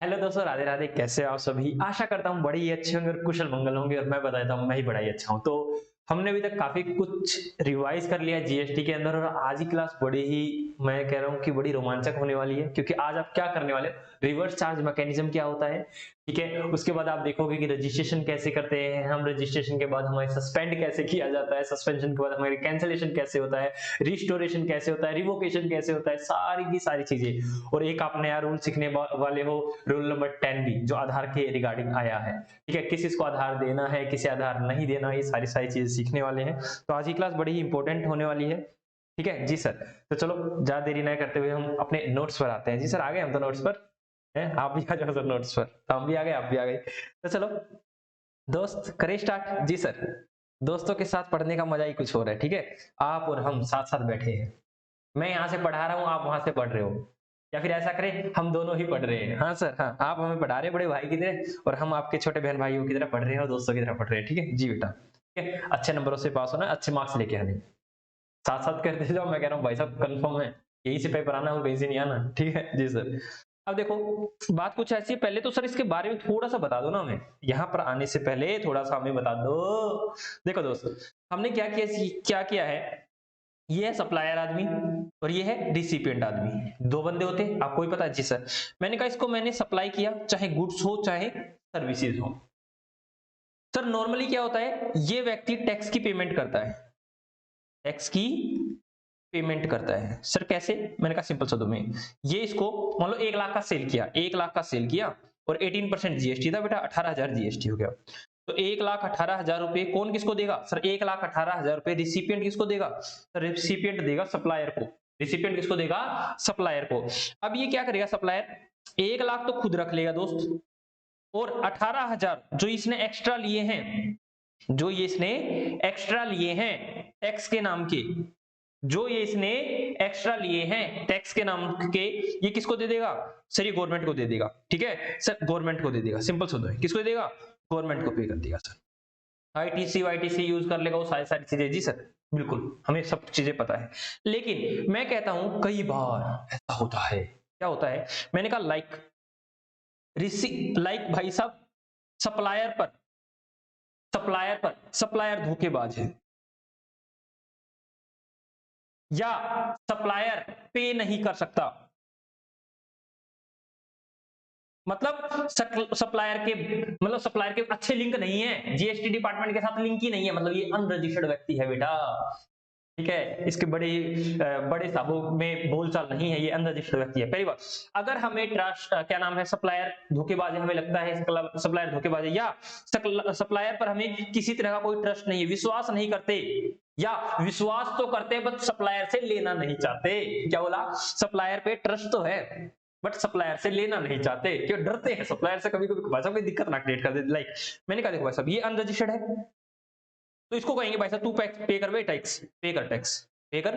Hello दोस्तों, राधे राधे। कैसे हो आप सभी? आशा करता हूँ बड़े ही अच्छे होंगे और कुशल मंगल होंगे। और मैं बताता हूँ मैं ही बड़ा ही अच्छा हूँ। तो हमने अभी तक काफी कुछ रिवाइज कर लिया जीएसटी के अंदर, और आज की क्लास बड़ी ही, मैं कह रहा हूँ कि बड़ी रोमांचक होने वाली है। क्योंकि आज आप क्या करने वाले हो, रिवर्स चार्ज मैकेनिज्म क्या होता है, ठीक है। उसके बाद आप देखोगे कि रजिस्ट्रेशन कैसे करते हैं हम, रजिस्ट्रेशन के बाद हमारे सस्पेंड कैसे किया जाता है, सस्पेंशन के बाद हमारी कैंसिलेशन कैसे होता है, रिस्टोरेशन कैसे होता है, रिवोकेशन कैसे होता है, सारी की सारी चीजें। और एक आप नया रूल सीखने वाले हो, रूल नंबर 10 भी, जो आधार के रिगार्डिंग आया है, ठीक है। किस को आधार देना है, किसे आधार नहीं देना, ये सारी सारी चीजें सीखने वाले हैं। तो आज की क्लास बड़ी ही इंपॉर्टेंट होने वाली है, ठीक है जी सर। तो चलो ज्यादा देरी नहीं करते हुए हम अपने नोट्स पर आते हैं। जी सर, आ गए हम तो नोट्स पर हैं? आप भी आ जाओ सर नोट्स पर। तो हम भी आ गए, आप भी आ गए। तो चलो दोस्त, करें स्टार्ट। जी सर, दोस्तों के साथ पढ़ने का मजा ही कुछ हो रहा है, ठीक है। आप और हम साथ साथ बैठे हैं, मैं यहाँ से पढ़ा रहा हूँ, आप वहां से पढ़ रहे हो, या फिर ऐसा करें हम दोनों ही पढ़ रहे हैं। हाँ सर, हाँ, आप हमें पढ़ा रहे हैं बड़े भाई की तरह, और हम आपके छोटे बहन भाइयों की तरह पढ़ रहे हैं और दोस्तों की तरह पढ़ रहे हैं, ठीक है जी बेटा। ठीक है, अच्छे नंबरों से पास होना, अच्छे मार्क्स लेके आने, साथ साथ करते जाओ। मैं कह रहा हूँ भाई साहब कंफर्म है, यही से पेपर आना और कहीं से नहीं आना, ठीक है जी सर। अब देखो, बात कुछ ऐसी है। पहले तो सर इसके बारे में थोड़ा सा बता दो ना हमें, यहाँ पर आने से पहले थोड़ा सा हमें बता दो। देखो दोस्त, हमने क्या किया, क्या किया है, ये है सप्लायर आदमी और ये है रिसिपिएंट आदमी। दो बंदे होते हैं, आपको ही पता है जी सर। मैंने कहा इसको मैंने सप्लाई किया, चाहे गुड्स हो चाहे सर्विसेज हो। सर नॉर्मली क्या होता है, ये व्यक्ति टैक्स की पेमेंट करता है, टैक्स की पेमेंट करता है। सर कैसे? मैंने कहा सिंपल शब्दों में, ये इसको मान लो 1 लाख का सेल किया, 1 लाख का सेल किया, और 18% जीएसटी था बेटा, 18,000 जीएसटी हो गया। तो 1,18,000 रुपए कौन किसको देगा सर? 1,18,000 रुपए रिसिपिएंट किसको देगा सर? रिसिपिएंट देगा सप्लायर को। रिसिपिएंट किसको देगा? सप्लायर को। अब ये क्या करेगा सप्लायर, 1 लाख तो खुद रख लेगा दोस्त, और 18,000 जो इसने एक्स्ट्रा लिए हैं, जो ये इसने एक्स्ट्रा लिए हैं टैक्स के नाम के, जो ये इसने एक्स्ट्रा लिए हैं टैक्स के नाम के, ये किसको दे देगा सर? ये गवर्नमेंट को दे देगा, ठीक है सर, गवर्नमेंट को दे देगा। सिंपल शब्द है, किसको दे देगा? गवर्नमेंट को पे कर देगा सर। आईटीसी वाईटीसी यूज कर लेगा, वो सारी सारी चीजें। जी सर बिल्कुल, हमें सब चीजें पता है। लेकिन मैं कहता हूं कई बार ऐसा होता है। क्या होता है? मैंने कहा लाइक भाई साहब, सप्लायर पर सप्लायर धोखेबाज है, या सप्लायर पे नहीं कर सकता। मतलब सप्लायर के अच्छे लिंक नहीं है, जीएसटी डिपार्टमेंट के साथ लिंक ही नहीं है, मतलब ये अनरजिस्टर्ड व्यक्ति है बेटा, ठीक है। इसके बड़े साहबों में बोलचाल नहीं है, ये अनरजिस्टर्ड व्यक्ति है। पहली बात, अगर हमें ट्रस्ट क्या नाम है, सप्लायर धोखेबाज है, हमें लगता है सप्लायर धोखेबाज है, या सप्लायर पर हमें किसी तरह का कोई ट्रस्ट नहीं है, विश्वास नहीं करते, या विश्वास तो करते बट सप्लायर से लेना नहीं चाहते। क्या बोला? सप्लायर पे ट्रस्ट तो है बट सप्लायर से लेना नहीं चाहते, क्यों? डरते हैं सप्लायर से, कभी कभी भाई साहब कोई दिक्कत ना क्रिएट कर दे। लाइक मैंने कहा देखो भाई साहब, ये अनरजिस्टर्ड है, तो इसको कहेंगे भाई साहब तू पे कर, टैक्स पे कर, टैक्स पे कर,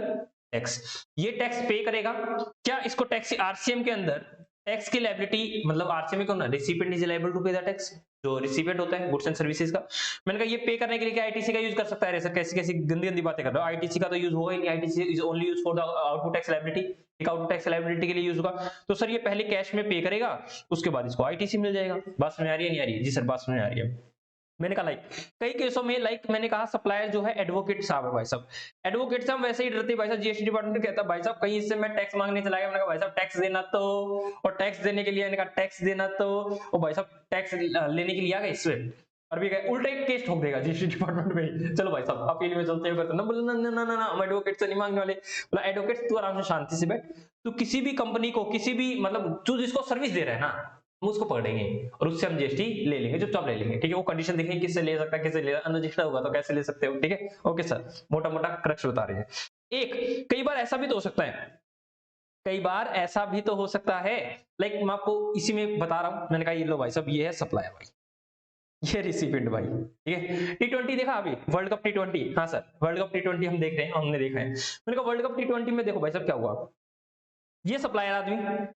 टैक्स। ये टैक्स पे करेगा क्या? इसको टैक्स आरसीएम के अंदर टैक्स की लायबिलिटी, मतलब आरसीएम को ना, recipient is liable to pay the tax, जो रिसिपिएंट होता है गुड्स एंड सर्विसेज का। मैंने कहा ये पे करने के लिए क्या आईटीसी का यूज कर सकता है? सर कैसी कैसी गंदी गंदी बातें कर रहे हो, आईटीसी का तो यूज होगा ही नहीं, ITC is only use for the output tax liability, एक आउटपुट टैक्स लायबिलिटी के लिए यूज होगा। तो सर ये पहले कैश में पे करेगा, उसके बाद इसको आईटीसी मिल जाएगा। बात समझ आ रही है नहीं आ रही है? जी सर बात समझ आ रही है। मैंने कहा लाइक कई केसों में, लाइक मैंने कहा सप्लायर जो है एडवोकेट साहब है भाई साहब, एडवोकेट साहब वैसे ही डरते भाई साहब, जीएसटी डिपार्टमेंट कहता भाई साहब कहीं इससे मैं टैक्स मांगने चला गया। मैंने कहा भाई साहब टैक्स देना तो, और टैक्स देने के लिए मैंने कहा टैक्स देना तो, और भाई साहब टैक्स लेने के लिए आ गए इससे, और भी गए उल्टा एक केस ठोक देगा जीएसटी डिपार्टमेंट में। चलो भाई साहब अपील में चलते हुए करते ना, बोले ना ना ना ना हम एडवोकेट से नहीं मांगने वाले। बोला एडवोकेट तू आराम से शांति से बैठ, तू किसी भी कंपनी को, किसी भी मतलब तू जिसको सर्विस दे रहा है ना, हम उसको पकड़ेंगे और उससे हम जीएसटी ले लेंगे, चुपचाप ले लेंगे, ठीक है। वो कंडीशन देखेंगे किससे ले सकता है, किससे ले, अनरजिस्टर्ड होगा तो कैसे ले सकते हो, ठीक है। ओके सर, मोटा मोटा क्रक्स बता रहे हैं। एक कई बार ऐसा भी तो हो सकता है, कई बार ऐसा भी तो हो सकता है, लाइक मैं आपको इसी में बता रहा हूं। मैंने कहा ये लो भाई साहब, ये है सप्लायर भाई, ये रिसिपिएंट भाई, ठीक है। टी20 देखा अभी, वर्ल्ड कप टी20? हाँ सर, वर्ल्ड कप टी20 हम देख रहे हैं, हमने देखा है। मैंने कहा वर्ल्ड कप टी20 में देखो भाई साहब क्या हुआ, ये सप्लायर आदमी,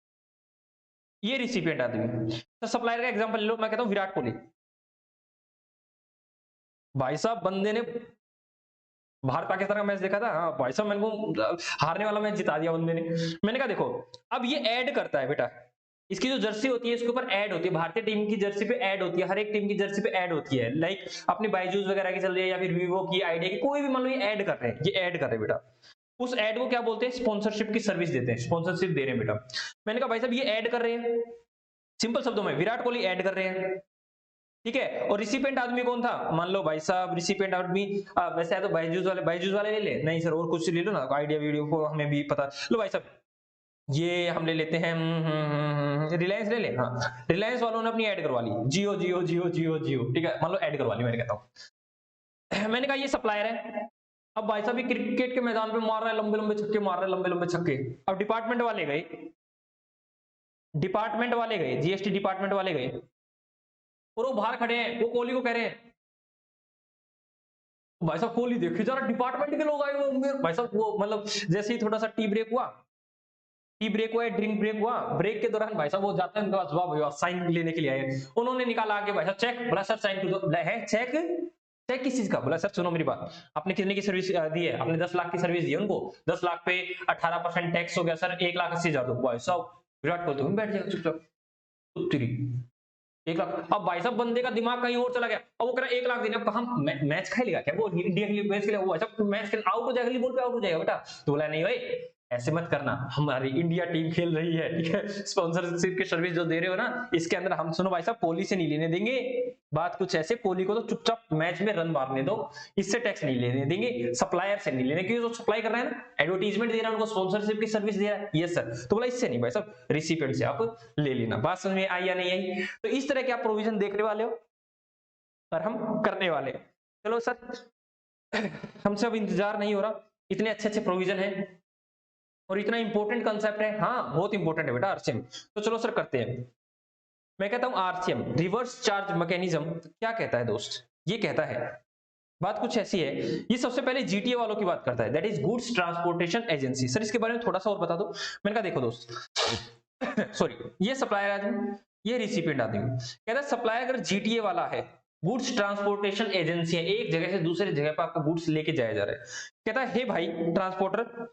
ये रिसिपिएंट आदमी। तो सप्लायर का एग्जांपल ले लो, मैं कहता हूं विराट कोहली। भाई साहब बंदे ने भारत पाकिस्तान का मैच देखा था, हाँ भाई साहब मैंने को हारने वाला मैच जिता दिया बंदे ने। मैंने कहा देखो, अब ये ऐड करता है बेटा, इसकी जो जर्सी होती है इसके ऊपर ऐड होती है, भारतीय टीम की जर्सी पे ऐड होती है, हर एक टीम की जर्सी पे ऐड होती है। लाइक अपनी बायजूस वगैरह की चल रही है या फिर वीवो की, आइडिया की, कोई भी मान लो ये ऐड कर रहे हैं, ये ऐड कर रहे हैं बेटा, उस ऐड को क्या बोलते हैं, स्पॉन्सरशिप की सर्विस देते हैं, स्पॉन्सरशिप दे रहे हैं बेटा। मैंने कहा भाई साहब ये ऐड कर रहे हैं, सिंपल शब्दों में विराट कोहली ऐड कर रहे हैं, ठीक है। और रिसिपेंट आदमी कौन था, मान लो भाई साहब रिसिपेंट आदमी वैसे है तो बायजूस वाले ले ले, नहीं सर और कुछ ले लो ना, आइडिया वीडियो को हमें भी पता, लो भाई साहब ये हम ले लेते हैं, रिलायंस ले ले, हाँ रिलायंस वालों ने अपनी ऐड करवा ली, जियो जियो जियो जियो जियो, ठीक है, मान लो ऐड करवा ली, मैंने कहता हूँ मैंने कहा ये सप्लायर है। अब भाई साहब क्रिकेट के मैदान पे मार रहा है, लंबे लंबे छक्के मार रहा है, लंबे लंबे छक्के। अब डिपार्टमेंट वाले गए, जीएसटी डिपार्टमेंट वाले गए, और वो बाहर खड़े हैं, वो कोहली को कह रहे हैं, भाई साहब कोहली देखे जरा डिपार्टमेंट के लोग आए हुए, भाई साहब वो मतलब जैसे ही थोड़ा सा टी ब्रेक हुआ, ड्रिंक ब्रेक हुआ, ब्रेक के दौरान भाई साहब वो जाते हैं उनके पास, वाह भाई वाह साइन लेने के लिए आए, उन्होंने निकाला आगे भाई साहब चेक, बोला सर साइन कर दो, है चेक, चेक किस चीज का, बोला सर सुनो मेरी बात, आपने कितने की सर्विस दी है, आपने 10 लाख की सर्विस दी है उनको, 10 लाख पे 18% टैक्स हो गया सर, 1,80,000 दो, भाई साहब विराट कोहली तुम बैठ जाएगा चुपचाप, तेरी 1 लाख। अब भाई साहब बंदे का दिमाग कहीं और चला गया, अब वो कह रहा 1 लाख देने, अब कहा मैच खेलेगा क्या वो, इंडिया के लिए मैच खेलेगा वो, भाई साहब मैच आउट हो जाएगा, बोल पे आउट हो जाएगा बेटा, तो बोला नहीं भाई ऐसे मत करना, हमारी इंडिया टीम खेल रही है, ठीक है, स्पॉन्सरशिप की सर्विस जो दे रहे हो ना इसके अंदर हम, सुनो भाई साहब कोहली से नहीं लेने देंगे, बात कुछ ऐसे, कोहली को तो चुपचाप मैच में रन मारने दो, इससे टैक्स नहीं लेने देंगे, सप्लायर से नहीं लेने, क्योंकि जो सप्लाई कर रहा है ना, एडवर्टीजमेंट दे रहा है उनको, स्पॉन्सरशिप की सर्विस दे रहा है, यस सर, तो बोला इससे नहीं भाई साहब, रिसिपेंट से आप ले लेना। बात समझ में आई या नहीं आई? तो इस तरह के आप प्रोविजन देखने वाले हो और हम करने वाले, चलो सर हमसे अब इंतजार नहीं हो रहा, इतने अच्छे अच्छे प्रोविजन है और इतना इंपॉर्टेंट कंसेप्ट है, हाँ बहुत इंपॉर्टेंट है बेटा आरसीएम, तो चलो सर करते हैं। मैं कहता हूं आरसीएम रिवर्स चार्ज मैकेनिज्म क्या कहता है दोस्त, ये कहता है, बात कुछ ऐसी है, ये सबसे पहले जीटीए वालों की बात करता है, that is goods transportation agency. Sir इसके बारे में थोड़ा सा और बता दो। मैंने कहा देखो दोस्त सॉरी, ये सप्लायर आदमी, ये रिसिपिएंट आदमी, कहता है सप्लायर अगर जीटीए वाला है, गुड्स ट्रांसपोर्टेशन एजेंसी है, एक जगह से दूसरी जगह पर आपको गुड्स लेके जाया जा रहा है, कहता है हे भाई ट्रांसपोर्टर,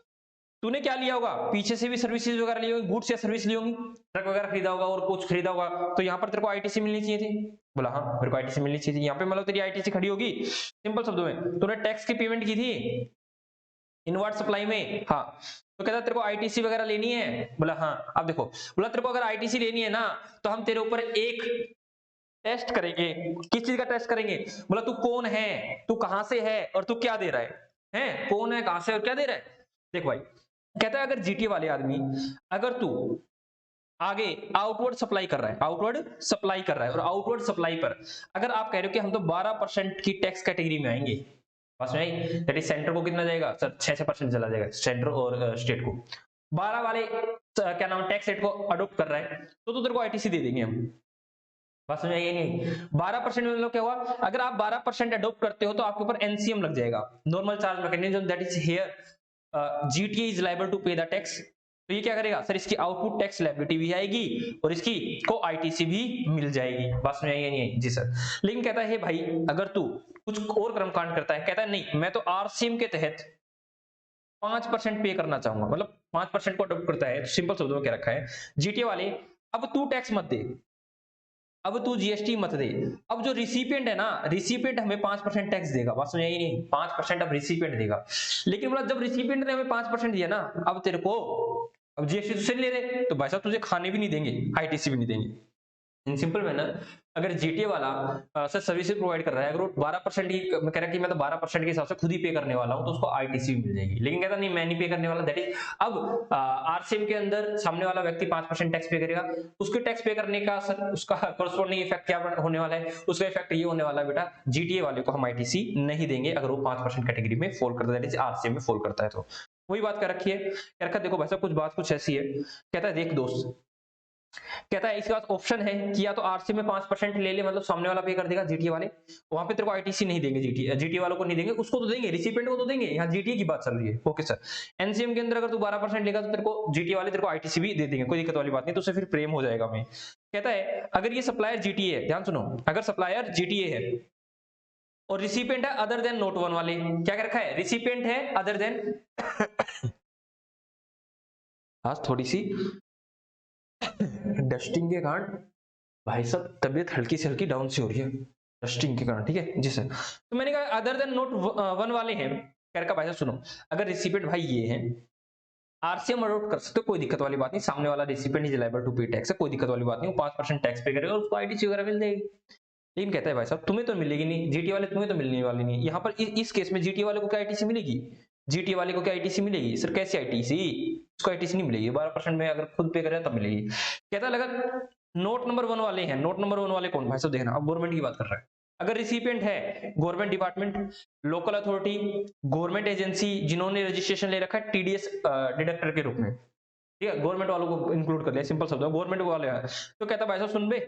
तूने क्या लिया होगा, पीछे से भी सर्विसेज वगैरह ली होगी, गुड्स या सर्विस ली होगी, ट्रक वगैरह खरीदा होगा और कुछ खरीदा होगा, तो यहाँ पर तेरे को आईटीसी मिलनी चाहिए थी। बोला हाँ मेरे को आईटीसी मिलनी चाहिए थी, यहाँ पे मतलब तेरी आईटीसी खड़ी होगी, सिंपल शब्दों में तूने टैक्स की पेमेंट की थी इनवर्ट सप्लाई में, हाँ, तो कहता तेरे को आईटीसी वगैरह लेनी है, बोला हाँ, अब देखो, बोला तेरे को अगर आईटीसी लेनी है ना, तो हम तेरे ऊपर एक टेस्ट करेंगे, किस चीज का टेस्ट करेंगे, बोला तू कौन है, तू कहां से है और तू क्या दे रहा है कौन है, कहां से और क्या दे रहा है। देख भाई, कहता है अगर जीटी वाले आदमी, अगर तू आगे आउटवर्ड सप्लाई कर रहा है, और आउटवर्ड सप्लाई पर अगर आप कह रहे हो कि हम तो 12% की टैक्स कैटेगरी में आएंगे, बस नहीं, दैट इज सेंटर को कितना जाएगा सर, 6% चला जाएगा सेंटर और स्टेट को, 12 वाले क्या नाम टैक्स रेट को अडोप्ट कर रहा है, तो तेरे को आईटीसी दे देंगे हम, बात समझ आई नहीं। 12% में मतलब क्या हुआ, अगर आप 12% अडोप्ट करते हो तो आपके ऊपर एनसीएम लग जाएगा, normal charge mechanism, that is here GTA is liable to pay the tax, तो ये क्या करेगा सर, इसकी आउटपुट टैक्स लायबिलिटी भी आएगी और इसकी को आईटीसी भी मिल जाएगी, बात समझ आई नहीं आई जी सर। लेकिन कहता है भाई अगर तू कुछ और कर्मकांड करता है, कहता है नहीं मैं तो आरसीएम के तहत 5% पे करना चाहूंगा, मतलब 5% को अडोप्ट करता है, सिंपल शब्दों में क्या रखा है जीटीए वाले, अब तू टैक्स मत दे, अब तू जीएसटी मत दे, अब जो रिसिपिएंट है ना, रिसिपिएंट हमें 5% टैक्स देगा, बात समझ आई नहीं, 5% अब रिसिपिएंट देगा, लेकिन बोला जब रिसिपिएंट ने हमें 5% दिया ना, अब तेरे को अब जीएसटी तुझसे ले रहे, तो भाई साहब तुझे खाने भी नहीं देंगे, आईटीसी भी नहीं देंगे। इन सिंपल मैनर, अगर जीटीए वाला सर सर्विसेज प्रोवाइड कर रहा है, अगर वो 12% ही मैं कह रहा कि मैं तो 12% के हिसाब से खुद ही पे करने वाला हूं, तो उसको आईटीसी मिल जाएगी, लेकिन कहता नहीं मैं नहीं पे करने वाला, दैट इज अब आरसीएम के अंदर सामने वाला व्यक्ति 5% टैक्स पे करेगा, उसके टैक्स पे करने का सर उसका कोरस्पोंडिंग इफेक्ट क्या होने वाला है, उसका इफेक्ट ये होने वाला है बेटा, जीटीए वाले को हम आईटीसी नहीं देंगे अगर वो 5% कैटेगरी में फॉल करता है, दैट इज आरसीएम में फॉल करता है, तो वही बात कर रखी है, कह रखा देखो भाई साहब कुछ बात कुछ ऐसी है, कहता है देख दोस्त, कहता है इसके पास ऑप्शन है कि या तो आरसी में 5% ले ले, मतलब सामने वाला पे कर देगा जीटीए वाले, वहां पे तेरे को आईटीसी नहीं देंगे, जीटीए वालों को नहीं देंगे, उसको तो देंगे, रिसिपेंट को तो देंगे, यहाँ जीटीए की बात चल रही है, ओके सर। एनसीएम के अंदर अगर तू 12% लेगा तो तेरे को जीटीए वाले तेरे को आईटीसी भी दे देंगे, कोई दिक्कत वाली बात नहीं, तो उससे फिर प्रेम हो जाएगा हमें। कहता है अगर ये सप्लायर जीटीए है, ध्यान सुनो, अगर सप्लायर जीटीए है और रिसिपेंट है अदर देन नोट वन वाले, क्या कर रखा है, रिसिपेंट है अदर देन आज थोड़ी सी डस्टिंग के कारण भाई साहब तबीयत हल्की से हल्की डाउन सी हो रही है, डस्टिंग के कारण, ठीक है जी सर। तो मैंने कहा अदर देन नोट वन वाले हैं, कह रखा भाई साहब सुनो, अगर रिसिपेंट भाई ये है, आरसीएम अडॉप्ट कर सकते हो, कोई दिक्कत वाली बात नहीं, सामने वाला recipient is liable to pay tax है, कोई दिक्कत वाली बात नहीं, वो 5% टैक्स पे करेगा और उसको आईटीसी वगैरह मिल जाएगी। लेकिन कहता है भाई साहब तुम्हें तो मिलेगी नहीं, जीटी वाले तुम्हें तो मिलने वाली नहीं। यहाँ पर इस केस में जीटी वाले को क्या आईटीसी मिलेगी, जीटी वाले को क्या आईटीसी मिलेगी सर, कैसी आईटीसी, उसको आईटीसी नहीं मिलेगी, 12% में अगर खुद पे करे तब मिलेगी। कहता है अगर नोट नंबर 1 वाले हैं, नोट नंबर 1 वाले कौन भाई साहब देखना, अब गवर्नमेंट की बात कर रहा है, अगर रिसिपिएंट है government department, local authority, government agency जिन्होंने रजिस्ट्रेशन ले रखा है टीडीएस डिडक्टर के रूप में, ठीक है, गवर्नमेंट वालों को इंक्लूड कर लिया, सिंपल शब्द गवर्नमेंट वाले हैं, तो कहता भाई साहब सुन बे,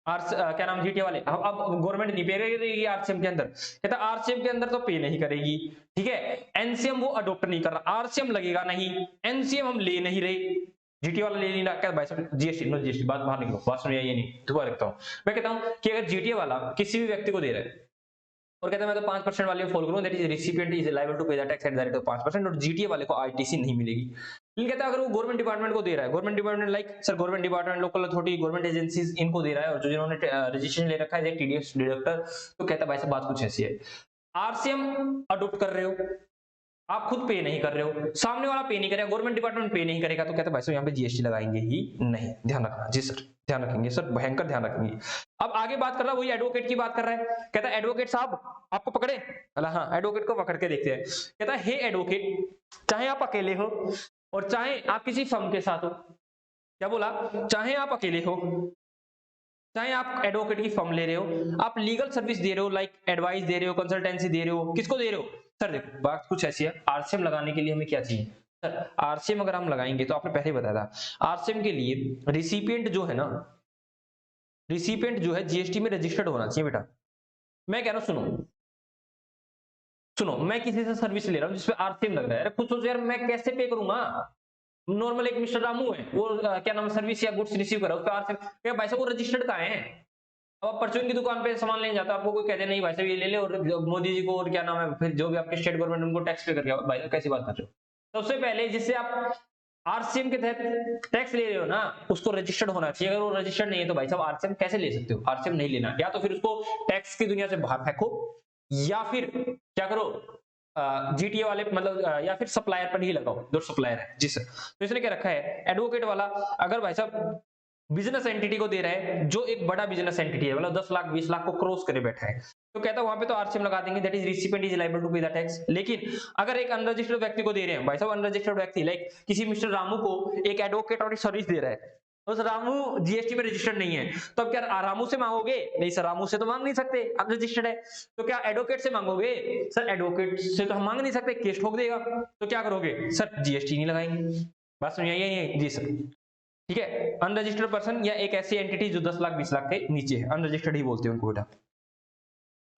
क्या नाम जीटी वाले, अब गवर्नमेंट नहीं पे करेगी आरसीएम के अंदर, कहता आरसीएम के अंदर तो पे नहीं करेगी, ठीक है, एनसीएम वो अडॉप्ट नहीं कर रहा, आरसीएम लगेगा नहीं, एनसीएम हम ले नहीं रहे, जीटी वाला ले नहीं रहा, क्या भाई साहब जीएसटी नो जीएसटी, बात बाहर निकलो, बात सुनिए, ये नहीं दोबारा रखता हूं, मैं कहता हूं कि अगर जीटी वाला किसी भी व्यक्ति को दे रहा है और कहता है मैं तो 5% वाले फॉलो करूं, that is recipient is liable to pay the tax at the rate of 5%, और जीटीए वाले को आईटीसी नहीं मिलेगी। लेकिन कहता है अगर वो गवर्नमेंट डिपार्टमेंट को दे रहा है, government department like sir government department, local authority, government agencies इनको दे रहा है, और जो जिन्होंने रजिस्ट्रेशन ले रखा है टीडीएस डिडक्टर, तो कहता है भाई साहब बात कुछ ऐसी है, आरसीएम अडॉप्ट कर रहे हो, आप खुद पे नहीं कर रहे हो, सामने वाला पे नहीं करेगा, गवर्नमेंट डिपार्टमेंट पे नहीं करेगा, तो कहते हैं भाई साहब यहाँ पे जीएसटी लगाएंगे ही नहीं, ध्यान रखना जी सर, ध्यान रखेंगे सर, भयंकर ध्यान रखेंगे। अब आगे बात कर रहा है, वही एडवोकेट की बात कर रहा है, कहता है एडवोकेट साहब आपको पकड़े, हाँ एडवोकेट को पकड़ के देखते हैं, कहता है हे एडवोकेट, चाहे आप अकेले हो और चाहे आप किसी फर्म के साथ हो, क्या बोला, चाहे आप अकेले हो, चाहे आप एडवोकेट की फर्म ले रहे हो, आप लीगल सर्विस दे रहे हो, लाइक एडवाइस दे रहे हो, कंसल्टेंसी दे रहे हो, किसको दे रहे हो सर, देखो बात कुछ ऐसी है, आरसीएम लगाने के लिए हमें क्या चाहिए सर, आरसीएम अगर हम लगाएंगे तो आपने पहले ही बताया था, आरसीएम के लिए रिसिपिएंट जो है ना, रिसिपिएंट जो है जीएसटी में रजिस्टर्ड होना चाहिए बेटा। मैं कह रहा हूं सुनो सुनो, मैं किसी से सर्विस ले रहा हूं जिसपे आरसीएम लग रहा है, खुद सोचो यार मैं कैसे पे करूंगा, नॉर्मल एक मिस्टर रामू है, वो क्या नाम है सर्विस या गुड्स रिसीव कर रहा है, उस पे आरसीएम, क्या भाई साहब वो रजिस्टर्ड कहां है, अब आप परचून की दुकान पे सामान लेने जाते हो, आपको कोई कहते नहीं भाई साहब ये ले ले, और मोदी जी को और क्या नाम है फिर जो भी आपके स्टेट गवर्नमेंट उनको टैक्स पे करके, भाई साहब कैसी बात कर रहे हो, सबसे पहले जिससे आप आरसीएम के तहत टैक्स ले रहे हो ना, उसको रजिस्टर्ड होना चाहिए, अगर वो रजिस्टर्ड नहीं है तो भाई साहब आरसीएम कैसे ले सकते हो, आरसीएम नहीं लेना, या तो फिर उसको टैक्स की दुनिया से बाहर फेंको, या फिर क्या करो जीटीए वाले मतलब या फिर सप्लायर पर ही लगाओ, जो सप्लायर है जी सर। तो इसने क्या रखा है एडवोकेट वाला, अगर भाई साहब बिजनेस एंटिटी को दे रहा है, जो एक बड़ा बिजनेस एंटिटी है, मतलब 10 लाख 20 लाख को क्रॉस करे बैठा है, तो कहता है वहां पे तो आरसीएम लगा देंगे, that is recipient is liable to pay the tax. लेकिन अगर एक अनरजिस्टर्ड व्यक्ति को दे रहे हैं, भाई साहब अनरजिस्टर्ड व्यक्ति लाइक किसी मिस्टर रामू को एक एडवोकेट और सर्विस दे रहा है, तो सर रामू जीएसटी में रजिस्टर्ड नहीं है, तो अब क्या रामू से मांगोगे, नहीं सर रामू से तो मांग नहीं सकते, अब रजिस्टर्ड है, तो क्या एडवोकेट से मांगोगे, सर एडवोकेट से तो हम मांग नहीं सकते, केस ठोक देगा, तो क्या करोगे सर जीएसटी नहीं लगाएंगे, बात सुनिए जी सर, ठीक है, अनरजिस्टर्ड पर्सन या एक ऐसी एंटिटी जो 10 लाख 20 लाख के नीचे है, अनरजिस्टर्ड ही बोलते हैं उनको बेटा।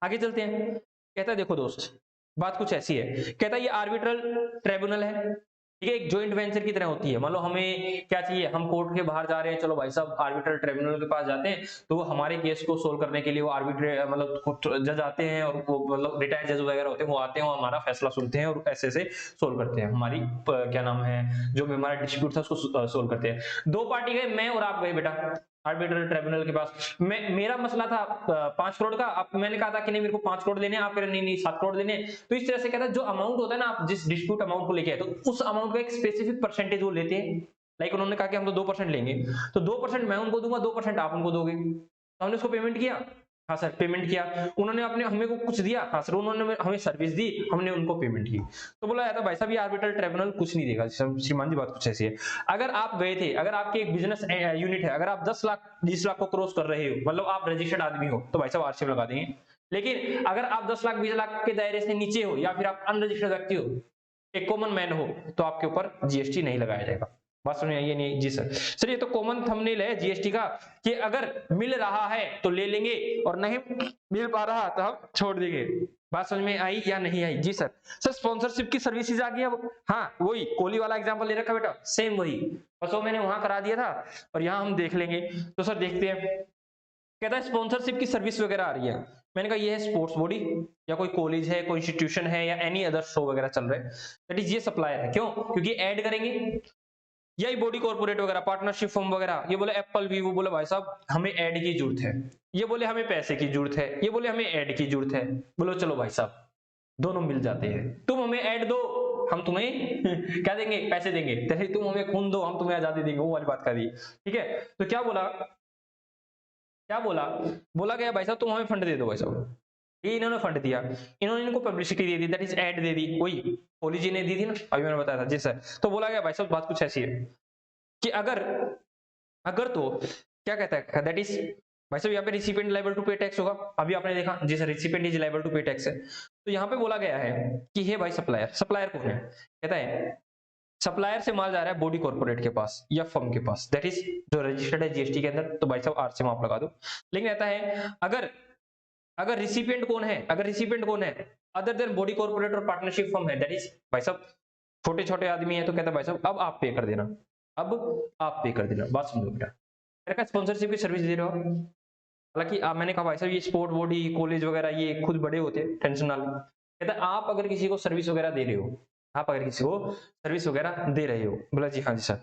आगे चलते हैं, कहता है देखो दोस्त बात कुछ ऐसी है, कहता है ये आर्बिट्रल ट्रिब्यूनल है, ठीक है, एक जॉइंट वेंचर की तरह होती है, मान लो हमें क्या चाहिए, हम कोर्ट के बाहर जा रहे हैं, चलो भाई साहब आर्बिट्रल ट्रिब्यूनल के पास जाते हैं, तो वो हमारे केस को सोल्व करने के लिए वो आर्बिट्रेट मतलब जज आते हैं, और वो मतलब रिटायर्ड जज वगैरह होते हैं, वो आते हैं और हमारा फैसला सुनते हैं और ऐसे से सोल्व करते हैं, हमारी क्या नाम है जो भी हमारा डिस्प्यूट था उसको सोल्व करते हैं। दो पार्टी गए, मैं और आप गए बेटा आर्बिट्रल ट्रिब्यूनल के पास, मेरा मसला था 5 करोड़ का, अब मैंने कहा था कि नहीं मेरे को 5 करोड़ देने, आप कह रहे नहीं 7 करोड़ देने, तो इस तरह से कहता है जो अमाउंट होता है ना, आप जिस डिस्प्यूट अमाउंट को लेके आए, तो उस अमाउंट का एक स्पेसिफिक परसेंटेज वो लेते हैं, लाइक उन्होंने कहा कि हम तो 2% लेंगे, तो 2% मैं उनको दूंगा, 2% आप उनको दोगे, तो हमने उसको पेमेंट किया, हाँ सर पेमेंट किया, उन्होंने अपने हमें को कुछ दिया, हाँ सर उन्होंने हमें सर्विस दी, हमने उनको पेमेंट की, तो बोला जाता भाई साहब ये आर्बिट्रल ट्रिब्यूनल कुछ नहीं देगा, श्रीमान जी बात कुछ ऐसी है, अगर आप गए थे, अगर आपके एक बिजनेस यूनिट है, अगर आप 10 लाख 20 लाख को क्रॉस कर रहे हो, मतलब आप रजिस्टर्ड आदमी हो, तो भाई साहब आरसीएम लगा देंगे, लेकिन अगर आप 10 लाख 20 लाख के दायरे से नीचे हो, या फिर आप अनरजिस्टर्ड व्यक्ति हो, एक कॉमन मैन हो, तो आपके ऊपर जीएसटी नहीं लगाया जाएगा, बात सुनिए, ये नहीं जी सर ये तो कॉमन थंबनेल है जीएसटी का, कि अगर मिल रहा है तो ले लेंगे और नहीं मिल पा रहा तो हम छोड़ देंगे, बात समझ में आई या नहीं आई जी सर। स्पॉन्सरशिप की सर्विसेज आ गई, अब हाँ वही कोहली वाला एग्जांपल ले रखा बेटा, सेम वही, बस वो मैंने वहां करा दिया था और यहाँ हम देख लेंगे, तो सर देखते हैं, कहता है स्पॉन्सरशिप की सर्विस वगैरह आ रही है, मैंने कहा ये है स्पोर्ट्स बॉडी या कोई कॉलेज है, कोई इंस्टीट्यूशन है, या एनी अदर शो वगैरह चल रहे हैं, दैट इज ये सप्लायर है, क्यों, क्योंकि ऐड करेंगे, यही बॉडी कॉर्पोरेट वगैरह, पार्टनरशिप फर्म वगैरह, ये बोले एप्पल वीवो, बोले भाई साहब हमें ऐड की जरूरत है, ये बोले हमें पैसे की जरूरत है, ये बोले हमें ऐड की जरूरत है। बोलो चलो भाई साहब दोनों मिल जाते हैं, तुम हमें ऐड दो हम तुम्हें क्या देंगे, पैसे देंगे, जैसे तुम हमें खून दो हम तुम्हें आजादी देंगे, वो वाली बात कर दी। ठीक है, तो क्या बोला, क्या बोला, बोला गया भाई साहब तुम हमें फंड दे दो भाई साहब, ये इन्होंने फंड दिया, इन्होंने इनको पब्लिसिटी दे दी, दैट इज ऐड दे दी, वही कोहली जी ने दी थी ना, अभी मैंने बताया था जी सर। तो बोला गया भाई साहब बात कुछ ऐसी है कि अगर अगर तो क्या कहता है दैट इज, भाई साहब यहाँ पे recipient liable to pay tax होगा, अभी आपने देखा जी sir recipient is liable to pay tax है। तो यहाँ पे बोला गया है कि हे भाई सप्लायर, सप्लायर कौन है, कहता है सप्लायर से माल जा रहा है बॉडी कॉर्पोरेट के पास या फर्म के पास, दैट इज जो रजिस्टर्ड है जीएसटी के अंदर, तो भाई साहब आर से माप लगा दो। लेकिन कहता है अगर अगर रिसिपिएंट कौन है, अगर रिसिपिएंट कौन है अदर देन बॉडी कॉर्पोरेट और पार्टनरशिप फर्म है, दैट इज भाई साहब छोटे छोटे आदमी है, तो कहता है भाई साहब अब आप पे कर देना, अब आप पे कर देना। बात समझो बेटा, मेरे का स्पॉन्सरशिप की सर्विस दे रहे हो, हालांकि मैंने कहा भाई साहब ये स्पोर्ट बॉडी कॉलेज वगैरह ये खुद बड़े होते हैं, टेंशन ना लो। कहता है आप अगर किसी को सर्विस वगैरह दे रहे हो, आप अगर किसी को सर्विस वगैरह दे रहे हो, बोला जी हाँ जी सर,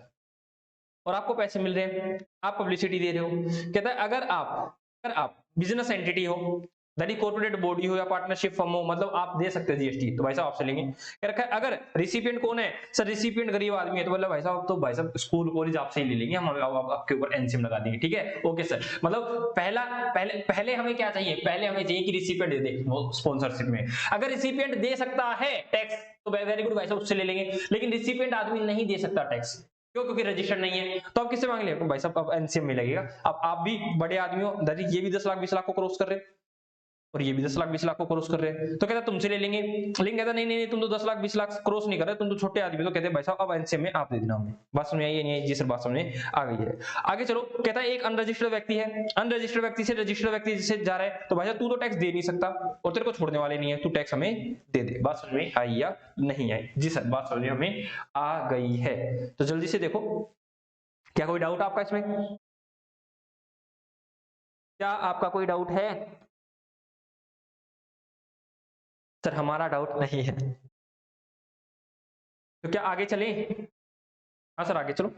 और आपको पैसे मिल रहे हैं, आप पब्लिसिटी दे रहे हो, कहता है अगर आप बिजनेस एंटिटी हो, दैट कॉर्पोरेट बॉडी हो या पार्टनरशिप फर्म हो, मतलब आप दे सकते हैं जीएसटी, तो भाई साहब आपसे लेंगे। कह रखा है अगर रिसिपिएंट कौन है, सर रिसिपिएंट गरीब आदमी है, तो बोला भाई साहब तो भाई साहब स्कूल कॉलेज आपसे ही ले लेंगे हम, आपके ऊपर एनसीएम लगा देंगे। ठीक है ओके सर, मतलब पहले हमें क्या चाहिए, पहले हमें चाहिए कि रिसिपिएंट दे दे स्पॉन्सरशिप में, अगर रिसिपिएंट दे सकता है टैक्स तो वेरी गुड भाई साहब उससे ले लेंगे, लेकिन रिसिपिएंट आदमी नहीं दे सकता टैक्स, क्यों, क्योंकि रजिस्टर्ड नहीं है, तो आप किससे मांग ले भाई साहब, अब एनसीएम में लगेगा। अब आप भी बड़े आदमी हो, ये भी 10 लाख 20 लाख को क्रॉस कर रहे हैं और ये भी 10 लाख 20 लाख को क्रॉस कर रहे हैं, तो कहता तुमसे ले लेंगे, लेकिन कहता नहीं नहीं नहीं तुम तो 10 लाख 20 लाख क्रॉस नहीं कर रहे, तुम तो छोटे आदमी, तो कहते हैं भाई साहब अब एनसीएम में आप दे देना हमें। बात समझ आई नहीं? जी सर बात समझ आ गई है। आगे चलो, कहता है एक अनरजिस्टर्ड व्यक्ति है, अनरजिस्टर्ड व्यक्ति से रजिस्टर्ड व्यक्ति से जा रहा है, तो भाई साहब तू तो टैक्स दे नहीं सकता और तेरे को छोड़ने वाले नहीं है, तू टैक्स हमें दे दे। बात समझ में आई या नहीं आई? जी सर बात समझ में हमें आ गई है। तो जल्दी से देखो, क्या कोई डाउट आपका इसमें, क्या आपका कोई डाउट है? सर हमारा डाउट नहीं है, तो क्या आगे चले? हाँ सर आगे चलो,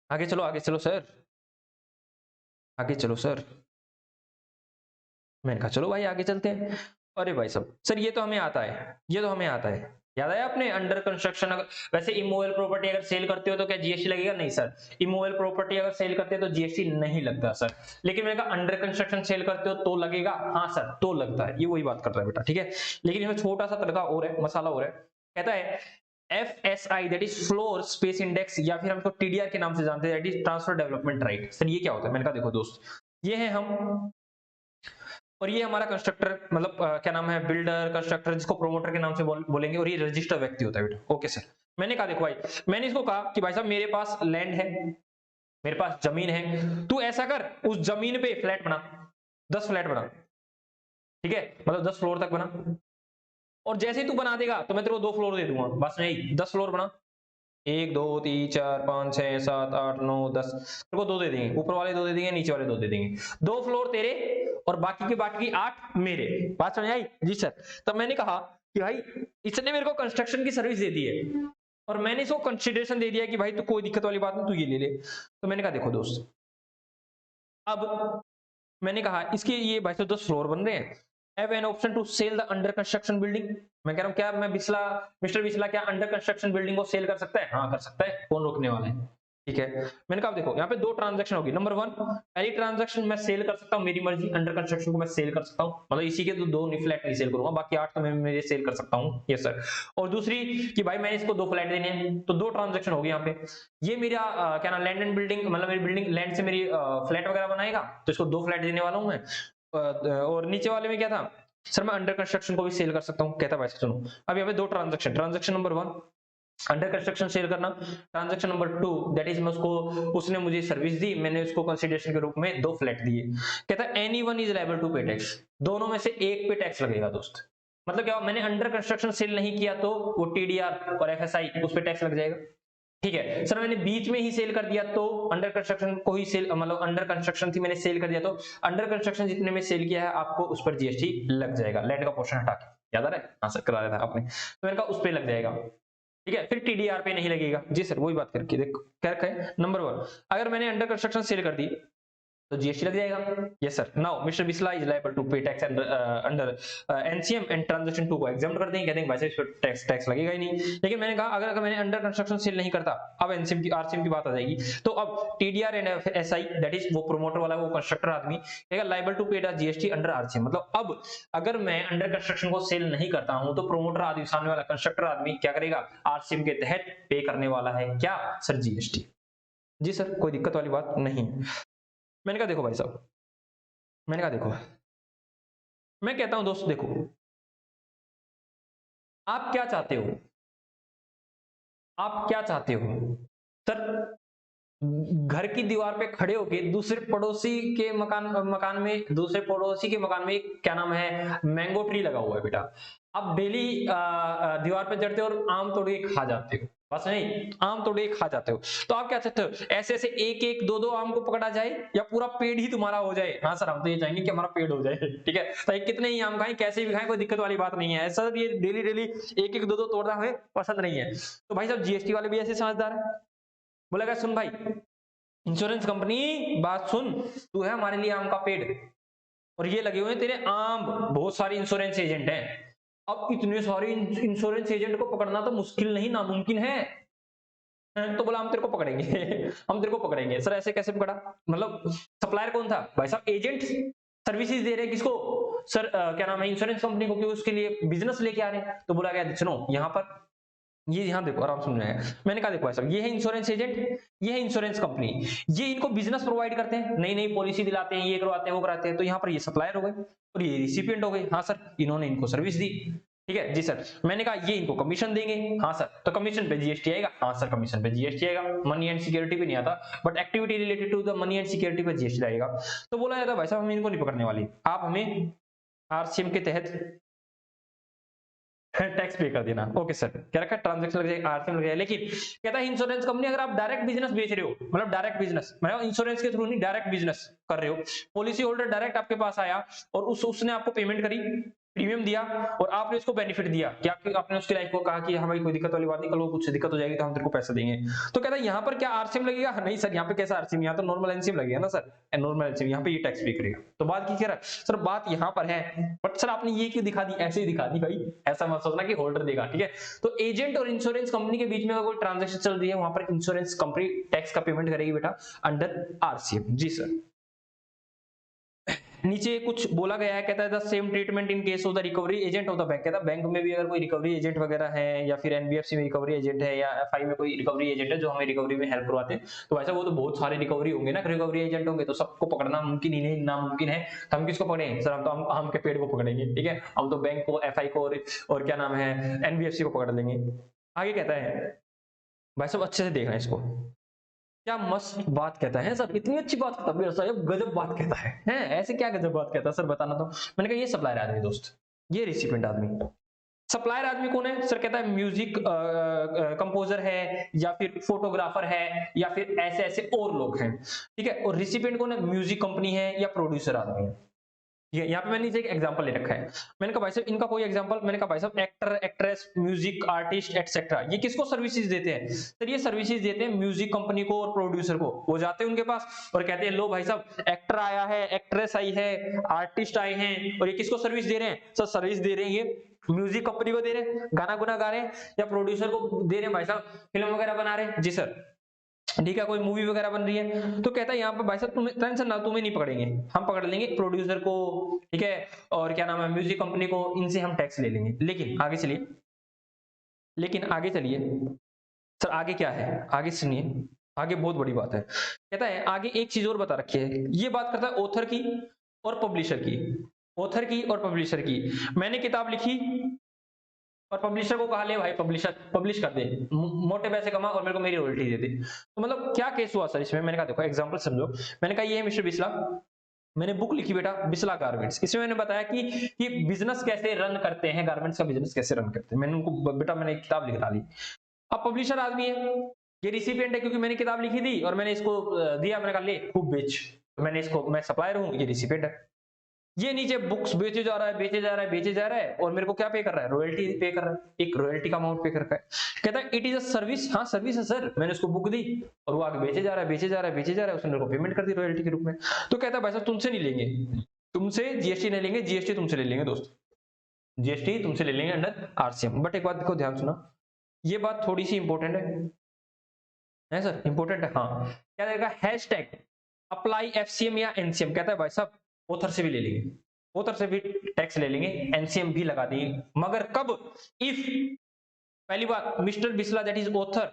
आगे चलो, आगे चलो सर, आगे चलो सर। मैंने कहा चलो भाई आगे चलते हैं। अरे भाई साहब सर ये तो हमें आता है, ये तो हमें आता है, याद आया आपने अंडर कंस्ट्रक्शन। अगर वैसे इमोवेबल प्रॉपर्टी अगर सेल करते हो तो क्या जीएसटी लगेगा? नहीं सर, इमोवेबल प्रॉपर्टी अगर सेल करते हो तो जीएसटी नहीं लगता सर, लेकिन मैंने कहा अंडर कंस्ट्रक्शन सेल करते हो तो लगेगा, हाँ सर तो लगता है, ये वही बात कर रहा है बेटा। ठीक है, लेकिन इसमें छोटा सा तड़का और है, मसाला और है। कहता है FSI that is floor space index, या फिर हम इसको टीडीआर के नाम से जानते हैं, that is transfer development right. Sir ये क्या होता है? मैंने कहा देखो दोस्त, ये है हम, और ये हमारा कंस्ट्रक्टर, मतलब क्या नाम है, बिल्डर कंस्ट्रक्टर, जिसको प्रोमोटर के नाम से बोलेंगे, और ये रजिस्टर व्यक्ति होता है बेटा। ओके सर, मैंने कहा देखो भाई, मैंने इसको कहा कि भाई साहब मेरे पास लैंड है, मेरे पास जमीन है, तू ऐसा कर उस जमीन पे फ्लैट बना, 10 फ्लैट बना, ठीक है, मतलब 10 फ्लोर तक बना, और जैसे ही तू बना देगा तो मैं तेरे को 2 फ्लोर दे दूंगा, बस नहीं 10 फ्लोर बना, 1 2 3 4 5 6 7 8 9 10, तेरे को 2 दे देंगे, ऊपर वाले 2 दे देंगे, नीचे वाले 2 दे देंगे, 2 फ्लोर तेरे और बाकी के बाकी 8 मेरे। बात समझ आई? जी सर। तब मैंने कहा कि भाई इसने मेरे को कंस्ट्रक्शन की सर्विस दे दी है और मैंने इसको कंसिडरेशन दे दिया कि भाई तू कोई दिक्कत वाली बात नहीं, तू ये ले ले। तो मैंने कहा देखो दोस्त, अब मैंने कहा इसके ये भाई साहब 10 फ्लोर बन रहे हैं, have an option to sell the under construction building. मैं कह रहा हूं क्या मैं बिस्ला, मिस्टर बिस्ला क्या अंडर कंस्ट्रक्शन बिल्डिंग को सेल कर सकता है? हाँ कर सकता है, कौन रोकने वाला है? ठीक है, मैंने कहा देखो यहाँ पे 2 ट्रांजैक्शन होगी। नंबर 1, पहली ट्रांजैक्शन मैं सेल कर सकता हूँ, मेरी मर्जी, अंडर कंस्ट्रक्शन को मैं सेल कर सकता हूँ, मतलब इसी के तो 2 फ्लैट नहीं सेल करूंगा, बाकी 8 तो मैं मेरे सेल कर सकता हूँ। Yes sir. और दूसरी कि भाई मैंने इसको 2 फ्लैट देने हैं, तो 2 ट्रांजैक्शन होगी यहाँ पे। ये मेरा क्या नाम, लैंड एंड बिल्डिंग, मतलब मेरी बिल्डिंग लैंड से मेरी फ्लैट वगैरह बनाएगा, तो इसको 2 फ्लैट देने वाला हूँ मैं। और नीचे वाले में क्या था, सर मैं अंडर कंस्ट्रक्शन को भी सेल कर सकता हूँ। कहता है भाई सुनो, अब यहाँ पे 2 transaction, transaction number 1 under construction sale करना, ट्रांजैक्शन नंबर 2 दैट इज मैं उसको, उसने मुझे सर्विस दी, मैंने उसको कंसीडरेशन के रूप में 2 फ्लैट दिए। कहता है anyone is liable to pay tax, दोनों में से एक पे टैक्स लगेगा दोस्त। मतलब क्या, मैंने अंडर कंस्ट्रक्शन सेल नहीं किया तो वो टीडीआर और एफएसआई उस पे टैक्स लग जाएगा। ठीक है सर, मैंने बीच में ही सेल कर दिया तो अंडर कंस्ट्रक्शन को ही सेल, मतलब अंडर कंस्ट्रक्शन थी मैंने सेल कर दिया तो अंडर कंस्ट्रक्शन जितने में सेल किया है आपको उस पर जीएसटी लग जाएगा, लैंड का पोर्शन हटा के। याद आ रहा है? हाँ सर करा रहा था आपने, तो मैंने कहा उस पर लग जाएगा। ठीक है, फिर टीडीआर पे नहीं लगेगा। जी सर, वही बात करके देखो क्या रखा है। नंबर 1, अगर मैंने अंडर कंस्ट्रक्शन सेल कर दी तो जीएसटी लग जाएगा। Yes sir. Now mister Bisla is liable to pay tax under NCM and transaction 2 को एग्जाम्प्ट कर देंगे, कहते हैं भाई साहब इस पर टैक्स टैक्स लगेगा ही नहीं। लेकिन मैंने कहा अगर मैंने अंडर कंस्ट्रक्शन सेल नहीं करता, अब एनसीएम की आरसीएम की बात आ जाएगी। तो अब TDR and SI that is वो प्रोमोटर वाला वो कंस्ट्रक्टर आदमी कहेगा लायबल टू पे जीएसटी अंडर आरसीएम। मतलब अब अगर मैं अंडर कंस्ट्रक्शन को सेल नहीं करता हूं तो प्रोमोटर आदमी, सामने वाला कंस्ट्रक्टर आदमी क्या करेगा, आरसीएम के तहत पे करने वाला है क्या सर, जीएसटी। जी सर, कोई दिक्कत वाली बात नहीं। मैंने कहा देखो भाई साहब, मैंने कहा देखो, मैं कहता हूं दोस्त देखो, आप क्या चाहते हो, आप क्या चाहते हो सर, घर की दीवार पे खड़े होके दूसरे पड़ोसी के मकान में, दूसरे पड़ोसी के मकान में क्या नाम है, मैंगो ट्री लगा हुआ है बेटा, आप डेली दीवार पे चढ़ते हो और आम तोड़ के खा जाते हो, बस नहीं, आम तोड़ के खा जाते हो। तो आप क्या चाहते हो, ऐसे ऐसे एक एक दो दो आम को पकड़ा जाए या पूरा पेड़ ही तुम्हारा हो जाए? हाँ सर, हम तो ये चाहेंगे कि हमारा पेड़ हो जाए। ठीक है, तो कितने ही आम खाएं, कैसे भी खाएं, कोई दिक्कत वाली बात नहीं है सर, ये डेली डेली एक एक दो दो तोड़ना हमें पसंद नहीं है। तो भाई साहब जीएसटी वाले भी ऐसे समझदार है, बोलेगा सुन भाई इंश्योरेंस कंपनी, बात सुन, तू है हमारे लिए आम का पेड़ और ये लगे हुए हैं तेरे आम, बहुत सारे इंश्योरेंस एजेंट हैं, अब इतने सारे इंश्योरेंस एजेंट को पकड़ना तो मुश्किल नहीं नामुमकिन है। तो बोला हम तेरे को पकड़ेंगे। हम तेरे को पकड़ेंगे। सर ऐसे कैसे पकड़ा, मतलब सप्लायर कौन था भाई साहब, एजेंट सर्विसेज दे रहे हैं किसको सर, क्या नाम है, इंश्योरेंस कंपनी को, क्योंकि उसके लिए बिजनेस लेके आ रहे हैं। तो बोला गया सुनो यहाँ पर, ये यहाँ देखो आराम समझ आएगा। मैंने कहा देखो ऐसा, ये है इंश्योरेंस एजेंट, ये है इंश्योरेंस कंपनी, ये इनको बिजनेस प्रोवाइड करते हैं, नई नई पॉलिसी दिलाते हैं, ये करवाते हैं वो कराते हैं। तो यहाँ पर ये सप्लायर हो गए और ये रिसिपिएंट हो गए। हाँ सर, इन्होंने इनको सर्विस दी, ठीक है जी सर। मैंने कहा ये इनको कमीशन देंगे, हाँ सर, तो कमीशन पे जीएसटी आएगा, हाँ सर कमीशन पे जीएसटी आएगा, मनी एंड सिक्योरिटी पे नहीं आता, but activity related to the money and security पे जीएसटी आएगा। तो बोला जाता है भाई साहब हम इनको नहीं पकड़ने वाले, आप हमें आरसीएम के तहत टैक्स पे कर देना। ओके सर, क्या रखा, ट्रांजैक्शन लग जाएगा, आरसीएम लग जाएगा। लेकिन कहता है इंश्योरेंस कंपनी, अगर आप डायरेक्ट बिजनेस बेच रहे हो, मतलब डायरेक्ट बिजनेस, मतलब इंश्योरेंस के थ्रू नहीं, डायरेक्ट बिजनेस कर रहे हो, पॉलिसी होल्डर डायरेक्ट आपके पास आया और उसने आपको पेमेंट करी, प्रीमियम दिया और आपने इसको बेनिफिट दिया, क्या आपने उसकी लाइफ को कहा कि हमारी कोई दिक्कत वाली बात नहीं, कल को कुछ दिक्कत हो जाएगी तो हम तेरे को पैसा देंगे। तो कहता है यहाँ पर क्या आरसीएम लगेगा? नहीं सर, यहाँ पे कैसा आरसीएम, यहाँ तो नॉर्मल एनसीएम लगेगा ना सर, नॉर्मल एनसीएम, यहाँ पे ये टैक्स पे करेगा। तो बात की कह रहा है सर, बात यहाँ पर है, बट सर आपने ये क्यों दिखा दी, ऐसे ही दिखा दी भाई, ऐसा मत सोचना कि होल्डर देगा। ठीक है, तो एजेंट और इंश्योरेंस कंपनी के बीच में अगर कोई ट्रांजेक्शन चल रही है, वहां पर इंश्योरेंस कंपनी टैक्स का पेमेंट करेगी बेटा अंडर आरसीएम। जी सर। नीचे कुछ बोला गया है, कहता है the same treatment in case of the recovery agent of the bank. कहता है बैंक में भी अगर कोई रिकवरी एजेंट वगैरह है या फिर एनबीएफसी में रिकवरी एजेंट है या एफआई में कोई रिकवरी एजेंट है जो हमें रिकवरी में हेल्प करवाते हैं, तो वैसा वो तो बहुत सारे रिकवरी होंगे ना, रिकवरी एजेंट होंगे, तो सबको पकड़ना मुमकिन ही नहीं, नामुमकिन है। तो हम किसको पकड़े सर, हम तो आम के पेड़ को पकड़ेंगे। ठीक है, हम तो बैंक को, एफआई को और क्या नाम है, एनबीएफसी को पकड़ लेंगे। आगे कहता है भाई साहब, अच्छे से देखना इसको, क्या मस्त बात कहता है सर, इतनी अच्छी बात कहता है सर, गजब बात कहता है, हैं ऐसे क्या गजब बात कहता है सर, बताना तो। मैंने कहा ये सप्लायर आदमी दोस्त, ये रिसिपिएंट आदमी। सप्लायर आदमी कौन है सर? कहता है म्यूजिक कंपोजर है या फिर फोटोग्राफर है या फिर ऐसे ऐसे और लोग हैं। ठीक है, और रिसिपिएंट कौन है? म्यूजिक कंपनी है या प्रोड्यूसर आदमी है। ये यहाँ पे मैंने नीचे एक एग्जांपल ले रखा है। मैंने कहा भाई साहब इनका कोई एग्जांपल, मैंने कहा भाई साहब actor, actress, music artist etcetera, ये किसको सर्विसेज देते हैं सर? ये सर्विसेज देते हैं म्यूजिक कंपनी को और प्रोड्यूसर को। वो जाते हैं उनके पास और कहते हैं लो भाई साहब एक्टर आया है, एक्ट्रेस आई है, आर्टिस्ट आए हैं, और ये किसको सर्विस दे रहे हैं सर? सर्विस दे रहे हैं ये म्यूजिक कंपनी को दे रहे हैं, गाना गुना गा रहे हैं, या प्रोड्यूसर को दे रहे हैं भाई साहब, फिल्म वगैरह बना रहे हैं। जी सर, ठीक है, कोई मूवी वगैरह बन रही है। तो कहता है यहाँ पर भाई साहब तुम्हें टेंशन ना, तुम्हें नहीं पकड़ेंगे, हम पकड़ लेंगे प्रोड्यूसर को, ठीक है, और क्या नाम है म्यूजिक कंपनी को, इनसे हम टैक्स ले लेंगे। लेकिन आगे चलिए, लेकिन आगे चलिए सर, आगे क्या है, आगे सुनिए, आगे बहुत बड़ी बात है। कहता है आगे एक चीज और बता रखी है, ये बात करता है ऑथर की और पब्लिशर की, ऑथर की और पब्लिशर की। मैंने किताब लिखी और पब्लिशर को कहा ले भाई पब्लिशर पब्लिश कर दे, मोटे पैसे कमा और मेरे को मेरी रॉयल्टी दे दे। तो मतलब क्या केस हुआ सर इसमें? मैंने कहा देखो एग्जांपल समझो। मैंने कहा ये है मिस्टर बिस्ला, मैंने बुक लिखी बेटा बिस्ला गारमेंट्स, इसमें मैंने बताया कि बिजनेस कैसे रन करते हैं, गारमेंट्स का बिजनेस कैसे रन करते हैं। मैंने उनको बेटा मैंने एक किताब लिख डाली। अब पब्लिशर आदमी है, ये रिसिपिएंट है क्योंकि मैंने किताब लिखी थी और मैंने इसको दिया, मैंने कहा ले खूब बेच। तो मैंने इसको, मैं सप्लायर हूँ, ये रिसिपिएंट है। ये नीचे बुक्स बेचे जा रहा है, बेचे जा रहा है, बेचे जा रहा है, और मेरे को क्या पे कर रहा है, रॉयल्टी पे कर रहा है, एक रॉयल्टी का अमाउंट पे कर रहा है। कहता है इट इज अ सर्विस, हाँ सर्विस है सर, मैंने उसको बुक दी और वो आगे बेचे जा रहा है, बेचे जा रहा है, बेचे जा रहा है, उसने मेरे को पेमेंट कर दी रॉयल्टी के रूप में। तो कहता है भाई साहब तुमसे नहीं लेंगे, तुमसे जीएसटी नहीं लेंगे, जीएसटी तुमसे ले लेंगे दोस्त, जीएसटी तुमसे ले लेंगे अंडर आरसीएम। बट एक बात देखो, ध्यान सुना, ये बात थोड़ी सी इंपॉर्टेंट है सर, इंपॉर्टेंट है हाँ। क्या देगा, हैशटैग अप्लाई एफसीएम या एनसीएम, कहता है भाई साहब ऑथर से भी ले लेंगे, ऑथर से भी टैक्स ले लेंगे, एनसीएम भी लगा देंगे, मगर कब, इफ, पहली बात mister Bisla that is author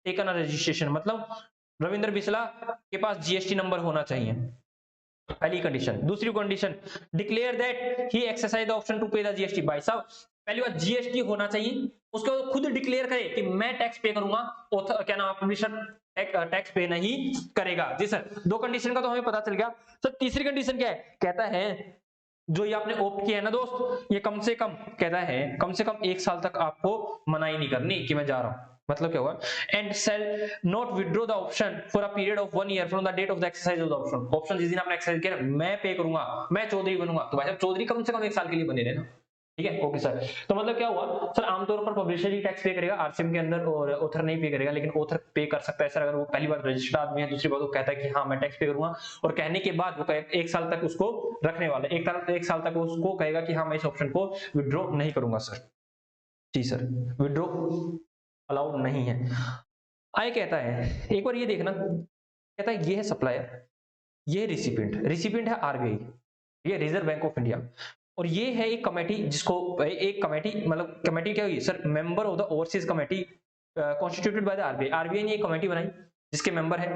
taken a registration, मतलब रविंद्र बिस्ला के पास जीएसटी नंबर होना चाहिए, पहली कंडीशन। दूसरी condition, declare that he exercise the option to pay the GST, भाई साहब पहली बात जीएसटी होना चाहिए, उसको खुद डिक्लेयर करे कि मैं टैक्स पे करूंगा, ऑथर क्या नाम, पब्लिशर टैक्स पे नहीं करेगा। जी सर, दो कंडीशन का तो हमें पता चल गया। सर तीसरी कंडीशन क्या है, कहता है जो ये आपने ऑप्ट किया है ना दोस्त, ये कम से कम, कहता है कम से कम 1 साल तक आपको मनाही नहीं करनी कि मैं जा रहा हूं। मतलब क्या हुआ, and shall not withdraw the option for a period of 1 year from the date of the exercise of the option, option जिस दिन आपने एक्सरसाइज किया मैं पे करूंगा, मैं चौधरी बनूंगा, तो भाई साहब चौधरी कम से कम 1 साल के लिए बने रहना। ठीक है, ओके सर। तो मतलब क्या हुआ सर, आमतौर पर पब्लिशर ही टैक्स पे करेगा आरसीएम के अंदर, और ऑथर नहीं पे करेगा, लेकिन ऑथर पे कर सकता है सर अगर वो पहली बार रजिस्टर्ड आदमी है, दूसरी बात वो कहता है कि हाँ मैं टैक्स पे करूंगा, और कहने के बाद वो 1 साल तक उसको रखने वाला है, 1 साल तक उसको कहेगा कि हाँ मैं इस ऑप्शन को विड्रॉ नहीं करूंगा सर। जी सर, विड्रॉ अलाउड नहीं है। आए कहता है एक बार ये देखना, कहता है ये है सप्लायर, ये रिसिपिएंट, रिसिपिएंट है आरबीआई, ये रिजर्व बैंक ऑफ इंडिया, और ये है एक कमेटी जिसको, एक कमेटी मतलब कमेटी क्या होगी sir, member of the overseas committee constituted by the RBI, RBI ने एक कमेटी बनाई जिसके मेंबर है,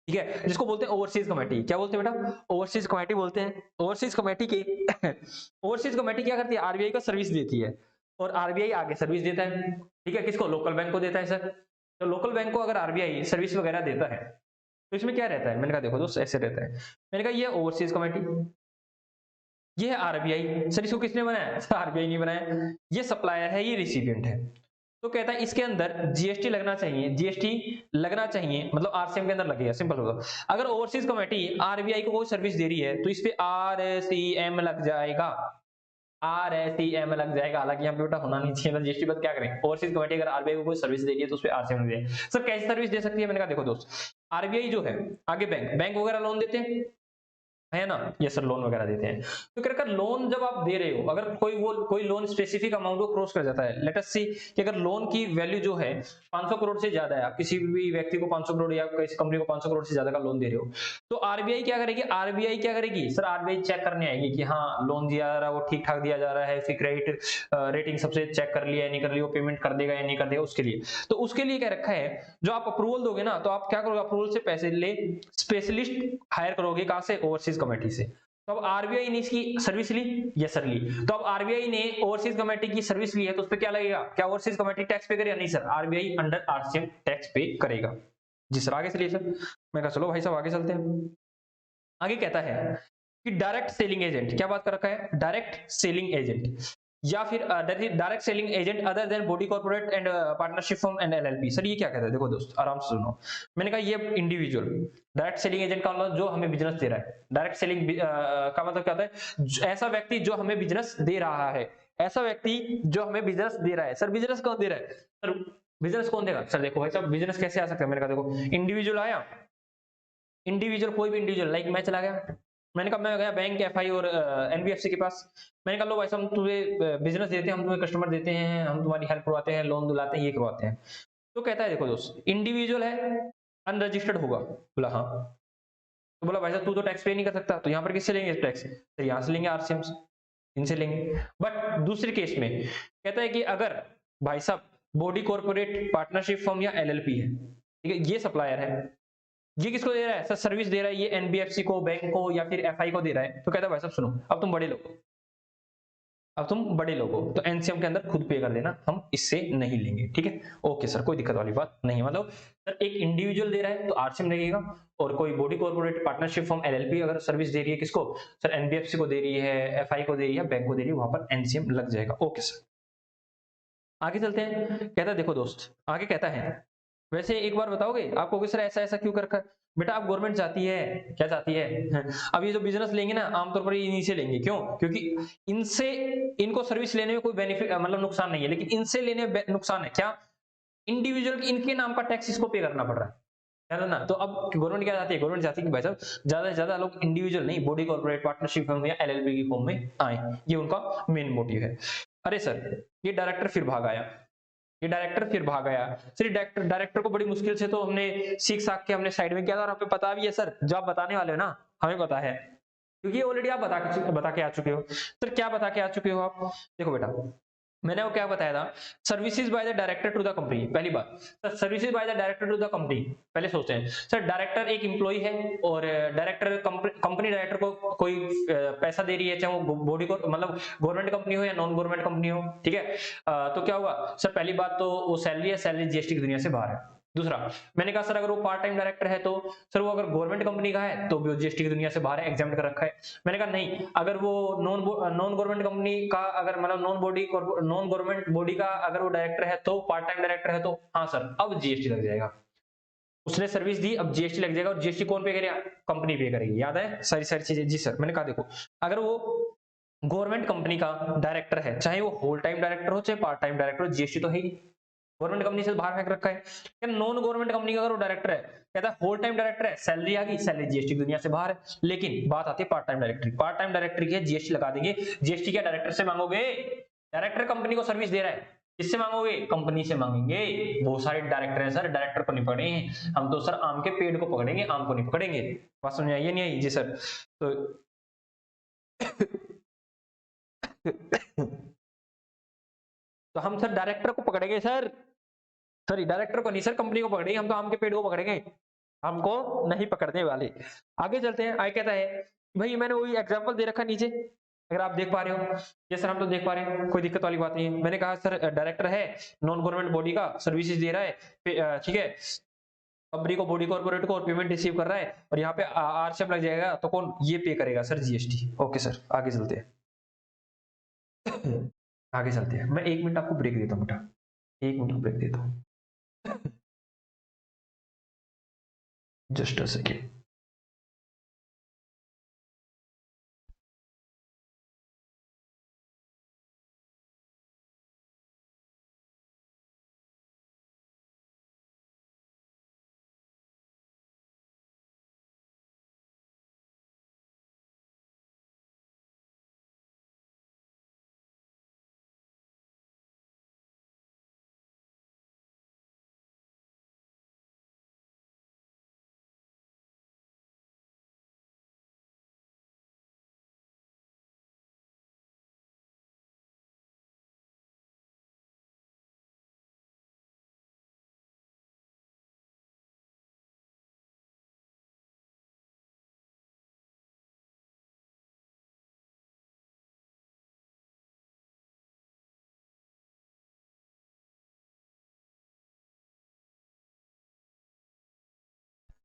ठीक है, जिसको बोलते हैं ओवरसीज कमेटी। क्या बोलते हैं बेटा, ओवरसीज कमेटी बोलते हैं। ओवरसीज कमेटी के ओवरसीज कमेटी क्या करती है, आरबीआई को सर्विस देती है, और आरबीआई आगे सर्विस देता है, ठीक है, किसको, लोकल बैंक को देता है सर। तो लोकल बैंक को अगर आरबीआई सर्विस वगैरह देता है तो इसमें क्या रहता है, मैंने कहा देखो दोस्त ऐसे रहता है, मैंने कहा ये ओवरसीज कमेटी, ये है आरबीआई, सर इसको किसने बनाया, आरबीआई नहीं बनाया, ये सप्लायर है, ये रिसिपिएंट है। तो कहता है इसके अंदर जीएसटी लगना चाहिए, जीएसटी लगना चाहिए, मतलब आरसीएम के अंदर लगेगा, सिंपल होगा। अगर ओवरसीज कमेटी आरबीआई को कोई सर्विस दे रही है तो इस पे आरसीएम लग जाएगा, आरएसीएम लग जाएगा, हालांकि यहाँ पे बेटा होना नहीं चाहिए, जीएसटी पर क्या करें, ओवरसीज कमेटी अगर आरबीआई को कोई सर्विस दे रही है तो उस पे आरसीएम लग जाएगा। सर कैसी सर्विस दे सकती है, मैंने कहा देखो दोस्त, आरबीआई जो है आगे बैंक, बैंक वगैरह लोन देते हैं, है ना, ये सर लोन वगैरह देते हैं। तो क्या कर, लोन जब आप दे रहे हो, अगर कोई लोन स्पेसिफिक अमाउंट को क्रॉस कर जाता है, लेट अस सी कि अगर लोन की वैल्यू जो है 500 करोड़ से ज्यादा है, आप किसी भी व्यक्ति को 500 करोड़ या किसी कंपनी को 500 करोड़ से ज्यादा का लोन दे रहे हो, तो आरबीआई क्या करेगी, आरबीआई क्या करेगी सर, आरबीआई चेक करने आएगी कि हाँ लोन दिया जा रहा है वो ठीक ठाक दिया जा रहा है, उसकी क्रेडिट रेटिंग सबसे चेक कर लिया है नहीं कर लिया, वो पेमेंट कर देगा या नहीं कर देगा, उसके लिए। तो उसके लिए क्या रखा है, जो आप अप्रूवल दोगे ना, तो आप क्या करोगे, अप्रूवल से पैसे ले स्पेशलिस्ट हायर करोगे, कहां से, ओवरसीज कमेटी से। तो अब आरबीआई ने इसकी सर्विस ली, यस सर ली, तो अब आरबीआई ने ओवरसीज कमेटी की सर्विस ली है तो उस पर क्या लगेगा, क्या ओवरसीज कमेटी टैक्स पे करेगा, नहीं sir, RBI under RCM tax पे करेगा। जी सर, आगे चलिए सर, मैं कहा चलो भाई साहब आगे चलते हैं। आगे कहता है कि डायरेक्ट सेलिंग एजेंट, क्या बात कर रखा है, डायरेक्ट सेलिंग एजेंट या फिर direct selling agent other than body corporate and partnership firm and LLP. Sir ये क्या कहता है, देखो दोस्त आराम से सुनो, मैंने कहा ये इंडिविजुअल, डायरेक्ट सेलिंग एजेंट का मतलब जो हमें बिजनेस दे रहा है, डायरेक्ट सेलिंग का मतलब क्या होता है, ऐसा व्यक्ति जो हमें बिजनेस दे रहा है, ऐसा व्यक्ति जो हमें बिजनेस दे रहा है। सर बिजनेस कौन दे रहा है, सर बिजनेस कौन देगा, सर देखो भाई साहब बिजनेस कैसे आ सकता है, मैंने कहा देखो इंडिविजुअल आया, इंडिविजुअल कोई भी इंडिविजुअल, लाइक मैं चला गया, मैंने कहा मैं गया बैंक, एफआई और एनबीएफसी के पास, मैंने कहा लो भाई साहब हम तुम्हें बिजनेस देते हैं, हम तुम्हें कस्टमर देते हैं, हम तुम्हारी हेल्प करवाते हैं, लोन दिलाते हैं, ये करवाते हैं। तो कहता है देखो दोस्त इंडिविजुअल है, अनरजिस्टर्ड होगा, बोला हाँ, तो बोला भाई साहब तू तो टैक्स पे नहीं कर सकता, तो यहाँ पर किससे लेंगे टैक्स, तो यहाँ से लेंगे आरसीएम से, इनसे लेंगे। बट दूसरे केस में कहता है कि अगर भाई साहब बॉडी कॉर्पोरेट पार्टनरशिप फर्म या एलएलपी है, ठीक है, ये सप्लायर है, ये किसको दे रहा है सर, सर्विस दे रहा है ये एनबीएफसी को, बैंक को या फिर एफआई को दे रहा है, तो कहता है भाई साहब सुनो अब तुम बड़े लोग हो, अब तुम बड़े लोग हो तो एनसीएम के अंदर खुद पे कर देना, हम इससे नहीं लेंगे, ठीक है, ओके सर कोई दिक्कत वाली बात नहीं। मतलब सर एक इंडिविजुअल दे रहा है तो आरसीएम लगेगा, और कोई body corporate partnership firm LLP अगर सर्विस दे रही है किसको, सर एनबीएफसी को दे रही है, एफआई को दे रही है, बैंक को दे रही है, वहां पर एनसीएम लग जाएगा। ओके सर आगे चलते हैं, कहता है देखो दोस्त, आगे कहता है वैसे एक बार बताओगे आपको कि सर ऐसा ऐसा क्यों कर रखा है, बेटा अब गवर्नमेंट चाहती है, क्या चाहती है? अब ये जो बिजनेस लेंगे ना आमतौर पर इन्हीं से लेंगे, क्यों? क्योंकि इनसे, इनको सर्विस लेने में कोई बेनिफिट मतलब नुकसान नहीं है, लेकिन इनसे लेने में नुकसान है। क्या? इंडिविजुअल इनके नाम का टैक्स इसको पे करना पड़ रहा है ना? तो अब गवर्नमेंट क्या चाहती है? गवर्नमेंट चाहती है कि भाई साहब ज्यादा से ज्यादा लोग इंडिविजुअल नहीं, बॉडी कॉर्पोरेट पार्टनरशिप फॉर्म या एलएलपी की फॉर्म में आए, ये उनका मेन मोटिव है। अरे सर, ये डायरेक्टर फिर भाग आया, ये डायरेक्टर फिर भाग गया। सर डायरेक्टर, डायरेक्टर को बड़ी मुश्किल से तो हमने सीख साख के हमने साइड में किया था, और हमें पता भी है सर, जो आप बताने वाले हो ना हमें पता है, क्योंकि ऑलरेडी आप बता के आ चुके हो। सर क्या बता के आ चुके हो आप? देखो बेटा, मैंने वो क्या बताया था, services by the director to the company. पहली बात sir, services by the director to the company, पहले सोचते हैं सर, डायरेक्टर एक एम्प्लॉय है और डायरेक्टर कंपनी डायरेक्टर को कोई पैसा दे रही है, चाहे वो बॉडी को मतलब गवर्नमेंट कंपनी हो या नॉन गवर्नमेंट कंपनी हो, ठीक है? तो क्या होगा सर, पहली बात तो वो सैलरी है, सैलरी जीएसटी की दुनिया से बाहर है। दूसरा, मैंने कहा सर अगर वो पार्ट टाइम डायरेक्टर है तो सर वो अगर गवर्नमेंट कंपनी का है तो भी जीएसटी की दुनिया से बाहर है, एग्जाम्प्ट कर रखा है। मैंने कहा नहीं, अगर वो नॉन गवर्नमेंट कंपनी का, अगर मतलब नॉन गवर्नमेंट बॉडी का अगर वो डायरेक्टर है तो, पार्ट टाइम डायरेक्टर है तो हाँ सर अब जीएसटी लग जाएगा। उसने सर्विस दी, अब जीएसटी लग जाएगा, और जीएसटी कौन पे करेगा? कंपनी पे करेगी। याद है सारी सारी चीजें? जी सर। मैंने कहा देखो, अगर वो गवर्नमेंट कंपनी का डायरेक्टर है, चाहे वो होल टाइम डायरेक्टर हो चाहे पार्ट टाइम डायरेक्टर हो, जीएसटी तो है ही, गवर्नमेंट कंपनी से बाहर फेंक रखा है। क्या नॉन गवर्नमेंट कंपनी का अगर वो डायरेक्टर है, कहता है होल टाइम डायरेक्टर है, सैलरी आ गई, सैलरी जीएसटी की दुनिया से बाहर है। लेकिन बात आती है part time director, part time director की जीएसटी लगा देंगे। जीएसटी क्या डायरेक्टर से मांगोगे? डायरेक्टर कंपनी को सर्विस दे रहा है, किससे मांगोगे? कंपनी से मांगेंगे। बहुत सारे डायरेक्टर हैं सर, डायरेक्टर को नहीं पकड़ेंगे हम तो सर, आम के पेड़ को पकड़ेंगे, आम को नहीं पकड़ेंगे। बात समझ आई? नहीं आई? जी सर। तो तो हम सर डायरेक्टर को पकड़ेंगे सर, सॉरी डायरेक्टर को नहीं सर, कंपनी को पकड़ेंगे हम तो, आम के पेड़ को पकड़ेंगे, हमको नहीं पकड़ने वाले। आगे चलते हैं। आगे कहता है भाई, मैंने वही एग्जांपल दे रखा नीचे, अगर आप देख पा रहे हो। ये सर हम तो देख पा रहे हैं, कोई दिक्कत वाली बात नहीं है। मैंने कहा सर डायरेक्टर है, नॉन गवर्नमेंट बॉडी का सर्विसेज दे रहा है, ठीक है, कंपनी को, बॉडी कॉर्पोरेट को, और पेमेंट रिसीव कर रहा है, और यहाँ पे आरसीएफ लग जाएगा, तो कौन ये पे करेगा? Sir GST. ओके सर, आगे चलते हैं। आगे चलते हैं। मैं 1 मिनट आपको ब्रेक देता हूँ बेटा, 1 मिनट ब्रेक देता हूँ, जस्ट अ सेकेंड।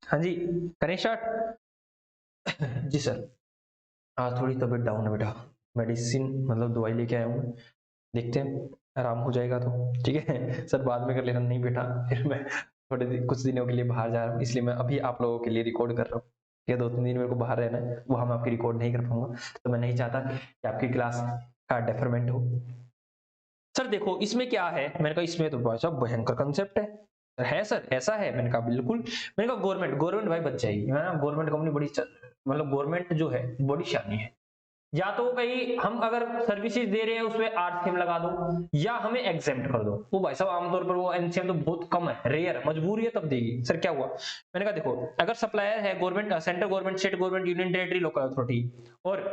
हाँ जी, करें स्टार्ट? जी सर। थोड़ी तबीयत डाउन है बेटा, मेडिसिन मतलब दवाई लेके आया हूँ, देखते हैं आराम हो जाएगा तो ठीक है। सर बाद में कर लेना। नहीं बेटा, फिर मैं कुछ दिनों के लिए बाहर जा रहा हूँ, इसलिए मैं अभी आप लोगों के लिए रिकॉर्ड कर रहा हूँ। ये 2-3 दिन मेरे को बाहर रहना है, वो हम आपकी रिकॉर्ड नहीं कर पाऊंगा, तो मैं नहीं चाहता कि आपकी क्लास का डेफरमेंट हो। सर देखो इसमें क्या है, मैंने कहा इसमें तो बहुत सा भयंकर कंसेप्ट है सर, ऐसा है? मैंने कहा बिल्कुल। मैंने कहा गवर्नमेंट, गवर्नमेंट भाई बच जाएगी, है ना? गवर्नमेंट कंपनी बड़ी मतलब गवर्नमेंट जो है बड़ी शानी है। या तो कहीं हम अगर सर्विसेज दे रहे हैं उसमें आरसीएम लगा दो, या हमें एग्जेम्प्ट कर दो। वो भाई साहब आमतौर पर वो एनसीएम तो बहुत कम है, रेयर है, मजबूरी है तब देगी। सर क्या हुआ? मैंने कहा देखो, अगर सप्लायर है government, central government, state government, union territory, local authority, और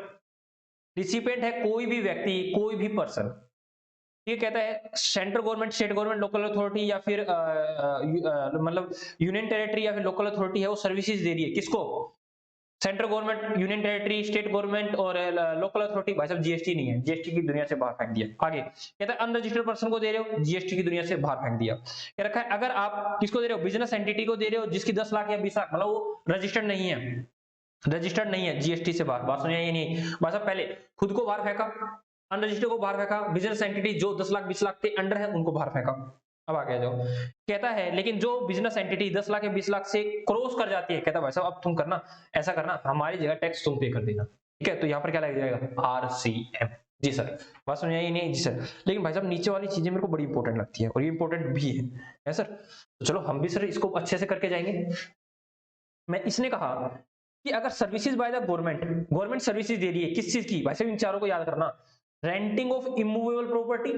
रिसिपेंट है कोई भी व्यक्ति, कोई भी पर्सन, ये कहता है central government, state government, local authority, या फिर मतलब यूनियन टेरिटरी या फिर लोकल अथॉरिटी है, वो सर्विसेज दे रही है किसको? Central government, union territory, state government और लोकल अथॉरिटी। भाई साहब जीएसटी नहीं है, जीएसटी की दुनिया से बाहर फेंक दिया। आगे कहता है अनरजिस्टर्ड पर्सन को दे रहे हो, जीएसटी की दुनिया से बाहर फेंक दिया। कह रखा है अगर आप किसको दे रहे हो? बिजनेस एंटिटी को दे रहे हो जिसकी 10 लाख या 20 लाख, मतलब वो रजिस्टर्ड नहीं है, रजिस्टर्ड नहीं है, जीएसटी से बाहर। बात सुनिए, ये नहीं भाई साहब, पहले खुद को बाहर फेंका, अनरजिस्टर्ड को बाहर फेंका, बिजनेस एंटिटी जो 10 लाख 20 लाख के अंडर है उनको बाहर फेंका। अब आगे आ जाओ। कहता है लेकिन जो बिजनेस एंटिटी 10 लाख या 20 लाख से क्रॉस कर जाती है, कहता है भाई साहब अब तुम करना ऐसा करना, हमारी जगह टैक्स तुम पे कर देना, ठीक है। तो यहाँ पर क्या लग जाएगा, आरसीएम। जी सर, बात समझ आई नहीं? जी सर। लेकिन भाई साहब नीचे वाली चीजें मेरे को बड़ी इंपॉर्टेंट लगती है और ये इंपॉर्टेंट भी है सर। तो चलो हम भी सर इसको अच्छे से करके जाएंगे। मैं इसने कहा कि अगर services by the government, government services दे रही है किस चीज की, भाई साहब इन चारों को याद करना, renting of immovable property,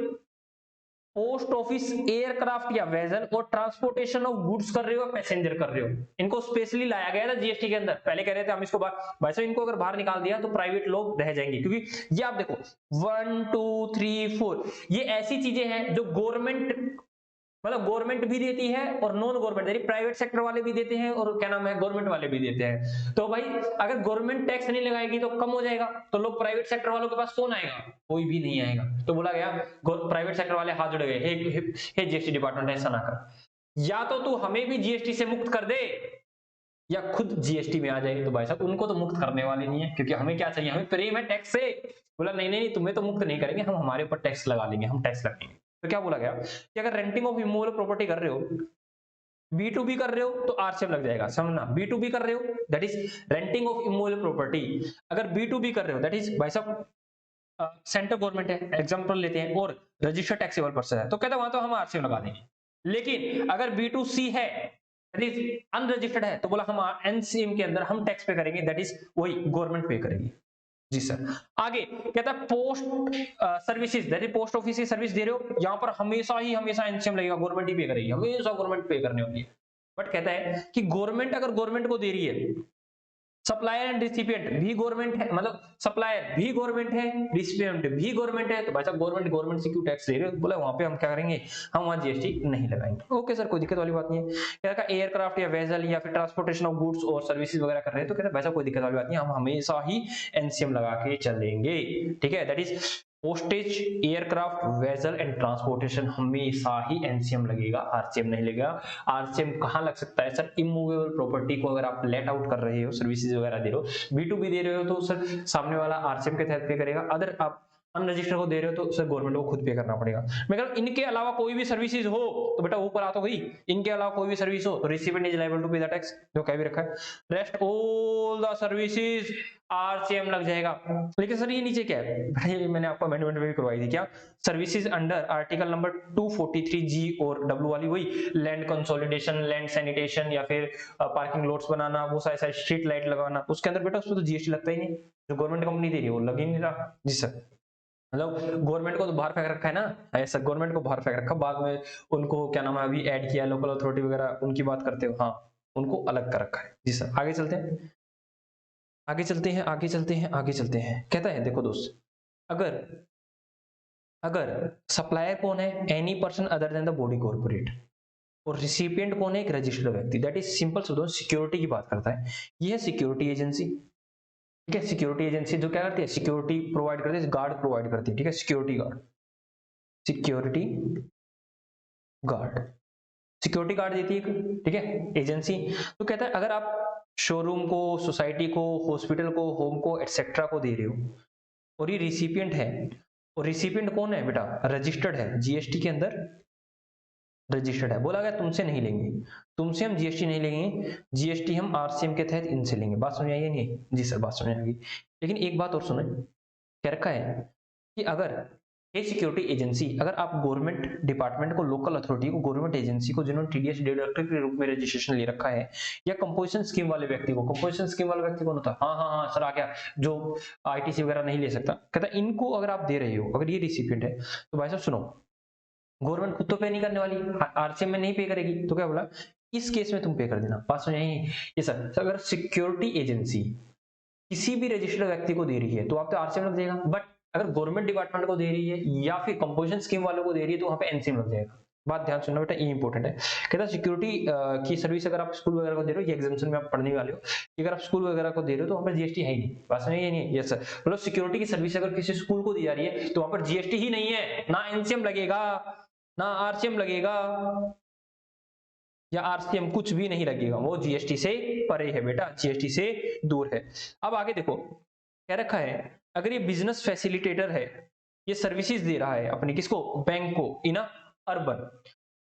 post office, aircraft या वेजल, और ट्रांसपोर्टेशन ऑफ गुड्स कर रहे हो, पैसेंजर कर रहे हो। इनको स्पेशली लाया गया था जीएसटी के अंदर। पहले कह रहे थे हम इसको भाई साहब इनको अगर बाहर निकाल दिया तो प्राइवेट लोग रह जाएंगे, क्योंकि ये आप देखो 1 2 3 4 ये ऐसी चीजें हैं जो गवर्नमेंट, मतलब गवर्नमेंट भी देती है और नॉन गवर्नमेंट दे रही, प्राइवेट सेक्टर वाले भी देते हैं और क्या नाम है गवर्नमेंट वाले भी देते हैं। तो भाई अगर गवर्नमेंट टैक्स नहीं लगाएगी तो कम हो जाएगा, तो लोग प्राइवेट सेक्टर वालों के पास कौन आएगा, कोई भी नहीं आएगा। तो बोला गया प्राइवेट सेक्टर वाले हाथ जुड़ गए, हे जीएसटी डिपार्टमेंट ऐसा ना कर, या तो तू हमें भी जीएसटी से मुक्त कर दे या खुद जीएसटी में आ जाए। तो भाई साहब उनको तो मुक्त करने वाले नहीं है, क्योंकि हमें क्या चाहिए, हमें प्रेम है टैक्स से। बोला नहीं नहीं तुम्हें तो मुक्त नहीं करेंगे, हम हमारे ऊपर टैक्स लगा लेंगे, हम टैक्स लगाएंगे। तो क्या बोला गया कि अगर रेंटिंग ऑफ इमूवेबल प्रॉपर्टी कर रहे हो, B2B कर रहे हो तो आरसीएम लग जाएगा, समझना। B2B कर रहे हो that is renting of immovable property, अगर B2B कर रहे हो दैट इज भाई साहब सेंट्रल गवर्नमेंट है, एग्जांपल लेते हैं, और रजिस्टर्ड टैक्सेबल पर्सन है, तो कहते हैं वहां तो हम आरसीएम लगा देंगे। लेकिन अगर B2C है दैट इज अनरजिस्टर्ड है, तो बोला हम एनसीएम के अंदर हम टैक्स पे करेंगे, दैट इज वही गवर्नमेंट पे करेगी। जी सर। आगे कहता है post services, that is post office की सर्विस दे रहे हो, यहां पर हमेशा एनसीएम लगेगा, गवर्नमेंट ही पे करेगी, हमेशा गवर्नमेंट पे करने वाली है। बट कहता है कि गवर्नमेंट अगर गवर्नमेंट को दे रही है, सप्लायर एंड रिसिपिएंट भी गवर्नमेंट है, मतलब सप्लायर भी गवर्नमेंट है, रिसिपिएंट भी गवर्नमेंट है, तो भाई साहब गवर्नमेंट से क्यों टैक्स ले रहे हो, बोला वहां पे हम क्या करेंगे, हम वहां जीएसटी नहीं लगाएंगे। ओके सर, कोई दिक्कत वाली बात नहीं है। क्या एयरक्राफ्ट या वेजल या फिर ट्रांसपोर्टेशन ऑफ गुड्स और सर्विसेज वगैरह कर रहे हैं, तो कहते हैं भाई साहब कोई दिक्कत वाली बात नहीं, हम हमेशा ही एनसीएम लगा के चलेंगे, ठीक है। That is postage, aircraft, vessel and transportation हमेशा ही एनसीएम लगेगा, आरसीएम नहीं लगेगा। आरसीएम कहां लग सकता है सर, इमूवेबल प्रॉपर्टी को अगर आप लेट आउट कर रहे हो, सर्विसेज वगैरह दे रहे हो, B2B दे रहे हो, तो सर सामने वाला आरसीएम के तहत पे करेगा। अदर आप अनरजिस्टर्ड को दे रहे हो तो सर गवर्नमेंट को खुद पे करना पड़ेगा। मगर इनके अलावा कोई भी सर्विसेज हो तो बेटा ऊपर आ तो गई, इनके अलावा कोई भी सर्विस हो तो recipient is liable to pay the tax, जो कह भी रखा है। Rest all the services RCM लग जाएगा। लेकिन सर ये नीचे क्या है, भाई मैंने आपको अमेंडमेंट में भी करवाई थी क्या, services under article number 243G और W वाली, वही लैंड कंसोलिडेशन, लैंड सैनिटेशन या फिर पार्किंग लॉट्स बनाना, वो सारे स्ट्रीट लाइट लगाना, उसके अंदर बेटा उसमें तो जीएसटी लगता ही नहीं, जो गवर्नमेंट कंपनी दे रही है वो लग ही नहीं रहा। जी सर, मतलब गवर्नमेंट को तो बाहर फेंक रखा है ना, ऐसा गवर्नमेंट को बाहर फेंक रखा, बाद में उनको क्या नाम है अभी ऐड किया, लोकल अथॉरिटी वगैरह उनकी बात करते हो, हाँ उनको अलग कर रखा है। जी सर, आगे चलते हैं, आगे चलते हैं, आगे चलते हैं, आगे चलते हैं। कहता है देखो दोस्त, अगर अगर सप्लायर कौन है, any person other than the body corporate, और रिसिपिएंट कौन है, एक रजिस्टर्ड व्यक्ति, दैट इज सिंपल शब्दों सिक्योरिटी की बात करता है। यह है सिक्योरिटी एजेंसी, ठीक है। सिक्योरिटी एजेंसी जो क्या करती है, सिक्योरिटी प्रोवाइड करती है, गार्ड प्रोवाइड करती है, ठीक है। Security guard, security guard, security guard देती है, ठीक है, एजेंसी। तो कहता है अगर आप शोरूम को, सोसाइटी को, हॉस्पिटल को, होम को, एटसेट्रा को दे रहे हो और ये रिसिपिएंट है, और रिसिपिएंट कौन है बेटा, रजिस्टर्ड है, जीएसटी के अंदर रजिस्टर्ड है, बोला गया तुमसे नहीं लेंगे, तुमसे हम जीएसटी नहीं लेंगे, जीएसटी हम आरसीएम के तहत इनसे लेंगे। बात समझ आई है नहीं? जी सर, बात समझ आएगी। लेकिन एक बात और सुने, क्या रखा है कि अगर ये सिक्योरिटी एजेंसी, अगर आप गवर्नमेंट डिपार्टमेंट को, लोकल अथॉरिटी को, गवर्नमेंट एजेंसी को जिन्होंने टीडीएस डिडक्टर के रूप में रजिस्ट्रेशन ले रखा है, या कंपोजिशन स्कीम वाले व्यक्ति को, कंपोजिशन स्कीम वाला व्यक्ति कौन होता है, हाँ हाँ हाँ सर आ गया, जो आईटीसी वगैरह नहीं ले सकता, कहता है इनको अगर आप दे रहे हो, अगर ये रिसिपिएंट है, तो भाई साहब सुनो, गवर्नमेंट खुद तो पे नहीं करने वाली, आरसीएम में नहीं पे करेगी, तो क्या बोला, इस केस में तुम पे कर देना। बात समझ आई? ये सर अगर सिक्योरिटी एजेंसी किसी भी रजिस्टर्ड व्यक्ति को दे रही है तो आप तो आरसीएम लग जाएगा, बट अगर गवर्नमेंट डिपार्टमेंट को दे रही है या फिर कंपोजिशन स्कीम वालों को दे रही है तो वहां पे एनसीएम लग जाएगा। बात ध्यान सुनना बेटा, ये इंपॉर्टेंट है। कहता है सिक्योरिटी की सर्विस अगर आप स्कूल वगैरह को दे रहे हो, ये एग्जामिनेशन में आप पढ़ने वाले हो कि अगर आप स्कूल वगैरह को दे रहे हो तो वहां पर जीएसटी है ही नहीं। बात समझ नहीं है? यस सर, मतलब सिक्योरिटी की सर्विस अगर किसी स्कूल को दी जा रही है तो वहां पर जीएसटी ही नहीं है, ना एनसीएम लगेगा ना आरसीएम लगेगा, या आरसीएम कुछ भी नहीं लगेगा, वो जीएसटी से परे है बेटा, जीएसटी से दूर है। अब आगे देखो क्या रखा है, अगर ये बिजनेस फैसिलिटेटर है, ये सर्विसेज दे रहा है अपनी किसको, बैंक को, इन अर्बन,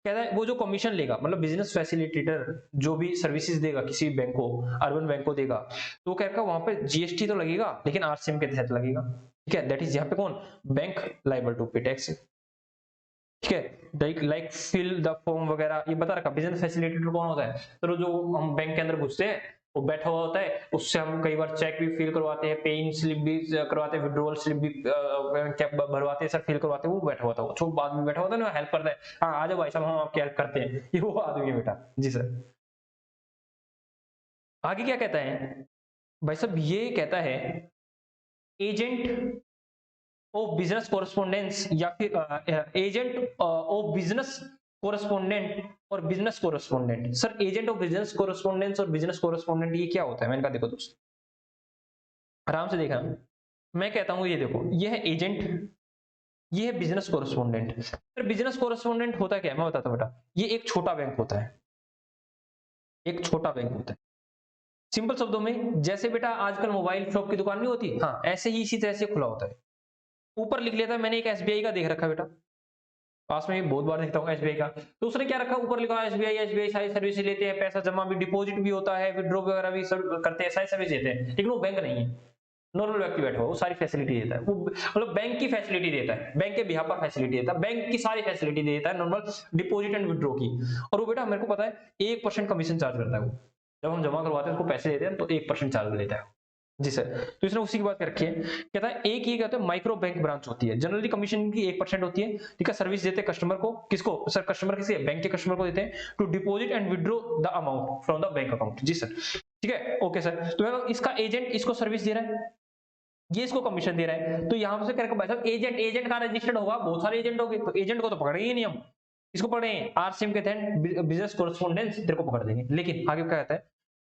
कहता है वो जो कमीशन लेगा, मतलब बिजनेस फैसिलिटेटर जो भी सर्विसेज देगा किसी बैंक को, अर्बन बैंक को देगा, तो कहता है वहां पे जीएसटी तो लगेगा लेकिन आरसीएम के तहत लगेगा। ठीक है, दैट इज यहाँ पे कौन, bank liable to pay tax. ठीक है, लाइक फिल द फॉर्म वगैरह ये बता रखा। बिजनेस फैसिलिटेटर कौन होता है, तो जो हम बैंक के अंदर घुसते हैं वो बैठा हुआ होता है, उससे हम कई बार चेक भी फिल करवाते हैं, पेइंग स्लिप भी करवाते हैं, विड्रॉल स्लिप भी भरवाते हैं, सब फिल करवाते हैं, वो बैठा हुआ था, वो छोटा आदमी बैठा होता है ना, हेल्प करता है, हाँ आ जाओ भाई साहब हम आपकी हेल्प करते हैं, ये वो आदमी है बेटा। जी सर। आगे क्या कहता है भाई साहब, ये कहता है एजेंट ऑफ बिजनेस कोरस्पोंडेंस या फिर एजेंट ऑफ बिजनेस कोरस्पोंडेंट और business correspondent. Sir agent of business correspondence और बिजनेस कोरस्पोंडेंट ये क्या होता है, मैंने कहा देखो दोस्त आराम से देखा, मैं कहता हूं ये देखो, ये है एजेंट, ये है बिजनेस कोरस्पोंडेंट। फिर बिजनेस कोरस्पोंडेंट होता क्या है मैं बताता हूं बेटा, ये एक छोटा बैंक होता है, एक छोटा बैंक होता है। सिंपल शब्दों में जैसे बेटा आजकल मोबाइल शॉप की दुकान नहीं होती, हाँ ऐसे ही इसी तरह से खुला होता है। ऊपर लिख लेता है, मैंने एक एसबीआई का देख रखा बेटा, पास में बहुत बार देखता हूँ एसबीआई का, तो उसने क्या रखा ऊपर लिखा एसबीआई, एसबीआई सारी सर्विस लेते हैं, पैसा जमा भी डिपॉजिट भी होता है, विड्रॉ वगैरह भी सब करते हैं, सारी सर्विस देते हैं, लेकिन वो बैंक नहीं है, नॉर्मल व्यक्ति बैठा हुआ वो सारी फैसिलिटी देता है, वो मतलब बैंक की फैसिलिटी देता है, बैंक के बिहाफ पर फैसिलिटी देता है, बैंक की सारी फैसिलिटी देता है, नॉर्मल डिपॉजिट एंड विड्रॉ की। और वो बेटा मेरे को पता है 1% कमीशन चार्ज करता है वो, जब हम जमा करवाते हैं उसको पैसे देते हैं तो 1% चार्ज लेता है। जी सर, तो इसने उसी की बात कर रखी है, कहता है एक ये कहते हैं माइक्रो बैंक ब्रांच होती है, जनरली कमीशन की 1% होती है। ठीक है, सर्विस देते हैं कस्टमर को, किसको सर, कस्टमर किसे, बैंक के कस्टमर को देते हैं, to deposit and withdraw the amount from the bank account. जी सर, ठीक है ओके सर। तो इसका एजेंट इसको सर्विस दे रहा है, ये इसको कमीशन दे रहा है, तो यहां से भाई साहब एजेंट, एजेंट का रजिस्टर्ड होगा, बहुत सारे एजेंट होंगे, तो एजेंट को तो पकड़ेंगे ही नहीं हम, इसको पकड़ेंगे आरसीएम के तहत बिजनेस कोरस्पोंडेंस तेरे को पकड़ देंगे। लेकिन आगे क्या कहता है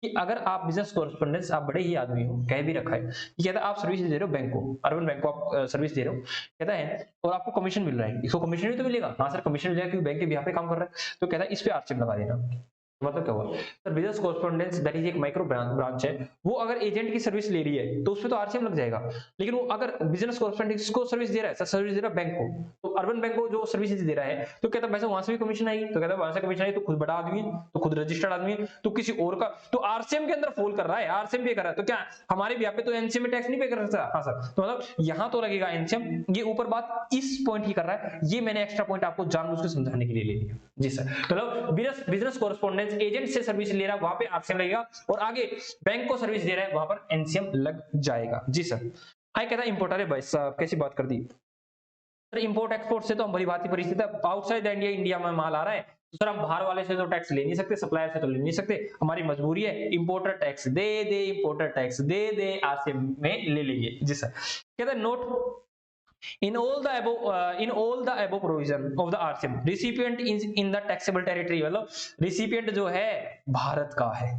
कि अगर आप बिजनेस कोरस्पोंडेंस, आप बड़े ही आदमी हो, कह भी रखा है, ये कहता है आप सर्विस दे रहे हो बैंक को, अर्बन बैंक को आप सर्विस दे रहे हो, कहता है और आपको कमीशन मिल रहा है, इसको कमीशन भी तो मिलेगा, हाँ सर कमीशन मिलेगा क्योंकि बैंक के बिहाफ पे काम कर रहा है, तो कहता है इस पे आरसीएम लगा देना। मतलब क्या हुआ sir, business correspondence that is एक माइक्रो ब्रांच है, वो अगर एजेंट की सर्विस ले रही है तो उस पे तो आरसीएम लग जाएगा, लेकिन वो अगर बिजनेस कोरस्पोंडेंस को सर्विस दे रहा है, सर सर्विस दे रहा है बैंक को, तो अर्बन बैंक को जो सर्विस दे रहा है, तो कहता है वहां से भी कमीशन आएगी, तो कहता है वहां से कमीशन आई तो खुद बड़ा आदमी है, तो खुद रजिस्टर्ड आदमी है, तो किसी और का तो आरसीएम के अंदर फॉल कर रहा है, आरसीएम पे कर रहा है, तो क्या हमारे भी पे तो एनसीएम में टैक्स नहीं पे कर सकता, हाँ सर, तो मतलब यहाँ तो लगेगा एनसीएम, ये ऊपर बात इस पॉइंट की कर रहा है, ये मैंने एक्स्ट्रा पॉइंट आपको जानबूझ के समझाने के लिए ले लिया। जी सर, तो मतलब बिजनेस कोरस्पोंडेंस एजेंट से सर्विस ले रहा है वहां पे आरसीएम लगेगा, और आगे बैंक को सर्विस दे रहा है वहां पर एनसीएम लग जाएगा। जी सर। आई कहता इंपोर्टर है भाई साहब, कैसी बात कर दी सर, इंपोर्ट एक्सपोर्ट से तो हम भली भांति परिस्थिति है, आउटसाइड इंडिया, इंडिया में माल आ रहा है, तो सर हम बाहर वाले से तो टैक्स ले नहीं सकते, सप्लायर से तो ले नहीं सकते, हमारी मजबूरी है, इंपोर्टर टैक्स दे दे, इंपोर्टर टैक्स दे दे, आरसीएम में ले लेंगे। जी सर, कहता है note in all the above provision of the RCM recipient is in the taxable territory, मतलब recipient जो है भारत का है,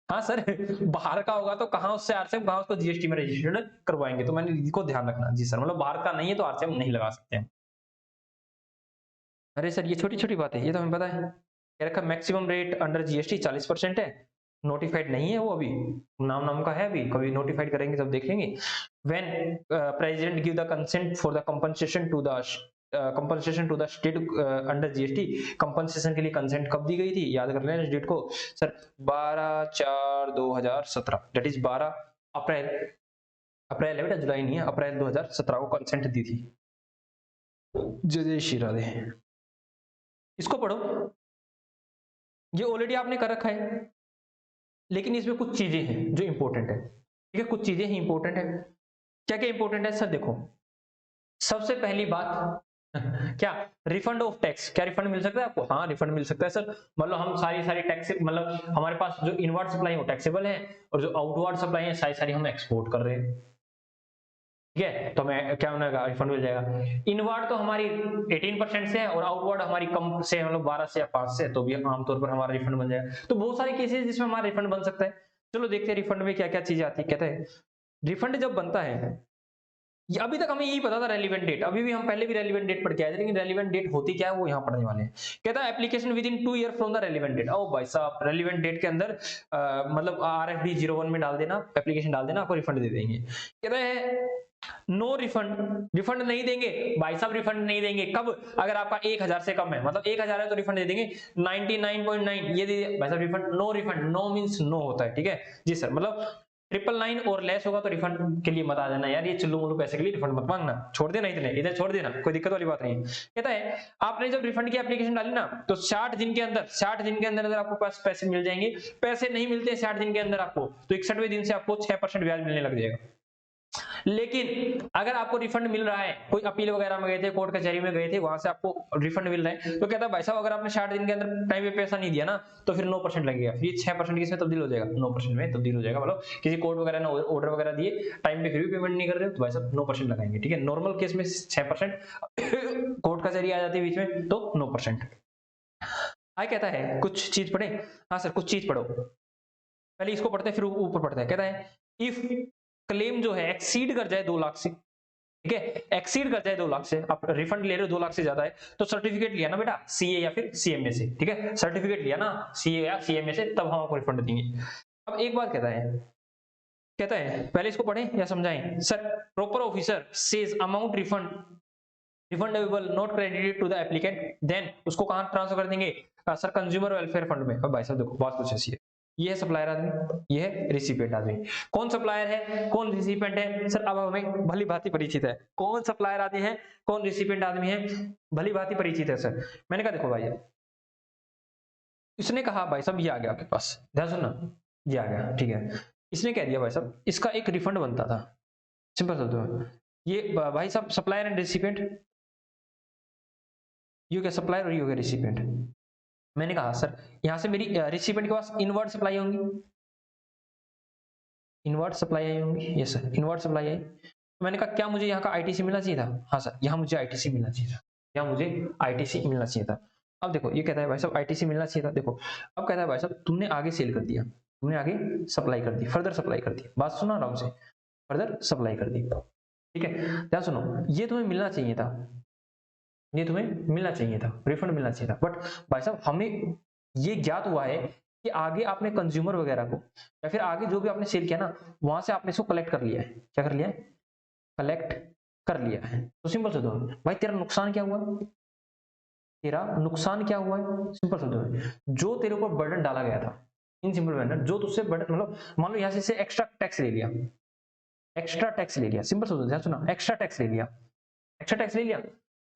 हाँ सर बाहर का होगा तो कहां उससे आरसीएम, कहां उसको जीएसटी में रजिस्टर्ड करवाएंगे, तो मैंने इसको ध्यान रखना। जी सर, मतलब भारत का नहीं है तो आरसीएम नहीं लगा सकते हैं। अरे सर ये छोटी छोटी बात है, ये तो हमें पता है, कह रखा मैक्सिमम रेट अंडर जीएसटी 40% है, नोटिफाइड नहीं है वो अभी, नाम नाम का है, अभी कभी नोटिफाइड करेंगे तब देख लेंगे। When president give the consent for the compensation to the state under GST, compensation के लिए कंसेंट कब दी गई थी याद कर लेना इस डेट को सर, 12/4/2017, दैट इज 12 अप्रैल, अप्रैल है बेटा जुलाई नहीं है, अप्रैल 2017 को कंसेंट दी थी। जय जय श्री राधे, इसको पढ़ो, ये ऑलरेडी आपने कर रखा है, लेकिन इसमें कुछ चीजें हैं जो इंपॉर्टेंट है। ठीक है, कुछ चीजें ही इंपॉर्टेंट है, क्या क्या इंपॉर्टेंट है सर, देखो सबसे पहली बात क्या, रिफंड ऑफ टैक्स, क्या रिफंड मिल सकता है आपको, हाँ रिफंड मिल सकता है सर, मतलब हम सारी टैक्स, मतलब हमारे पास जो इनवर्ड सप्लाई है वो टैक्सेबल है, और जो आउटवर्ड सप्लाई है सारी हम एक्सपोर्ट कर रहे हैं, ठीक है, तो हमें क्या होगा, रिफंड मिल जाएगा। इनवर्ड तो हमारी 18% से है, और आउटवर्ड हमारी कम से, हम लोग 12 से या 5 से, तो भी आमतौर पर हमारा रिफंड बन जाएगा। तो बहुत सारे केसेस जिसमें हमारा रिफंड बन सकता है। चलो देखते हैं रिफंड में क्या क्या चीजें आती है। कहते हैं रिफंड जब बनता है, ये अभी तक हमें यही पता था रेलिवेंट डेट, अभी भी हम पहले भी रेलिवेंट डेट पढ़ के आए थे, लेकिन रेलिवेंट डेट होती क्या है वो यहाँ पढ़ने वाले हैं। कहता है application within 2 year from the relevant date, ओ भाई साहब रेलिवेंट डेट के अंदर मतलब RFD 01 में डाल देना, एप्लीकेशन डाल देना, आपको रिफंड दे देंगे। कहता है नो रिफंड, रिफंड नहीं देंगे भाई साहब, रिफंड नहीं देंगे। कब? अगर आपका 1000 से कम है, मतलब 1000 है तो रिफंड दे देंगे 99.9 ये दे दिए भाई साहब refund. No refund, no means no होता है, ठीक है जी सर। मतलब 999 और लेस होगा तो रिफंड के लिए मत आ जाना यार, ये चुल्लू मुल्लू पैसे के लिए रिफंड मत मांगना, छोड़ देना, इतने इधर छोड़ देना, कोई दिक्कत वाली बात नहीं है। कहता है आपने जब रिफंड की एप्लीकेशन डाली ना तो 60 दिन के अंदर, 60 दिन के अंदर आपको पास पैसे मिल जाएंगे। पैसे नहीं मिलते 60 दिन के अंदर आपको तो 61वें दिन से आपको 6% ब्याज मिलने लग जाएगा। लेकिन अगर आपको रिफंड मिल रहा है, कोई अपील वगैरह में गए थे, कोर्ट कचहरी में गए थे, वहां से आपको रिफंड मिल रहा है, तो कहता है भाई साहब अगर आपने 60 दिन के अंदर टाइम पे पैसा नहीं दिया ना तो फिर 9% लगेगा। फिर ये 6% किसमें तब्दील हो जाएगा? 9% में तब्दील हो जाएगा। मतलब किसी कोर्ट वगैरह ने ऑर्डर वगैरह दिए, टाइम पे फिर भी पेमेंट नहीं कर रहे हो तो भाई साहब 9% लगाएंगे, ठीक है। नॉर्मल केस में 6%, कोर्ट कचहरी आ जाती है बीच में तो 9%। आगे कहता है कुछ चीज पढ़े, हाँ सर कुछ चीज पढ़ो, पहले इसको पढ़ते हैं फिर ऊपर पढ़ते हैं। कहता है इफ क्लेम जो है एक्सीड कर जाए 2 लाख से, ठीक है, एक्सीड कर जाए 2 लाख से, आप रिफंड ले रहे हो 2 लाख से ज्यादा है तो सर्टिफिकेट लिया ना बेटा सीए या फिर सीएमए से, ठीक है, सर्टिफिकेट लिया ना सीए या सीएमए से, तब हम आपको रिफंड देंगे। अब एक बात कहता है पहले इसको पढ़ें या समझाएं? Sir proper officer says amount refundable not credited to the applicant, then उसको कहां ट्रांसफर कर देंगे? सर कंज्यूमर वेलफेयर फंड में। अब भाई साहब देखो बात कुछ ऐसी है, ये है सप्लायर आदमी, ये है रिसिपेंट आदमी। कौन सप्लायर है कौन रिसिपेंट है? सर अब हमें भली भांति परिचित है कौन सप्लायर आदमी है कौन रिसिपेंट आदमी है, भली भांति परिचित है सर। मैंने कहा देखो भाई, इसने कहा भाई साहब ये आ गया आपके पास, ध्यान सुनना, ये आ गया, ठीक है। इसने कह दिया भाई साहब इसका एक रिफंड बनता था, सिंपल शब्दों में। ये भाई साहब सप्लायर एंड रिसिपेंट, यू क्या सप्लायर और यू क्या रिसिपेंट। मैंने कहा सर यहां से मेरी रिसिपेंट के पास इनवर्ड सप्लाई होंगी, इनवर्ट सप्लाई आई होंगी, yes sir inward supply I. तो मैंने कहा क्या मुझे यहाँ का आईटीसी मिलना चाहिए था? हाँ सर यहाँ मुझे आईटीसी मिलना चाहिए था, यहाँ मुझे आईटीसी मिलना चाहिए था। अब देखो ये कहता है भाई साहब आईटीसी मिलना चाहिए था, देखो अब कहता है भाई साहब तुमने आगे सेल कर दिया, तुमने आगे सप्लाई कर दी, फर्दर सप्लाई कर दी, बात सुना आराम से, फर्दर सप्लाई कर दी, ठीक है। ध्यान सुनो, ये तुम्हें मिलना चाहिए था, ये तुम्हें मिलना चाहिए था, रिफंड मिलना चाहिए था। बट भाई साहब हमें ये ज्ञात हुआ है कि आगे आपने कंज्यूमर वगैरह को या फिर आगे जो भी आपने सेल किया ना वहां से आपने इसको कलेक्ट कर लिया है। क्या कर लिया है? कलेक्ट कर लिया है। तो सिंपल से दो भाई तेरा नुकसान क्या हुआ, तेरा नुकसान क्या हुआ है? सिंपल से दो जो तेरे ऊपर बर्डन डाला गया था, इन सिंपल मैनर जो तुझसे बर्डन, मतलब मान लो यहां से एक्स्ट्रा टैक्स ले लिया, एक्स्ट्रा टैक्स ले लिया, सिंपल से ध्यान सुना, एक्स्ट्रा टैक्स ले लिया, एक्स्ट्रा टैक्स ले लिया।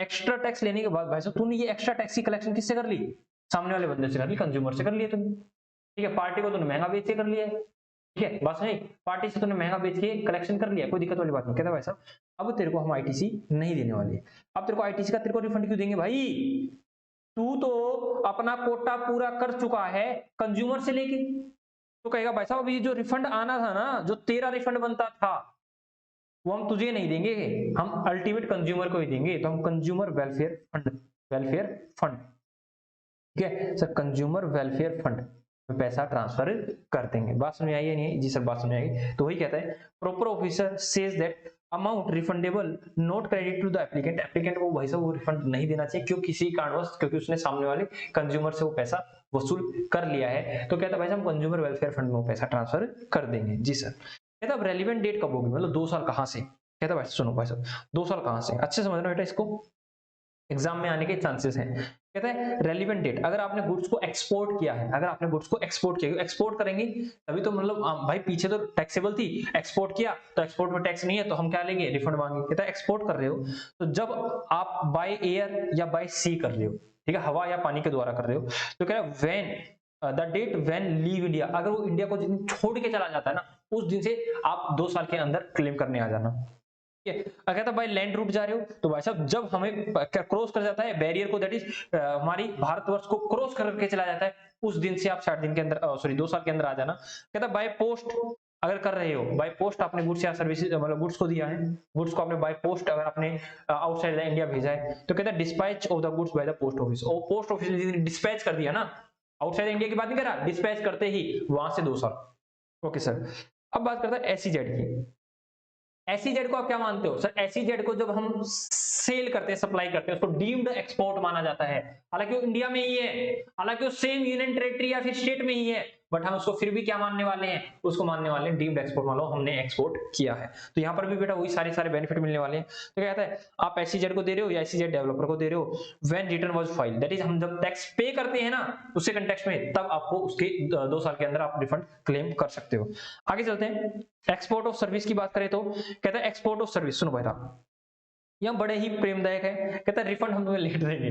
एक्स्ट्रा टैक्स लेने के बाद भाई साहब तूने ये एक्स्ट्रा टैक्स की कलेक्शन किससे कर ली? सामने वाले बंदे से कर ली, कंज्यूमर से कर लिया तुमने, ठीक है। पार्टी को तूने महंगा बेच के कर लिया है, ठीक है, बस नहीं, पार्टी से तूने महंगा बेच के कलेक्शन कर लिया, कोई दिक्कत वाली बात नहीं। कहता भाई साहब अब तेरे को हम आईटीसी नहीं देने वाले, अब तेरे को आईटीसी का तेरे को रिफंड क्यों देंगे भाई? तू तो अपना कोटा पूरा कर चुका है कंज्यूमर से लेके। तो कहेगा भाई साहब अभी जो रिफंड आना था ना, जो तेरा रिफंड बनता था वो हम तुझे नहीं देंगे, हम अल्टीमेट कंज्यूमर को ही देंगे। तो हम consumer welfare fund, welfare fund, ठीक है सर, कंज्यूमर वेलफेयर फंड में पैसा ट्रांसफर कर देंगे। बात सुन आई है नहीं? जी सर बात सुन आई। तो वही कहता है proper officer says that amount refundable not credit to the applicant, applicant को भाई साहब वो रिफंड नहीं देना चाहिए क्यों? किसी कारणवश, क्योंकि उसने सामने वाले कंज्यूमर से वो पैसा वसूल कर लिया है। तो कहता है भाई साहब कंज्यूमर वेलफेयर फंड में वो पैसा ट्रांसफर कर देंगे। जी सर। कहता अब रेलिवेंट डेट कब होगी, मतलब 2 साल कहां से? कहता भाई सुनो भाई साहब 2 साल कहां से, अच्छे समझना बेटा, इसको एग्जाम में आने के चांसेस हैं। कहता है रेलिवेंट डेट, अगर आपने गुड्स को एक्सपोर्ट किया है, अगर आपने गुड्स को एक्सपोर्ट किया, एक्सपोर्ट करेंगे तभी तो, मतलब भाई पीछे तो टैक्सेबल थी, एक्सपोर्ट किया तो एक्सपोर्ट में टैक्स नहीं है तो हम क्या लेंगे? रिफंड मांगेंगे। कहता है एक्सपोर्ट कर रहे हो तो जब आप बाय एयर या बाय सी कर रहे हो, ठीक है, हवा या पानी के द्वारा कर रहे हो, तो कह रहा है when the date when leave India, अगर वो इंडिया को जिस दिन छोड़ के चला जाता है ना उस दिन से आप 2 साल के अंदर क्लेम करने आ जाना। कहता भाई लैंड रूट जा रहे हो तो भाई साहब जब हमें क्रॉस कर जाता है बैरियर को, दैट इज हमारी भारतवर्ष को क्रॉस करके चला जाता है, उस दिन से आप 60 दिन के अंदर, सॉरी 2 साल के अंदर आ जाना। कहता बाय पोस्ट अगर कर रहे हो, बाय पोस्ट आपने गुड्स या सर्विसेज, मतलब गुड्स को दिया है, गुड्स को आपने बाय पोस्ट अगर आपने आउटसाइड इंडिया भेजा है तो कहता है dispatch of the goods by the post office, और पोस्ट ऑफिस ने डिस्पैच कर दिया ना, आउटसाइड इंडिया की बात नहीं कर रहा, डिस्पैच करते ही वहां से 2 साल। Okay sir. अब बात करता है एसईजेड की। एसईजेड को आप क्या मानते हो? सर एसईजेड को जब हम सेल करते हैं, सप्लाई करते हैं, उसको डीम्ड एक्सपोर्ट माना जाता है, हालांकि वो इंडिया में ही है, हालांकि वो सेम यूनियन टेरिटरी या फिर स्टेट में ही है, बट हम उसको फिर भी क्या मानने वाले हैं, उसको मानने वाले हैं डीम्ड एक्सपोर्ट, मान लो हमने एक्सपोर्ट किया है। तो यहाँ पर भी बेटा वही सारे बेनिफिट मिलने वाले हैं। तो क्या कहता है, आप SEZ को दे रहे हो या SEZ डेवलपर को दे रहे हो, when return was file, that is हम जब टैक्स पे करते हैं ना उसके कंटेक्स्ट में, तब आपको उसके 2 साल के अंदर आप रिफंड क्लेम कर सकते हो। आगे चलते हैं, एक्सपोर्ट ऑफ सर्विस की बात करें तो कहता है एक्सपोर्ट ऑफ सर्विस, सुनो भाई साहब यह बड़े ही प्रेमदायक है। कहता है रिफंड हम तुम्हें लेट देंगे,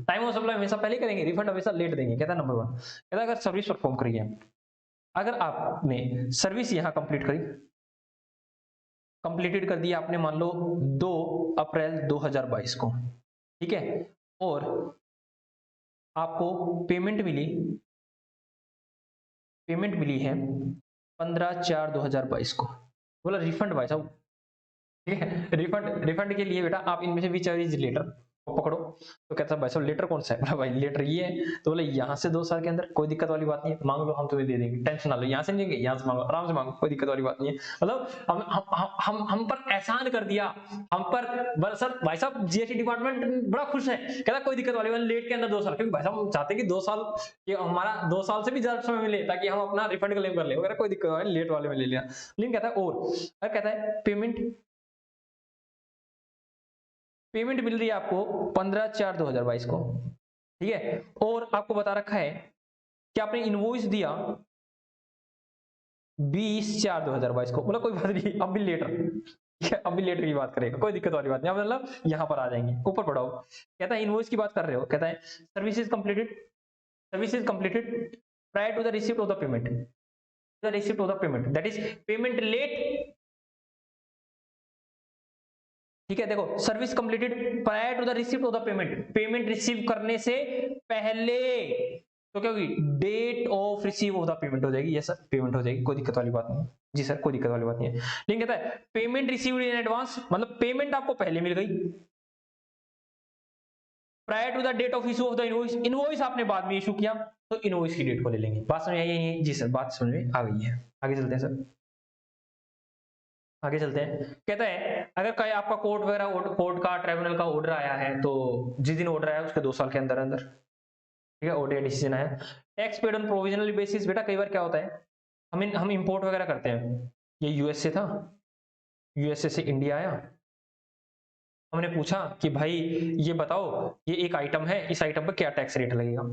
टाइम ऑफ सप्लाई हमेशा पहले करेंगे, रिफंड हमेशा लेट देंगे। कहता है नंबर 1, कहता है अगर सर्विस परफॉर्म करिए, अगर आपने सर्विस यहां कंप्लीट करी, कंप्लीटेड कर दिया आपने मान लो 2 अप्रैल 2022 को, ठीक है, और आपको पेमेंट मिली है 15/4/2022 को, बोला रिफंड भाई साहब, ठीक है, रिफंड के लिए बेटा आप इनमें से विच इज लेटर पकड़ो। तो कहता है भाई साहब लेटर कौन सा है, बोला भाई लेटर ये है। तो बोले यहाँ से 2 साल के अंदर, कोई दिक्कत वाली बात नहीं है, मांग लो हम तुम्हें दे देंगे, टेंशन ना लो, यहाँ से नहीं देंगे, यहाँ से मांगो, आराम से मांगो, कोई दिक्कत वाली बात नहीं है। मतलब हम पर एहसान कर दिया, हम पर सर भाई साहब GST डिपार्टमेंट बड़ा खुश है, कहता कोई दिक्कत वाली बात, लेट के अंदर 2 साल, क्योंकि भाई साहब हम चाहते हैं कि 2 साल ये हमारा 2 साल से भी ज्यादा समय मिले ताकि हम अपना रिफंड क्लेम कर ले, वगैरह कोई दिक्कत वाली, लेट वाले में ले लिया। लेकिन कहता है और कहता है पेमेंट मिल रही है आपको 15/4/2022 को, ठीक है, और आपको बता रखा है कि आपने इनवॉइस दिया 20/4/2022 को, बोला कोई बात नहीं अब भी लेटर, ठीक है, अब भी लेटर की बात करेगा, कोई दिक्कत वाली बात नहीं, मतलब यहां पर आ जाएंगे, ऊपर पढ़ाओ। कहता है इनवॉइस की बात कर रहे हो, कहता है services completed prior to the receipt of the payment, that is payment late, ठीक है, देखो service completed prior to the receipt of the payment, payment receive करने से पहले, तो क्या होगी, date of receive of the payment हो जाएगी, यस सर पेमेंट हो जाएगी, कोई दिक्कत वाली बात नहीं, जी सर कोई दिक्कत वाली बात नहीं है। लेकिन कहता है पेमेंट रिसीव्ड इन एडवांस, मतलब पेमेंट आपको पहले मिल गई, prior to the date of issue of the invoice आपने बाद में इशू किया, तो इनवॉइस की डेट को ले लेंगे। बात समझ आई है? जी सर बात समझ में आ गई है। आगे चलते हैं सर, आगे चलते हैं। कहता है अगर कहीं आपका कोर्ट वगैरह, कोर्ट का ट्राइब्यूनल का ऑर्डर आया है, तो जिस दिन ऑर्डर आया उसके 2 साल के अंदर अंदर, ठीक है, ऑर्डर डिसीजन आया, tax paid on provisional basis, बेटा कई बार क्या होता है, हम इंपोर्ट वगैरह करते हैं, ये यूएसए था, यूएसए से इंडिया आया, हमने पूछा कि भाई ये बताओ ये एक आइटम है, इस आइटम पर क्या टैक्स रेट लगेगा,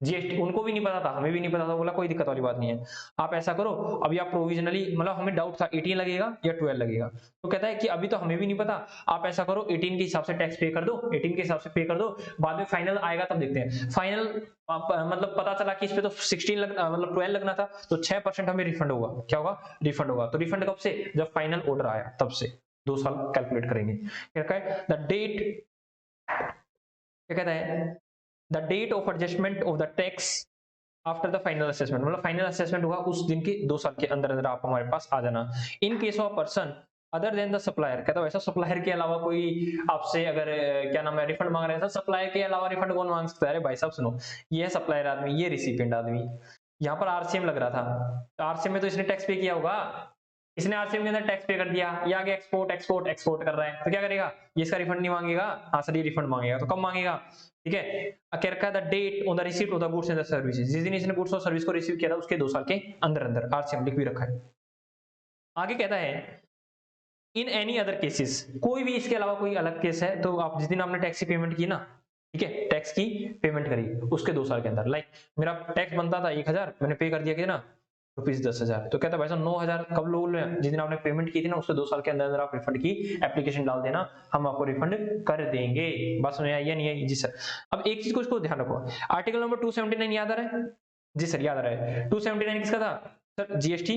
GST, उनको भी नहीं पता था, हमें भी नहीं पता था, बोला कोई दिक्कत वाली बात नहीं है, आप ऐसा करो अभी आप प्रोविजनली, मतलब हमें डाउट था 18 लगेगा या 12 लगेगा, तो कहता है कि अभी तो हमें भी नहीं पता, आप ऐसा करो 18 के हिसाब से टैक्स पे कर दो, 18 के हिसाब से पे कर दो, बाद में फाइनल आएगा तब देखते हैं। फाइनल मतलब पता चला कि इस पे तो 16 मतलब 12 लगना था, तो 6% हमें रिफंड होगा, क्या होगा, रिफंड होगा। तो रिफंड कब से, जब फाइनल ऑर्डर आया तब से 2 साल कैलकुलेट करेंगे। क्या कहता है द डेट, क्या कहता है the date of adjustment of the tax after the final assessment, मतलब फाइनल असेसमेंट होगा उस दिन के 2 साल के अंदर अंदर आप हमारे पास आ जाना। In case of person other than the supplier, कहता है वैसा सप्लायर के अलावा कोई आपसे अगर क्या नाम है रिफंड मांग रहे हैं, सप्लायर के अलावा रिफंड कौन मांग सकता है, अरे भाई साहब सुनो, ये है सप्लायर आदमी, ये रिसिपिएंट आदमी, यहाँ पर RCM लग रहा था, तो RCM में तो इसने टैक्स पे किया होगा, इसने RCM के अंदर टैक्स पे कर दिया, ये आगे एक्सपोर्ट कर रहा है, तो क्या करेगा, ये इसका रिफंड नहीं मांगेगा, हाँ सर ये रिफंड मांगेगा, तो कब मांगेगा, ठीक है, क्या रखा the date on the receipt of the goods and the services, जिस दिन इसने गुड्स और सर्विस को रिसीव किया था उसके 2 साल के अंदर अंदर RCM लिख भी रखा है। आगे कहता है इन एनी अदर केसेस, कोई भी इसके अलावा कोई अलग केस है, तो आप जिस दिन आपने टैक्स की पेमेंट की ना, ठीक है, टैक्स की पेमेंट करी उसके 2 साल के अंदर, लाइक मेरा टैक्स बनता था 1000, मैंने पे कर दिया कितना ₹10,000, तो कहता है भाई साहब 9000 कब लोग, जिस दिन आपने पेमेंट की थी ना उसके 2 साल के अंदर अंदर आप रिफंड की एप्लीकेशन डाल देना, हम आपको रिफंड कर देंगे। बस समझ आई या नहीं आई? जी सर। अब एक चीज को इसको ध्यान रखो, आर्टिकल नंबर 279 याद आ रहा है? जी सर याद आ रहा है। 279 किसका था सर? GST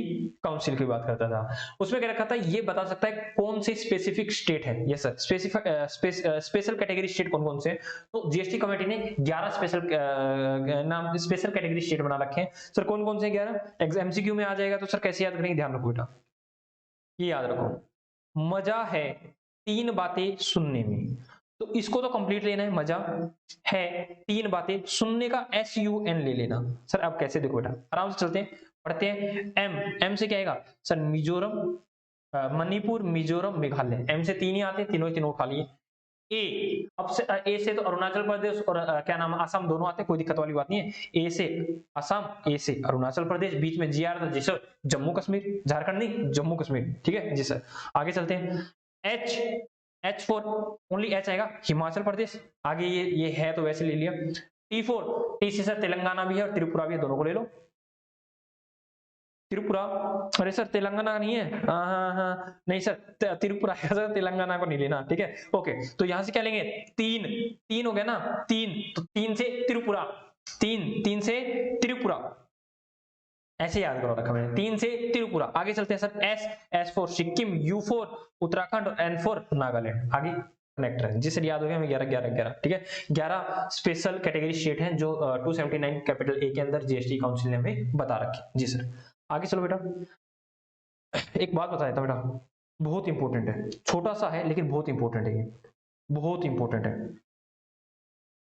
काउंसिल की बात करता था। उसमें क्या रखा था, ये बता सकता है कौन से स्पेसिफिक स्टेट है, yes sir, special category state कौन कौन से, तो GST कमेटी ने 11 स्पेशल कैटेगरी स्टेट बना रखे हैं। सर कौन कौन से 11? MCQ में आ जाएगा, तो सर कैसे याद करेंगे, ध्यान रखो बेटा, ये याद रखो, मजा है 3 बातें सुनने में, तो इसको तो कंप्लीट लेना है, मजा है 3 बातें सुनने का SUN ले लेना। सर अब कैसे, देखो बेटा आराम से चलते हैं, पढ़ते हैं। M से क्या आएगा सर? मिजोरम, मणिपुर, मिजोरम, मेघालय, M से 3 ही आते हैं, तीनों उठा लिए। ए, अब से ए से तो अरुणाचल प्रदेश और क्या नाम है असम दोनों आते हैं, कोई दिक्कत वाली बात नहीं है। ए से असम, ए से अरुणाचल प्रदेश, बीच में जी आ रहा था जी सर, जम्मू कश्मीर, झारखंड नहीं जम्मू कश्मीर, ठीक है जी सर। आगे चलते हैं, H, H for only H आएगा, हिमाचल प्रदेश। आगे ये है तो वैसे ले लिया। टी फोर, टी से सर तेलंगाना भी है और त्रिपुरा भी है, दोनों को ले लो। त्रिपुरा, अरे सर तेलंगाना नहीं है, हाँ हाँ हाँ नहीं सर त्रिपुरा है सर, तेलंगाना को नहीं लेना, ठीक है ओके। तो यहां से क्या लेंगे, तीन, तीन हो गया ना, तीन, तो तीन से त्रिपुरा, तीन, तीन से त्रिपुरा, ऐसे याद करो रखा मैंने, तीन से त्रिपुरा। आगे चलते हैं sir, S, S for Sikkim, you for Uttarakhand और एन फॉर नागालैंड। आगे कनेक्टर है जिससे याद हो गया हमें 11 11 11, ठीक है। 11 स्पेशल कैटेगरी स्टेट हैं जो 279 कैपिटल ए के अंदर जीएसटी काउंसिल ने हमें बता रखे जी सर। आगे चलो बेटा, एक बात बता देता बेटा, बहुत इंपॉर्टेंट है, छोटा सा है लेकिन बहुत इंपॉर्टेंट है, ये बहुत इंपॉर्टेंट है,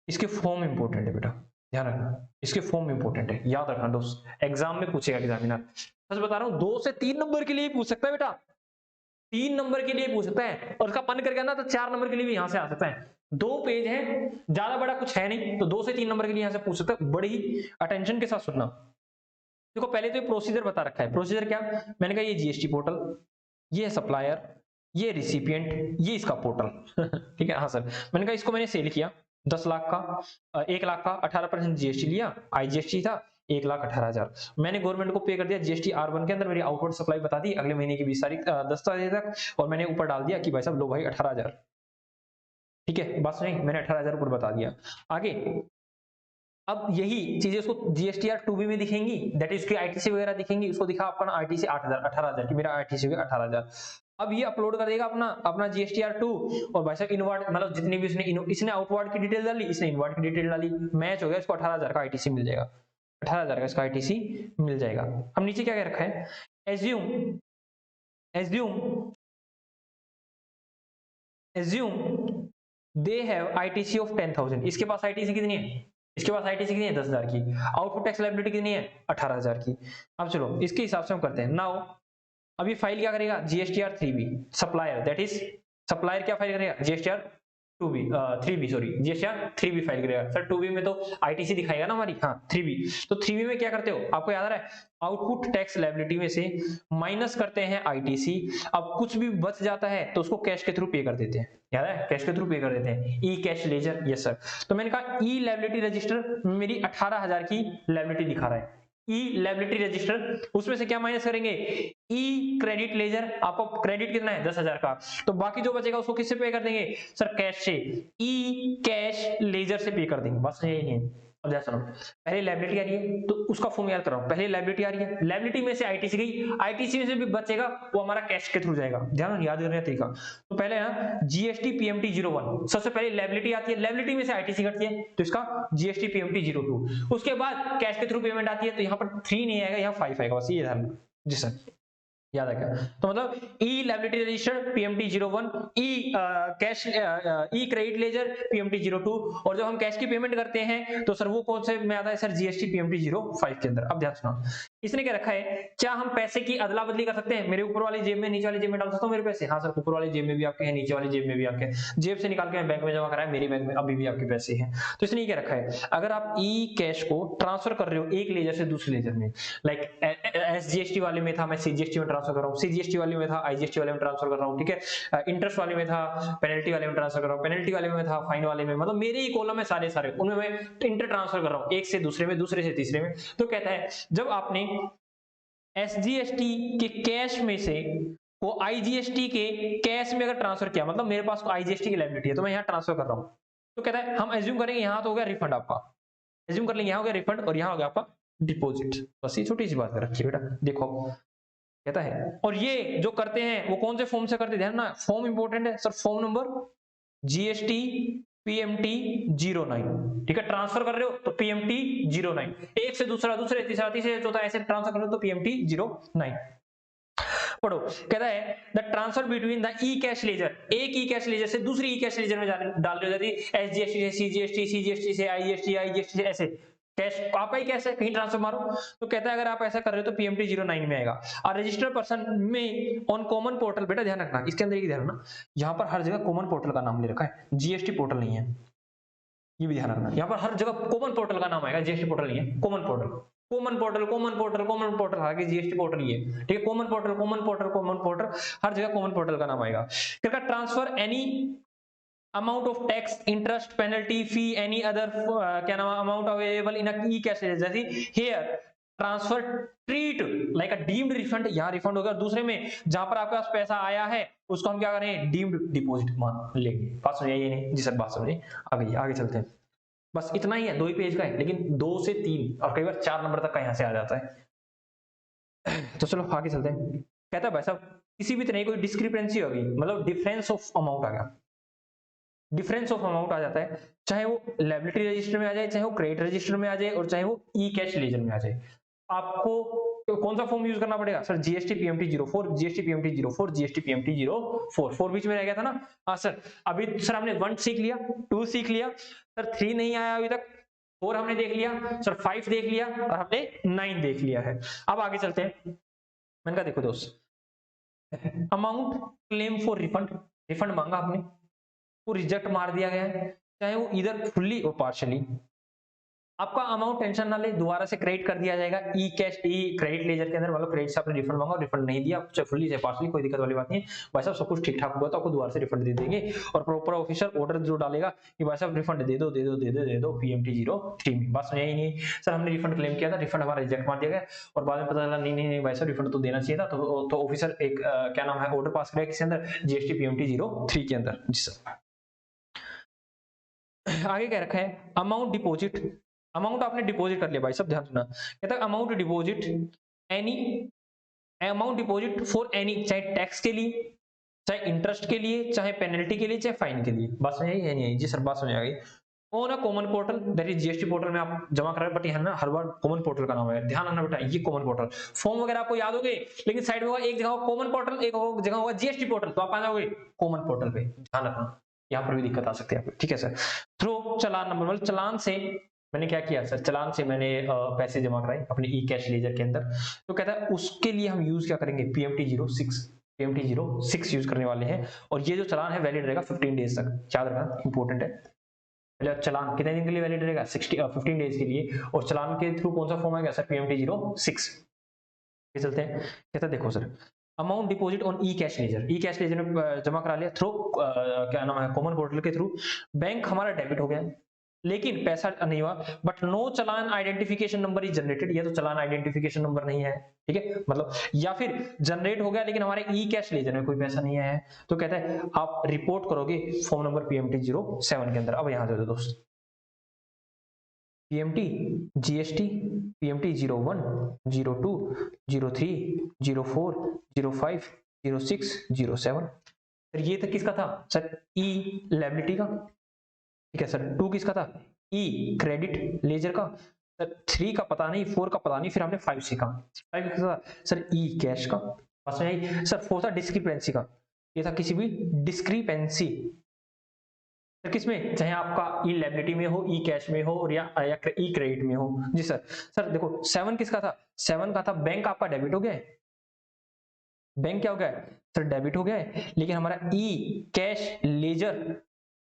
इसके फॉर्म इंपॉर्टेंट है बेटा, ध्यान रखना, इसके फॉर्म इंपॉर्टेंट है, याद रखना दोस्त, एग्जाम में पूछेगा एग्जामिनर। सच बता रहा हूं, 2 से 3 नंबर के लिए पूछ सकता है बेटा, 3 नंबर के लिए पूछ सकता है, और उसका मन करके ना तो 4 नंबर के लिए भी यहां से आ सकता है। 2 पेज है, ज्यादा बड़ा कुछ है नहीं, तो 2 से 3 नंबर के लिए यहां से पूछ सकता है, बड़ी ही अटेंशन के साथ सुनना। देखो पहले तो ये प्रोसीजर बता रखा है, प्रोसीजर क्या, मैंने कहा ये जीएसटी पोर्टल, ये सप्लायर, ये रिसिपिएंट, ये इसका पोर्टल ठीक है हाँ सर। मैंने कहा इसको मैंने सेल किया 10 लाख का, 1 लाख का 18% जीएसटी लिया, आईजीएसटी था 1,18,000, मैंने गवर्नमेंट को पे कर दिया जीएसटी R1 के अंदर, मेरी आउटवर्ड सप्लाई बता दी अगले महीने की 20 तारीख 10 तारीख तक, और मैंने ऊपर डाल दिया कि भाई साहब लो भाई 18,000, ठीक है बस नहीं, मैंने 18,000 ऊपर बता दिया। आगे अब यही चीजें उसको जीएसटीआर 2B में दिखेंगी, दैट इज उसकी आईटीसी वगैरह दिखेंगी, उसको दिखा आपका आईटीसी 8,000 18,000 की, मेरा आईटीसी हो गया 18,000। अब ये अपलोड कर देगा अपना अपना जीएसटीआर 2, और भाई साहब इनवर्ड मतलब जितनी भी इसने आउटवर्ड की डिटेल डाली, इसने इनवर्ड की डिटेल डाली, मैच हो गया, इसको 18,000 का आईटीसी मिल जाएगा, 18,000 का इसका आईटीसी मिल जाएगा। अब नीचे क्या रखा है, assume, assume, assume they have ITC of 10,000, इसके पास आईटीसी कितनी है, इसके पास आईटीसी कितनी है 10,000 की, आउटपुट टैक्स लायबिलिटी कितनी है 18,000 की। अब चलो इसके हिसाब से हम करते हैं नाउ। अभी फाइल क्या करेगा, GSTR 3B supplier, that is supplier क्या फाइल करेगा, GSTR 2B 3B sorry GSTR 3B file करेगा सर। 2B में तो आईटीसी दिखाएगा ना हमारी, हाँ 3B, तो 3B में क्या करते हो आपको याद आ रहा है, आउटपुट टैक्स लायबिलिटी में से माइनस करते हैं आईटीसी, अब कुछ भी बच जाता है तो उसको कैश के थ्रू पे कर देते हैं, याद है कैश के थ्रू पे कर देते हैं, ई कैश लेजर, यस सर। तो मैंने कहा ई लायबिलिटी रजिस्टर मेरी 18,000 की लायबिलिटी दिखा रहा है, ई लायबिलिटी रजिस्टर, उसमें से क्या माइनस करेंगे, ई क्रेडिट लेजर, आपको क्रेडिट कितना है 10,000 का, तो बाकी जो बचेगा उसको किससे पे कर देंगे सर, कैश से, ई कैश लेजर से पे कर देंगे, बस यही नहीं है। अब ध्यान सुनो, पहले लायबिलिटी आ रही है तो उसका फॉर्म याद कर रहा हूं, पहले लायबिलिटी आ रही है, लायबिलिटी में से आईटीसी गई, आईटीसी में से भी बचेगा वो हमारा कैश के थ्रू जाएगा, ध्यान याद करने का तरीका। तो पहले ना जीएसटी पीएमटी 01, सबसे पहले लायबिलिटी आती है, लायबिलिटी में से आईटीसी कटती है तो इसका जीएसटी पीएमटी 02, उसके बाद कैश के थ्रू पेमेंट आती है, तो यहाँ पर 3 नहीं आएगा, यहाँ 5 आएगा, बस ये ध्यान जी सर, याद है क्या। तो मतलब ई लायबिलिटी रजिस्टर पीएमटी 01, ई कैश ई क्रेडिट लेजर पीएमटी 02, और जब हम कैश की पेमेंट करते हैं तो सर वो कौन से में आता है सर, जीएसटी पीएमटी 05 के अंदर। अब ध्यान सुनो, इसने क्या रखा है, क्या हम पैसे की अदला बदली कर सकते हैं, मेरे ऊपर वाली जेब में नीचे वाली जेब में डाल सकता हूँ मेरे पैसे, हाँ सर ऊपर वाली जेब में भी आपके हैं, नीचे वाली जेब में भी आपके, जेब से निकाल के मैं बैंक में जमा कराया, मेरी बैंक में अभी भी आपके पैसे हैं। तो इसने क्या रखा है, अगर आप ई कैश को ट्रांसफर कर रहे हो एक लेजर से दूसरे लेजर में, लाइक एसजीएसटी वाले में था मैं सीजीएसटी में ट्रांसफर कर रहा हूँ, सीजीएसटी वाले में था आईजीएसटी वाले में ट्रांसफर कर रहा हूँ, ठीक है, इंटरेस्ट वाले में था, पेनल्टी वाले में ट्रांसफर कर रहा हूँ, पेनल्टी वाले में था, फाइन वाले में, मतलब मेरे ही कॉलम है सारे सारे, उनमें मैं इंटर ट्रांसफर कर रहा हूँ एक से दूसरे में, दूसरे से तीसरे में। तो कहता है जब आपने एसजीएसटी के कैश में से वो आईजीएसटी के कैश में अगर ट्रांसफर किया, मतलब मेरे पास आईजीएसटी की लायबिलिटी है तो मैं यहाँ ट्रांसफर कर रहा हूँ, तो कहता है हम एज्यूम करेंगे यहाँ तो हो गया रिफंड आपका, एज्यूम कर लेंगे यहाँ हो गया रिफंड और यहाँ हो गया आपका डिपॉजिट, बस ये छोटी सी बात कर रखी है बेटा। देखो कहता है, और ये जो करते हैं वो कौन से फॉर्म से करते हैं, ध्यान ना फॉर्म इंपॉर्टेंट है sir, form number GST PMT 09, ठीक है, ट्रांसफर कर रहे हो तो पीएमटी 09, एक से दूसरा, दूसरे तीसरा, तीसरे चौथा ऐसे ट्रांसफर कर रहे हो तो पीएमटी 09 पढ़ो। कहता है the transfer between the E cash laser, एक ई कैश लेजर से दूसरी ई कैश लेजर में डाल रही हो जाती है, एसजीएसटी से सीजीएसटी, सीजीएसटी से आईजीएसटी, आईजीएसटी से ऐसे, कैश आपका ही कैश है, कहीं ट्रांसफर मारो। तो कहता है अगर आप ऐसा कर रहे हो तो पीएमटी 09 में आएगा। और रजिस्टर्ड पर्सन में ऑन कॉमन पोर्टल, बेटा ध्यान रखना इसके अंदर, एक ध्यान रखना यहाँ पर हर जगह कॉमन पोर्टल का नाम ले रखा है, जीएसटी पोर्टल नहीं है, ये भी ध्यान रखना। यहाँ पर हर जगह कॉमन पोर्टल का नाम आएगा, जीएसटी पोर्टल नहीं है, common portal, common portal, common portal, common portal, हालांकि जीएसटी पोर्टल ही है, ठीक है। Common portal, common portal, common portal, हर जगह कॉमन पोर्टल का नाम आएगा। फिर transfer any amount of tax, interest, penalty, fee, any other क्या नाम amount available in e cash, जैसे here transfer treat like a deemed refund, यहाँ रिफंड होगा। दूसरे में जहां पर आपके पास पैसा आया है उसको हम क्या करें, डीम्ड डिपॉजिट मान लेंगे। बात समझ आई नहीं जी सर, बात समझे। आगे चलते हैं, बस इतना ही है, 2 ही पेज का है, लेकिन 2 से 3 और कई बार 4 नंबर तक का यहाँ से आ जाता है। तो चलो आगे चलते हैं। कहता है भाई साहब किसी भी तरह की कोई डिस्क्रिपेंसी होगी, मतलब डिफरेंस ऑफ अमाउंट आ गया, डिफरेंस ऑफ अमाउंट आ जाता है, चाहे वो लायबिलिटी रजिस्टर में आ जाए, चाहे वो क्रेडिट रजिस्टर में आ जाए, और चाहे वो ई कैश लेजर में आ जाए। आपको कौन सा फॉर्म यूज करना पड़ेगा sir, GST PMT 04, GST PMT 04, GST PMT 04, 4 बीच में रह गया था ना। हाँ सर, अभी सर हमने 1 सीख लिया, 2 सीख लिया सर, 3 नहीं आया अभी तक, 4 हमने देख लिया सर, 5 देख लिया और हमने 9 देख लिया है। अब आगे चलते हैं। मैंने कहा देखो दोस्त, amount claim for refund, refund मांगा आपने, वो रिजेक्ट मार दिया गया है, चाहे वो इधर फुल्ली और पार्शियली। आपका अमाउंट टेंशन ना ले, दोबारा से क्रेडिट कर दिया जाएगा ई कैश, ई क्रेडिट लेजर के अंदर, मतलब क्रेडिट से आपने रिफंड मांगा, रिफंड नहीं दिया, चाहे फुल्ली चाहे पार्शियली, कोई दिक्कत वाली बात नहीं है भाई साहब, सब कुछ ठीक ठाक हुआ तो आपको दोबारा से रिफंड दे देंगे। और प्रॉपर ऑफिसर ऑर्डर जो डालेगा कि भाई साहब रिफंड दे दो दे दो दे दो दे दो पीएमटी 03 में। बात समझ आई नहीं सर, हमने रिफंड क्लेम किया था, रिफंड हमारा रिजेक्ट मार दिया गया, और बाद में पता चला नहीं नहीं नहीं भाई साहब रिफंड तो देना चाहिए था, तो ऑफिसर एक क्या नाम है ऑर्डर पास करेगा किसके अंदर, जीएसटी पीएमटी 03 के अंदर। जी सर, आगे क्या रखा है, अमाउंट डिपॉजिट, अमाउंट आपने डिपॉजिट कर लिया भाई सब, ध्यान रखना। कहता है amount deposit any, amount deposit for any, चाहे टैक्स के लिए, चाहे इंटरेस्ट के लिए, चाहे पेनल्टी के लिए, चाहे फाइन के लिए। बात समझ आई नहीं? जी सर बात समझ आ गई। On a common portal, that is GST portal में आप जमा कर रहे हैं, बट यहाँ ना हर बार कॉमन पोर्टल का नाम है, ध्यान रखना बेटा, ये कॉमन पोर्टल। फॉर्म वगैरह आपको याद हो गए, लेकिन साइड में होगा, एक जगह कॉमन पोर्टल, एक जगह होगा जीएसटी पोर्टल, तो आप आ जाओगे कॉमन पोर्टल पे, ध्यान रखना, यहाँ पर भी दिक्कत आ सकती है आपको, ठीक है सर। थ्रू चालान नंबर, मतलब चालान से मैंने क्या किया सर, चालान से मैंने पैसे जमा कराए अपने ई कैश लेजर के अंदर। तो कहता है उसके लिए हम यूज क्या करेंगे, पीएमटी 06, पीएमटी 06 यूज करने वाले हैं, और ये जो चालान है वैलिड रहेगा 15 डेज तक, याद रखना इंपॉर्टेंट है। मतलब चालान कितने दिन के लिए वैलिड रहेगा, 15 डेज के लिए, और चालान के थ्रू कौन सा फॉर्म आएगा सर, पीएमटी 06। चलते हैं, कहता देखो sir, amount deposit on e cash ledger, e cash ledger में जमा करा लिया थ्रू क्या नाम है कॉमन पोर्टल के थ्रू, बैंक हमारा डेबिट हो गया, लेकिन पैसा नहीं हुआ, but no challan identification number is generated, ये तो चालान आइडेंटिफिकेशन नंबर नहीं है, ठीक है, मतलब या फिर जनरेट हो गया लेकिन हमारे ई कैश लेजर में कोई पैसा नहीं आया है, तो कहता है आप रिपोर्ट करोगे फॉर्म नंबर पीएमटी 07 के अंदर। अब यहां दे दो दोस्त, पीएमटी जीएसटी पीएमटी 01, 02, 03, 04, 05, 06, 07। ये तक किसका था सर, ई लायबिलिटी का, ठीक है सर। 2 किसका था, ई क्रेडिट लेजर का, सर 3 का पता नहीं, 4 का पता नहीं, फिर हमने 5 सीखा, 5 किसका था सर, ई कैश का, बस यही सर। 4 था डिस्क्रिपेंसी का, ये था किसी भी डिस्क्रिपेंसी किसमें, चाहे आपका ई लायबिलिटी में हो, ई कैश में हो, और या ई क्रेडिट में हो। जी सर। सर देखो 7 किसका था, 7 का था बैंक आपका डेबिट हो गया है, बैंक क्या हो गया है सर, डेबिट हो गया है, लेकिन हमारा ई कैश लेजर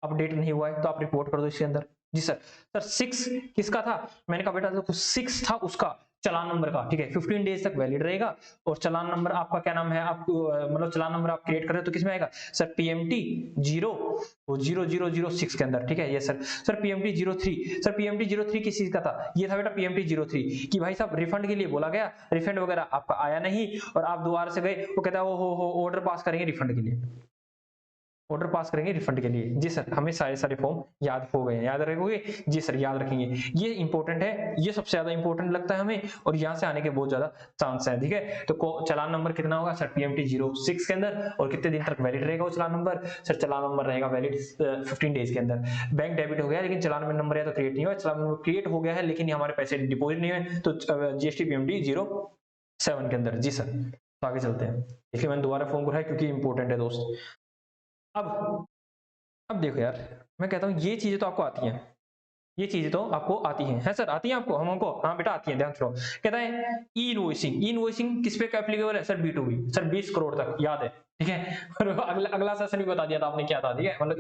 अपडेट नहीं हुआ है, तो आप रिपोर्ट कर दो इसके अंदर। जी सर। सर 6 किसका था, मैंने कहा बेटा देखो 6 था उसका चालान नंबर का, ठीक है, 15 डेज तक वैलिड रहेगा, और चालान नंबर आपका क्या नाम है, आप मतलब चालान नंबर आप क्रिएट कर रहे हो तो किसमें आएगा सर, पीएमटी 0006 के अंदर, ठीक है। ये sir. Sir PMT 03, sir PMT 03 किस चीज का था, ये था बेटा पीएमटी 03 कि भाई साहब रिफंड के लिए बोला गया, रिफंड वगैरह आपका आया नहीं, और आप दोबारा से गए, वो कहता है हो ऑर्डर पास करेंगे रिफंड के लिए, ऑर्डर पास करेंगे रिफंड के लिए। जी सर, हमें सारे फॉर्म याद हो गए हैं, याद रखोगे जी सर, याद रखेंगे, ये इंपॉर्टेंट है, ये सबसे ज्यादा इंपॉर्टेंट लगता है हमें, और यहाँ से आने के बहुत ज्यादा चांस है, ठीक है। तो चालान नंबर कितना होगा सर, पीएमटी 06 के अंदर, और कितने दिन तक वैलिड रहेगा वो चालान नंबर सर, चालान नंबर रहेगा वैलिड 15 डेज के अंदर। बैंक डेबिट हो गया लेकिन चालान नंबर या तो क्रिएट नहीं हुआ, चालान नंबर क्रिएट हो गया है लेकिन हमारे पैसे डिपोजिट नहीं हुए, तो जीएसटी पीएमटी 07 के अंदर। जी सर। तो आगे चलते हैं, इसलिए मैंने दोबारा फॉर्म कराया क्योंकि इंपॉर्टेंट है दोस्त। अब देखो यार, मैं कहता हूं ये चीजें तो आपको आती हैं, ये चीजें तो आपको आती है सर, आती है आपको, हमको, हाँ बेटा आती है, ध्यान रखो। कहता है ई इनवॉइसिंग, ई इनवॉइसिंग किस पे एप्लीकेबल है सर? B2B सर, 20 करोड़ तक, याद है, ठीक है। और अगला सेशन भी बता दिया था आपने क्या था, ठीक है, मतलब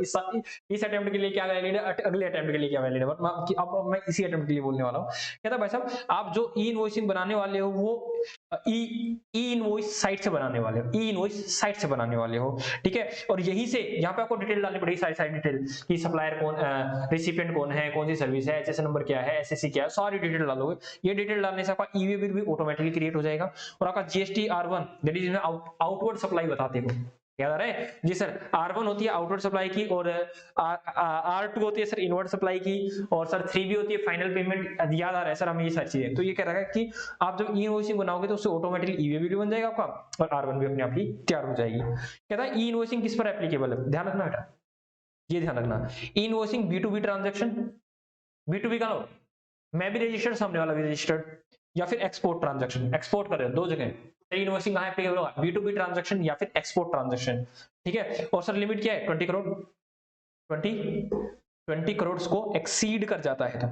इस अटेम्प्ट के लिए क्या वैलिड है, अगले अटेम्प्ट के लिए क्या वैलिड है, बट अब मैं इसी अटेम्प्ट के लिए बोलने वाला हूँ। कहता है भाई साहब, आप जो ई इनवॉइसिंग बनाने वाले हो वो ई इनवॉइस साइट से बनाने वाले हो, ई इनवॉइस साइट से बनाने वाले हो, ठीक है। और यहीं से यहाँ पे आपको डिटेल डालनी पड़ेगी, सारी डिटेल कि सप्लायर कौन, रिसिपिएंट कौन है, कौन सी सर्विस है, एचएसएन नंबर क्या है, एसएससी क्या है, सारी डिटेल डालोगे। ये डिटेल डालने से आपका ईवी बिल भी ऑटोमेटिकली क्रिएट हो जाएगा। और आपका GST R1 that is outward supply बताते हो, याद आ रहा है जी सर? R1 होती है आउटवर्ड सप्लाई की, और R2 होती है सर इनवर्ड सप्लाई की, और सर 3B होती है फाइनल पेमेंट, याद आ रहा है सर हमें ये सारी चीजें। तो ये कह रहा है कि आप जब ई इनवॉइसिंग बनाओगे तो उससे ऑटोमेटिकली ईवी बिल बन जाएगा आपका, और R1 भी अपने आप ही तैयार हो जाएगी। कहता है ई इनवॉइसिंग किस पर एप्लीकेबल है, ध्यान रखना बेटा, ये ध्यान रखना। ई इनवॉइसिंग B2B ट्रांजेक्शन, B2B का लो, मैं भी रजिस्टर्ड, सामने वाला भी रजिस्टर्ड, या फिर एक्सपोर्ट ट्रांजैक्शन, एक्सपोर्ट कर रहे हो, दो जगह इनवॉइसिंग कहां एप्लीकेबल होगा, B2B ट्रांजैक्शन या फिर एक्सपोर्ट ट्रांजैक्शन, ठीक है। और सर लिमिट क्या है, 20 करोड़, 20 करोड़ को एक्सीड कर जाता है तो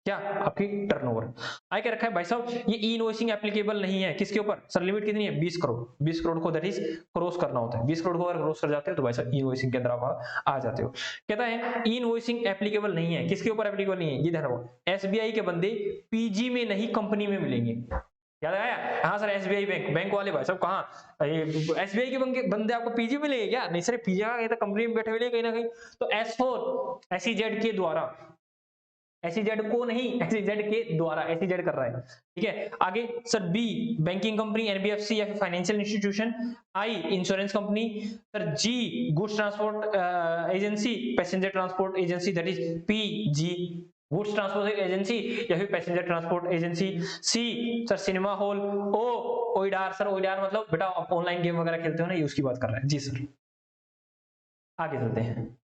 क्या आपकी टर्नओवर। आगे क्या रखा है भाई साहब, ये ई इनवॉइसिंग एप्लीकेबल नहीं है किसके ऊपर सर, लिमिट कितनी है, 20 करोड़, 20 करोड़ को दैट इज क्रॉस करना होता है, 20 करोड़ को अगर क्रॉस कर जाते हो तो भाई साहब ई इनवॉइसिंग के अंदर आप आ जाते हो। कहता है ई इनवॉइसिंग एप्लीकेबल नहीं है किसके ऊपर एप्लीकेबल नहीं है, ये ध्यान रखो, एसबीआई के बंदे पीजी में नहीं कंपनी में मिलेंगे, याद आया? हाँ सर, एसबीआई बैंक वाले भाई साहब कहाँ, एसबीआई के बंदे आपको पीजी मिलेंगे क्या? नहीं सर, पीजी का कंपनी में बैठे मिले कहीं ना कहीं। तो S4 एसईजेड के द्वारा, एसईजेड को नहीं, एसईजेड के द्वारा, एसईजेड कर रहा है, ठीक है। आगे sir B banking company, NBFC या फिर financial institution, I insurance company, sir G goods transport agency, passenger transport agency that is PG goods transport agency या फिर passenger transport agency, C sir cinema hall, O OIDAR, sir OIDAR मतलब बेटा आप online game वगैरह खेलते हो ना, ये उसकी बात कर रहा है जी सर। आगे चलते हैं,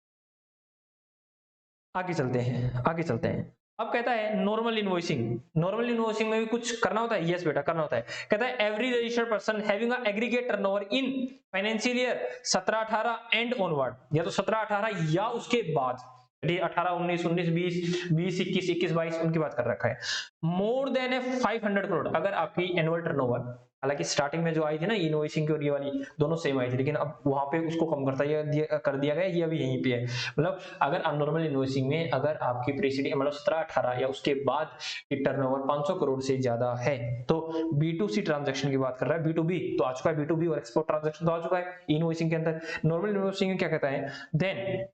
आगे चलते हैं, आगे चलते हैं। अब कहता है नॉर्मल इनवॉइसिंग, नॉर्मल इनवॉइसिंग में भी कुछ करना होता है, यस बेटा करना होता है। कहता है every registered person having a aggregate turnover in financial year 17-18 and onward, या तो 17-18 या उसके बाद, 18-19, 19-20, 20-21, 21-22 उनकी बात कर रखा है, मोर देन ए 500 करोड़, अगर आपकी एनुअल टर्नओवर, हालांकि स्टार्टिंग में जो आई थी ना इनवॉइसिंग की और ये वाली दोनों सेम आई थी, लेकिन अब वहां पे उसको कम कर दिया गया, ये अभी यहीं पे है। मतलब अगर अननॉर्मल इनवॉइसिंग में अगर आपकी प्रीसीडिंग मतलब 17-18 या उसके बाद की टर्नओवर 500 करोड़ से ज्यादा है तो B2C ट्रांजैक्शन की बात कर रहा है, B2B तो आ चुका है, B2B और एक्सपोर्ट ट्रांजैक्शन तो आ चुका है इनवॉइसिंग के अंदर। नॉर्मल इनवॉइसिंग में क्या कहता है, then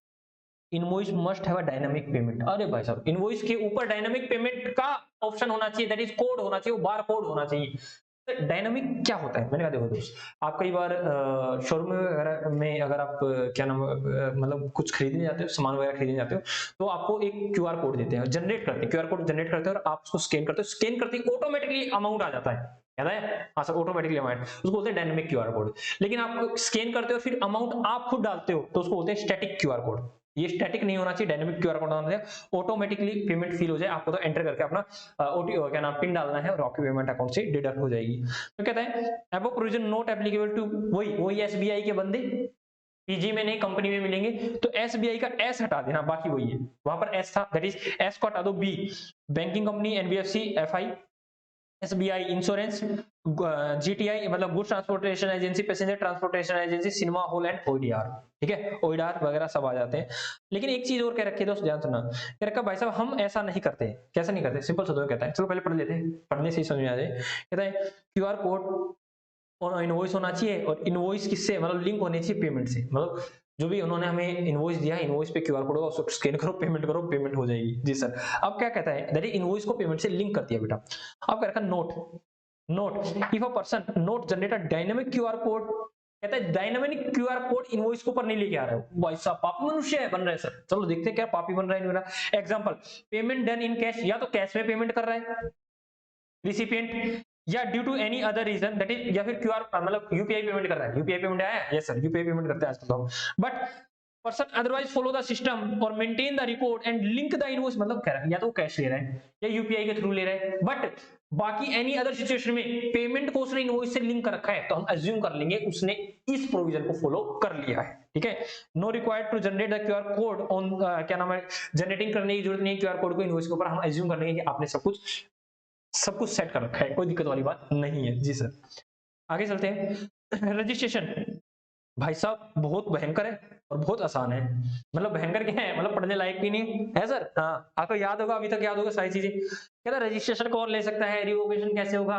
invoice must have a dynamic payment, अरे भाई साहब इनवॉइस के ऊपर डायनामिक पेमेंट का ऑप्शन होना चाहिए, दैट इज कोड होना चाहिए, वो बार कोड होना चाहिए। डायनामिक क्या होता है, मैंने कहा देखो दोस्त, आप कई बार शोरूम वगैरह में अगर आप क्या नाम मतलब कुछ खरीदने जाते हो, सामान वगैरह खरीदने जाते हो, तो आपको एक क्यूआर कोड देते हैं, जनरेट करते हैं, क्यूआर कोड जनरेट करते हैं और आप उसको स्कैन करते हो, स्कैन करते ही ऑटोमेटिकली अमाउंट आ जाता है, याद है? हाँ सर, ऑटोमेटिकली अमाउंट, उसको बोलते हैं डायनामिक क्यूआर कोड। लेकिन आप स्कैन करते हो फिर अमाउंट आप खुद डालते हो तो उसको बोलते हैं स्टैटिक क्यूआर कोड। ये स्टैटिक नहीं होना चाहिए, डायनामिक क्यूआर कोड होना चाहिए, ऑटोमेटिकली पेमेंट फील हो जाए, आपको तो एंटर करके अपना क्या नाम पिन डालना है और आपकी पेमेंट अकाउंट से डिडक्ट हो जाएगी। तो कहता है above provision not applicable to, वही एसबीआई के बंदे पीजी में नहीं कंपनी में मिलेंगे, तो एसबीआई का एस हटा देना, बाकी वही है, वहां पर एस था दैट इज एस को हटा दो, B banking company, NBFC, FI, SBI insurance, GTI मतलब goods transportation agency, passenger transportation agency, cinema hall and OEDR, ठीक है, ओईडीआर वगैरह सब आ जाते हैं। लेकिन एक चीज और कह रखी है दोस्त, ध्यान सुनना, कह रखा भाई साहब हम ऐसा नहीं करते, कैसा नहीं करते, सिंपल शब्दों में कहता है, चलो पहले पढ़ लेते हैं, पढ़ने से ही समझ में आ जाए। कहता है क्यूआर कोड और इनवॉइस होना चाहिए, और इनवॉइस किससे मतलब लिंक होनी चाहिए पेमेंट से, मतलब जो भी उन्होंने हमें इनवॉइस दिया है, इनवॉइस पे क्यूआर कोड होगा, उसको स्कैन करो, पेमेंट हो जाएगी जी सर। अब क्या कहता है, दैट इज इनवॉइस को पेमेंट से लिंक कर दिया बेटा। अब क्या रखा, note if a person note generate a dynamic QR code, कहता है डायनामिक क्यूआर कोड इनवॉइस के ऊपर नहीं लेके आ रहे हो भाई साहब, पापी मनुष्य है बन रहे सर, चलो देखते हैं क्या पापी बन रहा है मेरा। Example, payment done in cash, या तो कैश में पेमेंट कर रहा है रिसिपिएंट, या due to any other reason that is, या फिर क्यूआर मतलब यूपीआई पेमेंट कर रहा है, यूपीआई पेमेंट आया है, यस सर यूपीआई पेमेंट करते हैं आजकल तो हम, but person otherwise follow the system और maintain the report and link the invoice, मतलब कह रहा है या तो कैश ले रहा है या यूपीआई के थ्रू ले रहा है, बट बाकी एनी अदर सिचुएशन में पेमेंट को उसने इनवॉइस से लिंक कर रखा है, तो हम अज्यूम कर लेंगे उसने इस प्रोविजन को फॉलो कर लिया है, ठीक है। No required to generate the QR code on, क्या नाम है, जनरेटिंग करने की जरूरत नहीं है क्यूआर कोड को इनवॉइस के ऊपर, हम अज्यूम कर लेंगे कि आपने सब कुछ सेट कर रखा है, कोई दिक्कत वाली बात नहीं है जी सर। आगे चलते हैं। रजिस्ट्रेशन भाई साहब बहुत भयंकर है और बहुत आसान है। मतलब भयंकर क्या है, मतलब पढ़ने लायक भी नहीं है सर। हाँ, आपको याद होगा, अभी तक याद होगा सारी चीजें। कहता है रजिस्ट्रेशन कौन ले सकता है, रिवोकेशन कैसे होगा।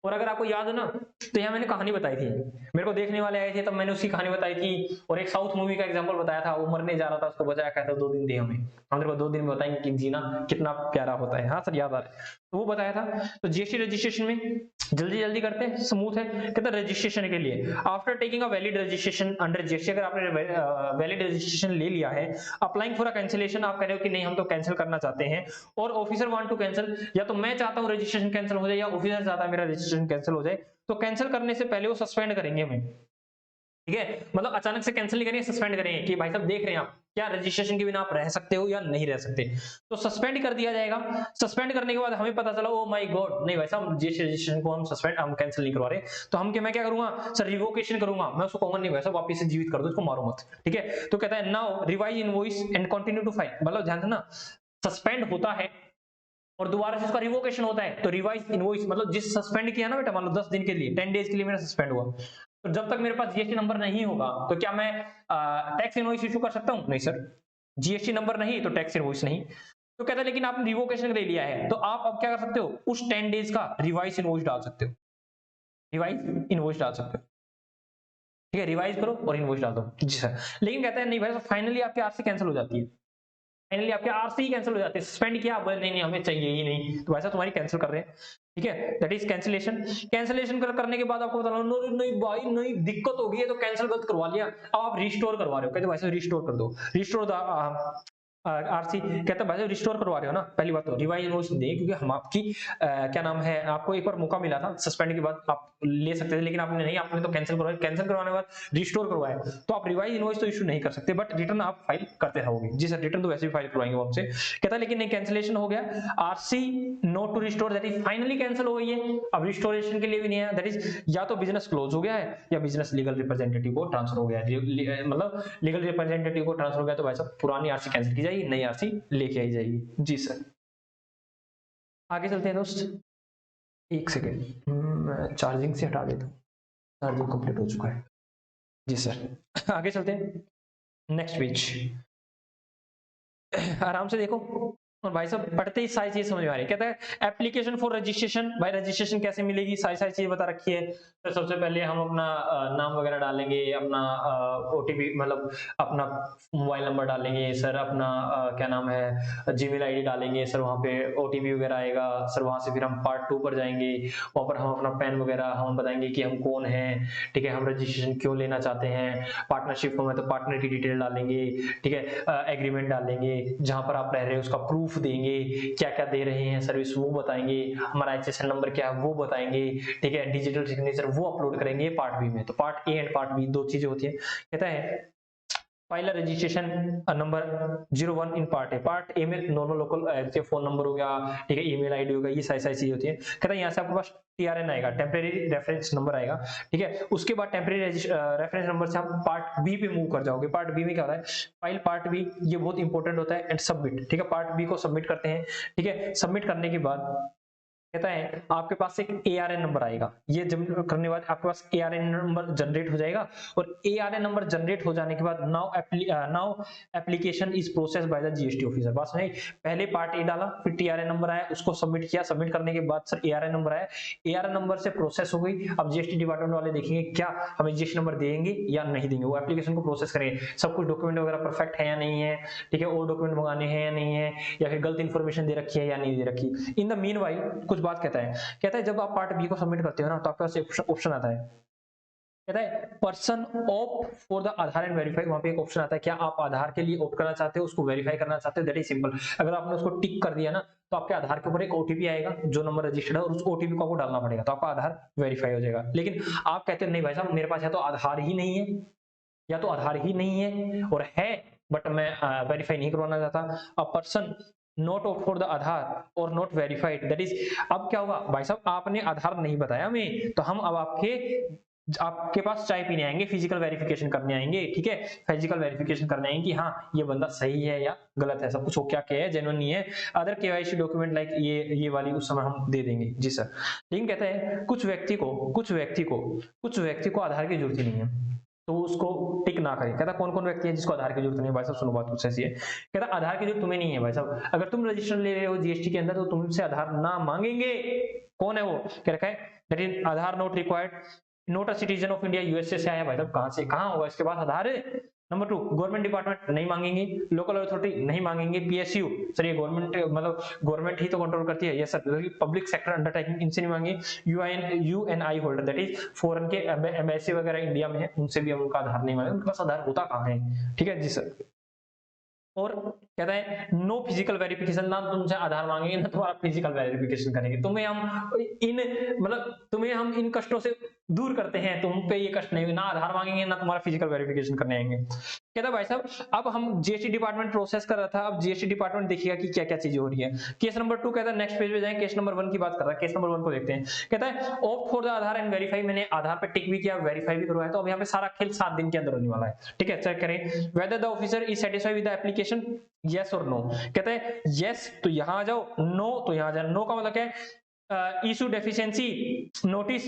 और अगर आपको याद है ना, तो यहाँ मैंने कहानी बताई थी, मेरे को देखने वाले आए थे तब मैंने उसकी कहानी बताई थी, और एक साउथ मूवी का एग्जांपल बताया था। वो मरने जा रहा था, उसको बचाया, कहता 2 दिन दे हमें, हम तेरे को 2 दिन में बताएंगे कि जीना कितना प्यारा होता है। हाँ सर याद आ रहा है, तो वो बताया था। तो जीएसटी रजिस्ट्रेशन में जल्दी जल्दी करते हैं, स्मूथ है। कहता है रजिस्ट्रेशन के लिए after taking a valid registration under GST, अगर आपने वैलिड रजिस्ट्रेशन ले लिया है, अप्लाइंग फॉर अ कैंसिलेशन, आप कह रहे हो कि नहीं हम तो कैंसिल करना चाहते हैं, और ऑफिसर वांट टू कैंसिल, या तो मैं चाहता हूं रजिस्ट्रेशन कैंसिल हो जाए या ऑफिसर चाहता है मेरा रजिस्ट्रेशन कैंसिल हो जाए, तो कैंसिल करने से पहले वो सस्पेंड करेंगे हमें, ठीक है। मतलब अचानक से कैंसिल नहीं करेंगे, सस्पेंड करेंगे कि भाई साहब देख रहे हैं आप क्या रजिस्ट्रेशन के बिना आप रह सकते हो या नहीं रह सकते, तो सस्पेंड कर दिया जाएगा। सस्पेंड करने के बाद हमें पता चला ओ माय गॉड, नहीं भाई साहब जीएसटी रजिस्ट्रेशन को हम कैंसिल नहीं करवा रहे, तो मैं क्या करूंगा सर, रिवोकेशन करूंगा। मैं उसको कहूंगा नहीं भाई साहब वापस से जीवित कर दो इसको, मारो मत, ठीक है। तो कहता है now revise invoice and continue to file, मतलब ध्यान देना, सस्पेंड होता है और दोबारा से उसका रिवोकेशन होता है, तो रिवाइज इनवॉइस मतलब जिस सस्पेंड किया ना बेटा, मान लो 10 दिन के लिए, 10 डेज के लिए मेरा सस्पेंड हुआ, तो जब तक मेरे पास जीएसटी नंबर नहीं होगा तो क्या मैं टैक्स इनवॉइस इशू कर सकता हूं? नहीं सर, जीएसटी नंबर नहीं तो टैक्स इनवॉइस नहीं। तो कहता है लेकिन आपने रिवोकेशन ले लिया है, तो आप अब क्या कर सकते हो, उस 10 डेज का रिवाइज इनवॉइस डाल सकते हो, रिवाइज इनवॉइस डाल सकते हो, ठीक है। रिवाइज करो और इनवॉइस डाल दो जी सर। लेकिन कहता है नहीं भाई, फाइनली आपकी आरसी कैंसिल हो जाती है, फाइनली आपके आरसी कैंसिल हो जाते हैं, सस्पेंड किया, बोले नहीं नहीं हमें चाहिए ही नहीं, तो वैसा तुम्हारी कैंसिल कर रहे हैं, ठीक है। That is cancellation. कैंसिलेशन करने के बाद आपको बता रहा हूं नहीं भाई नहीं दिक्कत हो गई है, तो कैंसिल गलत करवा लिया, अब आप रिस्टोर करवा रहे हो, कहते वैसे रिस्टोर कर दो, रिस्टोर आरसी। कहता भाई रिस्टोर करवा रहे हो ना, पहली बात तो रिवाइज इनवॉइस दें, क्योंकि हम आपकी क्या नाम है, आपको एक बार मौका मिला था सस्पेंड के बाद आप ले सकते थे, लेकिन आपने नहीं, आपने तो कैंसिल करवाया, कैंसिल करवाने के बाद रिस्टोर करवाया, तो आप रिवाइज इनवॉइस तो इशू नहीं कर सकते, बट रिटर्न आप फाइल करते रहोगे जी सर। रिटर्न तो वैसे भी फाइल करवाएंगे वो हमसे। कहता लेकिन नहीं कैंसिलेशन हो गया, RC note to restore, that is finally cancel हो गई है, अब रिस्टोरेशन के लिए भी नहीं है, दैट इज या तो बिजनेस क्लोज हो गया है या बिजनेस लीगल रिप्रेजेंटेटिव को ट्रांसफर हो गया है, मतलब लीगल रिप्रेजेंटेटिव को ट्रांसफर हो गया, तो वैसा पुरानी आरसी कैंसिल की जाएगी, नई आरसी लेके आई जाएगी जी सर। आगे चलते हैं दोस्त, एक सेकेंड मैं चार्जिंग से हटा देता हूँ, चार्जिंग कंप्लीट हो चुका है जी सर। आगे चलते हैं नेक्स्ट पेज, आराम से देखो, और भाई साहब पढ़ते ही सारी चीज समझ में आ रही है। कहता है एप्लीकेशन फॉर रजिस्ट्रेशन, भाई रजिस्ट्रेशन कैसे मिलेगी, सारी सारी चीज बता रखी है। तो सबसे पहले हम अपना नाम वगैरह डालेंगे, अपना ओटीपी मतलब अपना मोबाइल नंबर डालेंगे सर, अपना क्या नाम है जीमेल आईडी डालेंगे सर, वहाँ पे ओटीपी वगैरह आएगा सर, वहाँ से फिर हम पार्ट 2 पर जाएंगे, वहाँ पर हम अपना पैन वगैरह हम बताएंगे कि हम कौन हैं, ठीक है, हम रजिस्ट्रेशन क्यों लेना चाहते हैं, पार्टनरशिप में तो पार्टनर की डिटेल डालेंगे, ठीक है, एग्रीमेंट डालेंगे, जहां पर आप रह रहे हो उसका प्रूफ देंगे, क्या क्या दे रहे हैं सर्विस वो बताएंगे, हमारा एचएसएन नंबर क्या है वो बताएंगे, ठीक है, डिजिटल सिग्नेचर वो अपलोड करेंगे पार्ट बी में। तो part A and part B 2 चीजें होती है। कहता है file registration number 01 in part A, part A में नॉर्मल लोकल जैसे फोन नंबर हो गया, ठीक है, ईमेल आईडी होगा, ये सारी सारी चीजें होती है। कहता है यहाँ से आपके पास टीआरएन आएगा, टेम्परेरी रेफरेंस नंबर आएगा, ठीक है। उसके बाद टेम्परेरी रेफरेंस नंबर से आप पार्ट बी पे मूव कर जाओगे। पार्ट बी में क्या होता है, फाइल पार्ट बी, ये बहुत इंपॉर्टेंट होता है, एंड सबमिट, ठीक है, पार्ट बी को सबमिट करते हैं, ठीक है। सबमिट करने के बाद कहता है आपके पास एक एआरएन नंबर आएगा, ये जब करने के बाद आपके पास एआरएन नंबर जनरेट हो जाएगा, और एआरएन नंबर जनरेट हो जाने के बाद now application is process by the GST officer. बस नहीं, पहले पार्ट ए डाला, फिर टीआरएन नंबर आया, उसको सबमिट किया, सबमिट करने के बाद सर एआरएन नंबर आया, एआरएन नंबर से प्रोसेस हो गई। अब जीएसटी डिपार्टमेंट वाले देखेंगे क्या हमें जीएसटी नंबर देंगे या नहीं देंगे, वो एप्लीकेशन को प्रोसेस करेंगे, सब कुछ डॉक्यूमेंट वगैरह परफेक्ट है या नहीं है, ठीक है, और डॉक्यूमेंट मंगाने हैं या नहीं है, या फिर गलत इन्फॉर्मेशन दे रखी है या नहीं दे रखी। इन द मीन वाइल कुछ बात कहता है जब आप पार्ट बी को सबमिट करते हो ना, तो आपके पास ऑप्शन आता है, कहता है person opt for the Aadhaar and verify, वहां पे एक ऑप्शन आता है, क्या आप आधार के लिए ऑप्ट करना चाहते हो, उसको वेरीफाई करना चाहते हो, दैट इज सिंपल। अगर आपने उसको टिक कर दिया ना, तो आपके आधार के ऊपर एक ओटीपी आएगा जो नंबर रजिस्टर्ड है, और उस ओटीपी को आपको डालना पड़ेगा, तो आपका आधार वेरीफाई हो जाएगा। लेकिन आप कहते हो नहीं भाई साहब मेरे पास या तो आधार ही नहीं है, या तो आधार ही नहीं है, और है बट मैं वेरीफाई नहीं करवाना चाहता। A person not opt for the Aadhaar और नॉट वेरीफाइड, दैट इज, अब क्या होगा भाई साहब, आपने आधार नहीं बताया हमें, तो हम अब आपके पास चाय पीने आएंगे, फिजिकल वेरिफिकेशन करने आएंगे, ठीक है, फिजिकल वेरिफिकेशन करने आएंगे कि हाँ ये बंदा सही है या गलत है, सब कुछ हो क्या क्या है, जेन्युइन नहीं है, अदर केवाईसी डॉक्यूमेंट लाइक ये वाली उस समय हम दे देंगे जी सर। लेकिन कहते हैं कुछ व्यक्ति को आधार की जरूरत ही नहीं है, तो उसको टिक ना करें। कहता कौन कौन व्यक्ति है जिसको आधार की जरूरत नहीं है, भाई साहब सुनो बात कुछ ऐसी है, कहता आधार की जरूरत तुम्हें नहीं है भाई साहब, अगर तुम रजिस्ट्रेशन ले रहे हो जीएसटी के अंदर तो तुमसे आधार ना मांगेंगे। कौन है वो, कह रखा है that is Aadhaar note required, note a citizen of India, USA से आया भाई साहब, कहां से कहां होगा इसके पास आधार है। नंबर 2, गवर्नमेंट डिपार्टमेंट नहीं मांगेंगे, लोकल अथॉरिटी नहीं मांगेंगे, पीएसयू सर ये गवर्नमेंट मतलब गवर्नमेंट ही तो कंट्रोल करती है, yes sir, public sector undertaking इनसे नहीं मांगे, Uni holder that is foreign के एम्बेसी वगैरह इंडिया में है, उनसे भी हम उनका आधार नहीं मांगे, उनके पास आधार होता कहां है, ठीक है जी सर। और कहता है नो फिजिकल वेरिफिकेशन, ना तुमसे आधार मांगेंगे ना तुम्हारा फिजिकल वेरिफिकेशन करेंगे, तुम्हें हम इन कष्टों से दूर करते हैं, तुम पे ये कष्ट नहीं, ना आधार मांगेंगे ना तुम्हारा फिजिकल वेरिफिकेशन करने आएंगे। कहता भाई साहब अब हम जीएसटी डिपार्टमेंट प्रोसेस कर रहा था, अब जीएसटी डिपार्टमेंट देखिएगा कि क्या क्या चीजें हो रही है। केस नंबर 2 कहता है नेक्स्ट पेज पे जाएं, केस नंबर 1 की बात कर रहा है, केस नंबर 1 को देखते हैं। कहता है opt for the Aadhaar and verify, मैंने आधार पे टिक भी किया, वेरीफाई भी करवाया, तो अब यहाँ पे सारा खेल 7 दिन के अंदर होने वाला है, ठीक है। चेक करें whether the officer is satisfied with the application, yes और नो। कहता है यस तो यहां आ जाओ, नो तो यहां आ जाओ। नो का मतलब क्या है, issue deficiency notice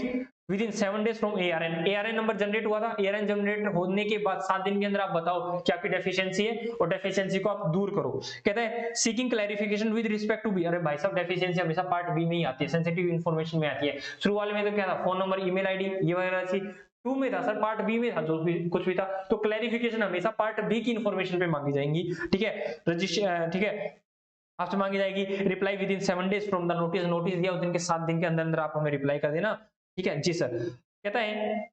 with in 7 days from ARN, ARN number generate हुआ था, एआरएन जनरेट होने के बाद 7 दिन के अंदर आप बताओ कि आपकी डेफिशिएंसी है और डेफिशिएंसी को आप दूर करो। कहता है seeking clarification with respect to B, अरे भाई साहब डेफिशिएंसी हमेशा पार्ट बी में ही आती है, सेंसिटिव इंफॉर्मेशन में आती है, शुरू वाले में तो क्या था फोन नंबर ईमेल आईडी ये वगैरह थी, 2 में था सर, पार्ट बी में था जो भी कुछ भी था, तो क्लैरिफिकेशन हमेशा पार्ट बी की इंफॉर्मेशन पे मांगी जाएंगी, ठीक है। ठीक है, आपसे मांगी जाएगी reply with in 7 days from the notice, notice दिया उस दिन के 7 दिन के अंदर अंदर आप हमें रिप्लाई कर देना, ठीक है जी सर। कहता है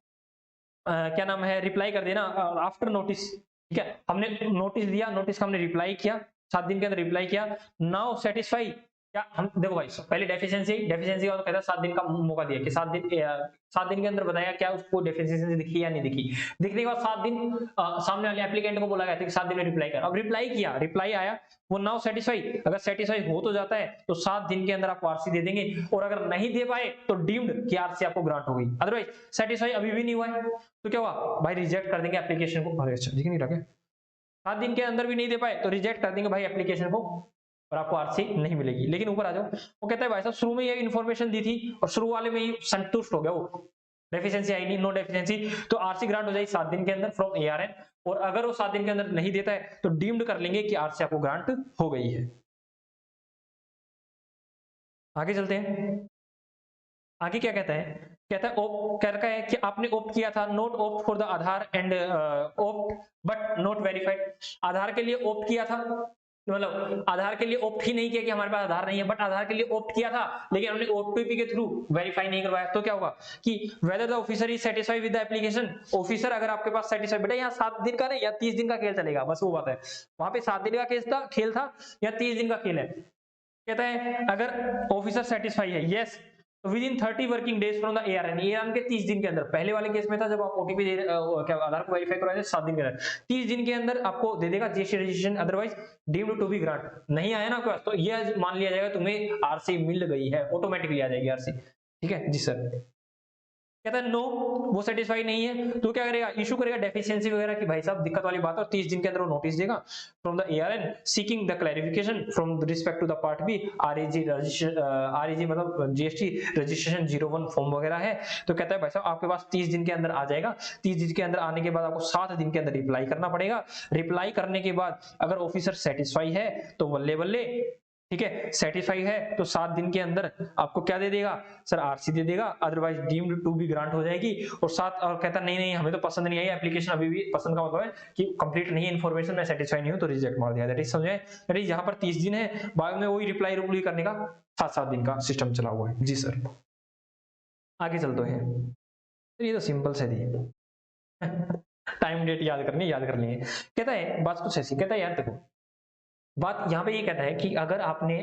क्या नाम है, रिप्लाई कर देना आफ्टर नोटिस, ठीक है, हमने नोटिस दिया, नोटिस का हमने रिप्लाई किया, 7 दिन के अंदर रिप्लाई किया, नाउ सेटिस्फाई, क्या हम देखो भाई पहले डेफिशिएंसी का तो कहता है 7 दिन का मौका दिया कि 7 दिन के अंदर बताया क्या उसको डेफिशिएंसी दिखी या नहीं दिखी, दिखने के बाद 7 दिन सामने वाले एप्लीकेंट को बोला गया था कि 7 दिन में रिप्लाई कर, अब रिप्लाई किया, रिप्लाई आया, वो नाउ सेटिस्फाई, अगर सेटिस्फाई हो तो जाता है तो 7 दिन के अंदर आपको आरसी दे देंगे, और अगर नहीं दे पाए तो डीम्ड कि आरसी आपको ग्रांट हो गई, अदरवाइज सेटिस्फाई अभी भी नहीं हुआ है तो क्या हुआ भाई, रिजेक्ट कर देंगे एप्लीकेशन को। अरे अच्छा दिख नहीं रहा क्या, 7 दिन के अंदर भी नहीं दे पाए तो रिजेक्ट कर देंगे भाई एप्लीकेशन को और आपको आरसी नहीं मिलेगी। लेकिन ऊपर आ जाओ, वो कहता है भाई साहब शुरू में ये इन्फॉर्मेशन दी थी और शुरू वाले में ही संतुष्ट हो गया, वो डेफिशिएंसी आई नहीं, नो डेफिशिएंसी, तो आरसी ग्रांट हो जाएगी 7 दिन के अंदर फ्रॉम एआरएन, और अगर वो 7 दिन के अंदर नहीं देता है तो डीम्ड कर लेंगे कि आरसी आपको ग्रांट हो गई है। आगे चलते हैं, आगे क्या कहता है, कहता है कह रखा है कि आपने ओप्ट किया था, not opt for the Aadhaar and opt but not verified, Aadhaar के लिए ओप्ट किया था, मतलब आधार के लिए ओप्ट ही नहीं किया कि हमारे पास आधार नहीं है, बट आधार के लिए ओप्ट किया था लेकिन हमने ओटीपी के थ्रू वेरीफाई नहीं करवाया, तो क्या होगा कि whether the officer is satisfied with the application, officer अगर आपके पास सेटिस्फाइड, बेटा यहाँ 7 दिन का नहीं या 30 दिन का खेल चलेगा, बस वो बात है, वहां पे 7 दिन का केस था, खेल था या 30 दिन का खेल है। कहता है अगर ऑफिसर सेटिस्फाई है, yes, with in 30 working days from the ARN, ARN के 30 दिन के अंदर, पहले वाले केस में था जब आप ओटीपी क्या आधार को वेरीफाई करवाए थे 7 दिन के अंदर, 30 दिन के अंदर आपको दे देगा GST registration, otherwise deemed to be grant, नहीं आया ना आपके पास तो यह मान लिया जाएगा तुम्हें आरसी मिल गई है, ऑटोमेटिकली आ जाएगी आरसी, ठीक है जी सर। कहता है नो, वो सेटिस्फाई नहीं है तो क्या करेगा, इशू करेगा डेफिशिएंसी वगैरह की, भाई साहब दिक्कत वाली बात है, और 30 दिन के अंदर वो नोटिस देगा from the ARN seeking the clarification from respect to the part B, REG मतलब जीएसटी रजिस्ट्रेशन 01 फॉर्म वगैरह है, तो कहता है भाई साहब आपके पास 30 दिन के अंदर आ जाएगा, 30 दिन के अंदर आने के बाद आपको 7 दिन के अंदर रिप्लाई करना पड़ेगा, रिप्लाई करने के बाद अगर ऑफिसर सेटिस्फाई है तो बल्ले बल्ले, ठीक है, सेटिस्फाई है तो 7 दिन के अंदर आपको क्या दे देगा सर, आरसी दे देगा, otherwise deemed to be grant हो जाएगी, और 7 और कहता नहीं नहीं हमें तो पसंद नहीं आई एप्लीकेशन, अभी भी पसंद का मतलब है कि कंप्लीट नहीं है इन्फॉर्मेशन, मैं सेटिस्फाई नहीं हूं तो रिजेक्ट मार दिया, दैट इज समझे, दैट इज यहाँ पर 30 दिन है, बाद में वही रिप्लाई रूप्लाई करने का 7 दिन का सिस्टम चला हुआ है जी सर। आगे चलते हैं, ये तो सिंपल से दी टाइम डेट याद करनी, याद कर लेंगे। कहता है बात कुछ ऐसी, कहता है यार देखो बात यहाँ पे ये कहता है कि अगर आपने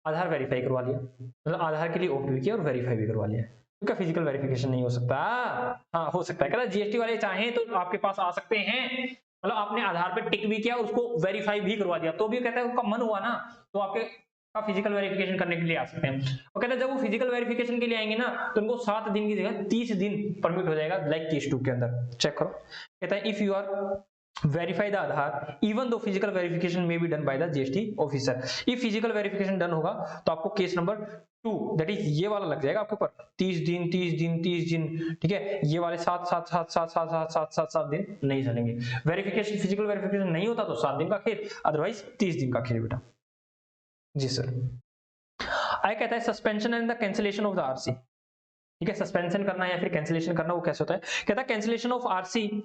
आधार वेरीफाई करवा लिया, मतलब आधार के लिए ओपी भी किया और वेरीफाई भी करवा लिया, तो क्या फिजिकल वेरिफिकेशन नहीं हो सकता, हाँ हो सकता है, कहता जीएसटी वाले चाहें तो आपके पास आ सकते हैं, मतलब आपने आधार पे टिक भी किया, उसको वेरीफाई भी करवा दिया, तो भी कहता है उसका मन हुआ ना तो आपके का फिजिकल वेरिफिकेशन करने के लिए आ सकते हैं। और कहता है जब वो फिजिकल वेरिफिकेशन के लिए आएंगे ना तो उनको 7 दिन की जगह 30 दिन परमिट हो जाएगा, लाइक केस 2 के अंदर। चेक करो, कहता है if you are verify the Aadhaar even though physical verification may be done by the GST officer। if physical verification done होगा तो आपको केस नंबर 2 दैट इज ये वाला लग जाएगा आपके ऊपर 30 दिन 30 दिन 30 दिन, ठीक है। ये वाले 7 दिन नहीं चलेंगे। वेरिफिकेशन फिजिकल वेरिफिकेशन नहीं होता तो 7 दिन का खेल, अदरवाइज 30 दिन का खेल बेटा। जी सर। आगे कहता है suspension and the cancellation of the RC, ठीक है। सस्पेंशन करना या फिर कैंसिलेशन करना वो कैसे होता है, कहता है कैंसिलेशन ऑफ आरसी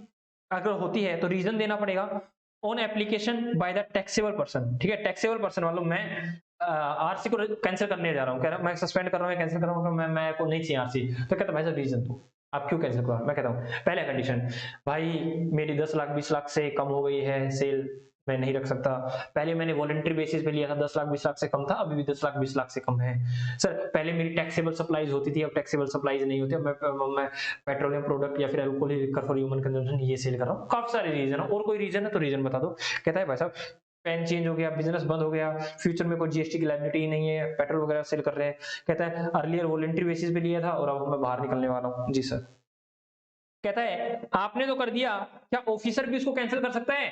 अगर होती है तो रीजन देना पड़ेगा on application by the taxable person, ठीक है। टैक्सेबल पर्सन मतलब मैं आरसी को कैंसिल करने जा रहा हूँ, कह रहा मैं सस्पेंड कर रहा हूँ, कैंसिल कर रहा हूँ, मैं को नहीं चाहिए आरसी, तो कहता भाई साहब रीजन दो, आप क्यों कैंसिल करा। मैं कहता हूँ पहले कंडीशन, भाई मेरी 10 लाख 20 लाख से कम हो गई है सेल, मैं नहीं रख सकता। पहले मैंने वॉलंटरी बेसिस पे लिया था, 10 लाख 20 लाख से कम था, अभी भी 10 लाख 20 लाख से कम है। सर पहले मेरी टैक्सेबल सप्लाईज होती थी, अब टैक्सेबल सप्लाईज नहीं होती, मैं पेट्रोलियम प्रोडक्ट या फिर alcohol liquor for human consumption ये सेल कर रहा हूँ। काफी सारे रीजन है, और कोई रीजन है तो रीजन बता दो। कहता है भाई साहब पैन चेंज हो गया, बिजनेस बंद हो गया, फ्यूचर में कोई जीएसटी की लायबिलिटी नहीं है, पेट्रोल वगैरह सेल कर रहे हैं। कहता है अर्लियर वॉलंटरी बेसिस पे लिया था और अब मैं बाहर निकलने वाला हूँ। जी सर। कहता है आपने तो कर दिया, क्या ऑफिसर भी उसको कैंसिल कर सकता है।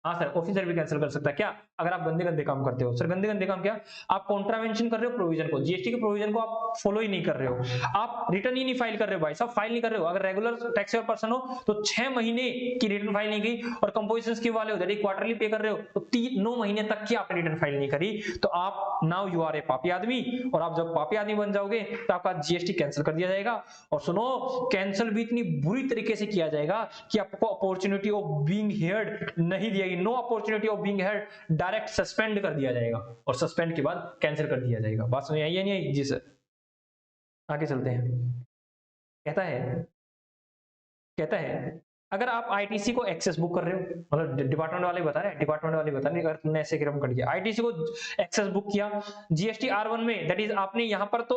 हाँ सर, ऑफिसर भी कैंसिल कर सकता है। क्या, अगर आप गंदे गंदे काम करते हो। सर गंदे गंदे काम क्या, आप कॉन्ट्रावेंशन कर रहे हो प्रोविजन को, जीएसटी के प्रोविजन को आप फॉलो ही नहीं कर रहे हो, आप रिटर्न ही नहीं फाइल कर रहे हो भाई साहब, फाइल नहीं कर रहे हो। अगर रेगुलर टैक्सेबल पर्सन हो तो 6 महीने की रिटर्न फाइल नहीं की, और कंपोजिशन स्कीम वाले हो यदि क्वार्टरली पे कर रहे हो तो 9 महीने तक की आपने रिटर्न फाइल नहीं करी, तो आप नाउ यू आर ए पापी आदमी, और आप जब पापी आदमी बन जाओगे तो आपका जीएसटी कैंसिल कर दिया जाएगा। और सुनो, कैंसिल भी इतनी बुरी तरीके से किया जाएगा कि आपको अपॉर्चुनिटी ऑफ बीइंग हियर्ड नहीं दी जाएगी, no opportunity of being heard, direct suspend कर दिया जाएगा, और सस्पेंड के बाद कैंसिल कर दिया जाएगा। बात समझ आई है नहीं आई। जी सर। आगे चलते हैं। कहता है अगर आप आईटीसी को एक्सेस बुक कर रहे हो, मतलब डिपार्टमेंट वाले बता रहे हैं, डिपार्टमेंट वाले बता रहे हैं, अगर तुमने ऐसे क्रम कर दिया, आईटीसी को एक्सेस बुक किया जीएसटी R1 में, दैट इज आपने यहां पर तो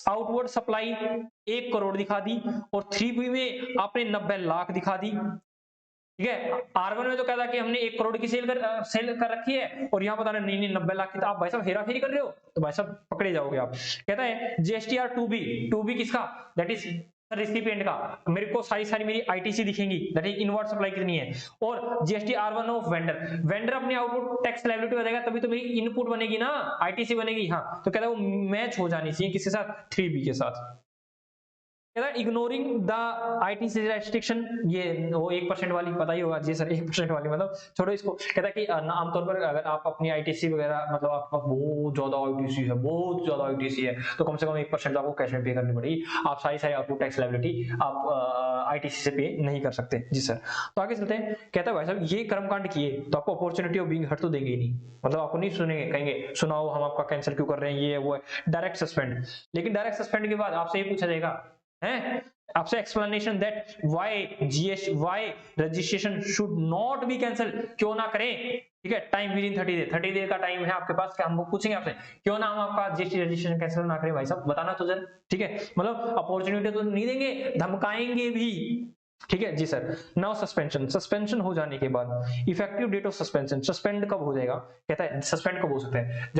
आउटवर्ड सप्लाई 1 करोड़ दिखा दी, और 3B में आपने 90 लाख दिखा दी, ठीक है। R1 में तो कहता कि हमने 1 करोड़ की सेल कर रखी है, और यहाँ बता रहे नहीं 90 लाख की, तो आप भाई साहब हेरा फेरी कर रहे हो, तो भाई साहब पकड़े जाओगे आप। कहता है जीएसटीआर 2B किसका, दैट इज रिसिपिएंट का, मेरे को सारी मेरी आईटीसी दिखेंगी, दैट इज इनवर्ड सप्लाई कितनी है, और जीएसटी R1 ऑफ वेंडर अपने आउटपुट टैक्स लायबिलिटी बताएगा, तभी तो मेरी इनपुट बनेगी ना, आईटीसी बनेगी। हाँ, तो कहता है वो मैच हो जानी चाहिए किसके साथ, 3B के साथ। इग्नोरिंग द आईटीसी रेस्ट्रिक्शन, ये वो 1% वाली पता ही होगा। जी सर, 1% वाली मतलब छोड़ो इसको। कहता है कि आमतौर पर अगर आप अपनी आईटीसी वगैरह, मतलब आपका बहुत ज्यादा आईटीसी है तो कम से कम 1% आपको कैश में पे करनी पड़ेगी, आप सारी आपको टैक्स लायबिलिटी आप आईटीसी से पे नहीं कर सकते। जी सर। तो आगे चलते हैं। कहता है भाई साहब ये कर्मकांड किए तो आपको अपॉर्चुनिटी ऑफ बीइंग हर्ट तो देंगे ही नहीं, मतलब आपको नहीं सुनेंगे, कहेंगे सुनाओ हम आपका कैंसिल क्यों कर रहे हैं, ये वो है, डायरेक्ट सस्पेंड। लेकिन डायरेक्ट सस्पेंड के बाद आपसे ये पूछा जाएगा है, आपसे explanation that why registration should not be cancel, क्यों ना करें, ठीक है। टाइम विद इन 30 डेज का टाइम है आपके पास, क्या हम पूछेंगे आपसे क्यों ना हम आपका जीएसटी रजिस्ट्रेशन कैंसिल ना करें, भाई साहब बताना तो जरा, ठीक है। मतलब अपॉर्चुनिटी तो नहीं देंगे, धमकाएंगे भी, ठीक है। जी सर। नाउ सस्पेंशन हो जाने के बाद effective date of suspension, suspend कब हो जाएगा। कहता है सस्पेंड कब हो सकता है,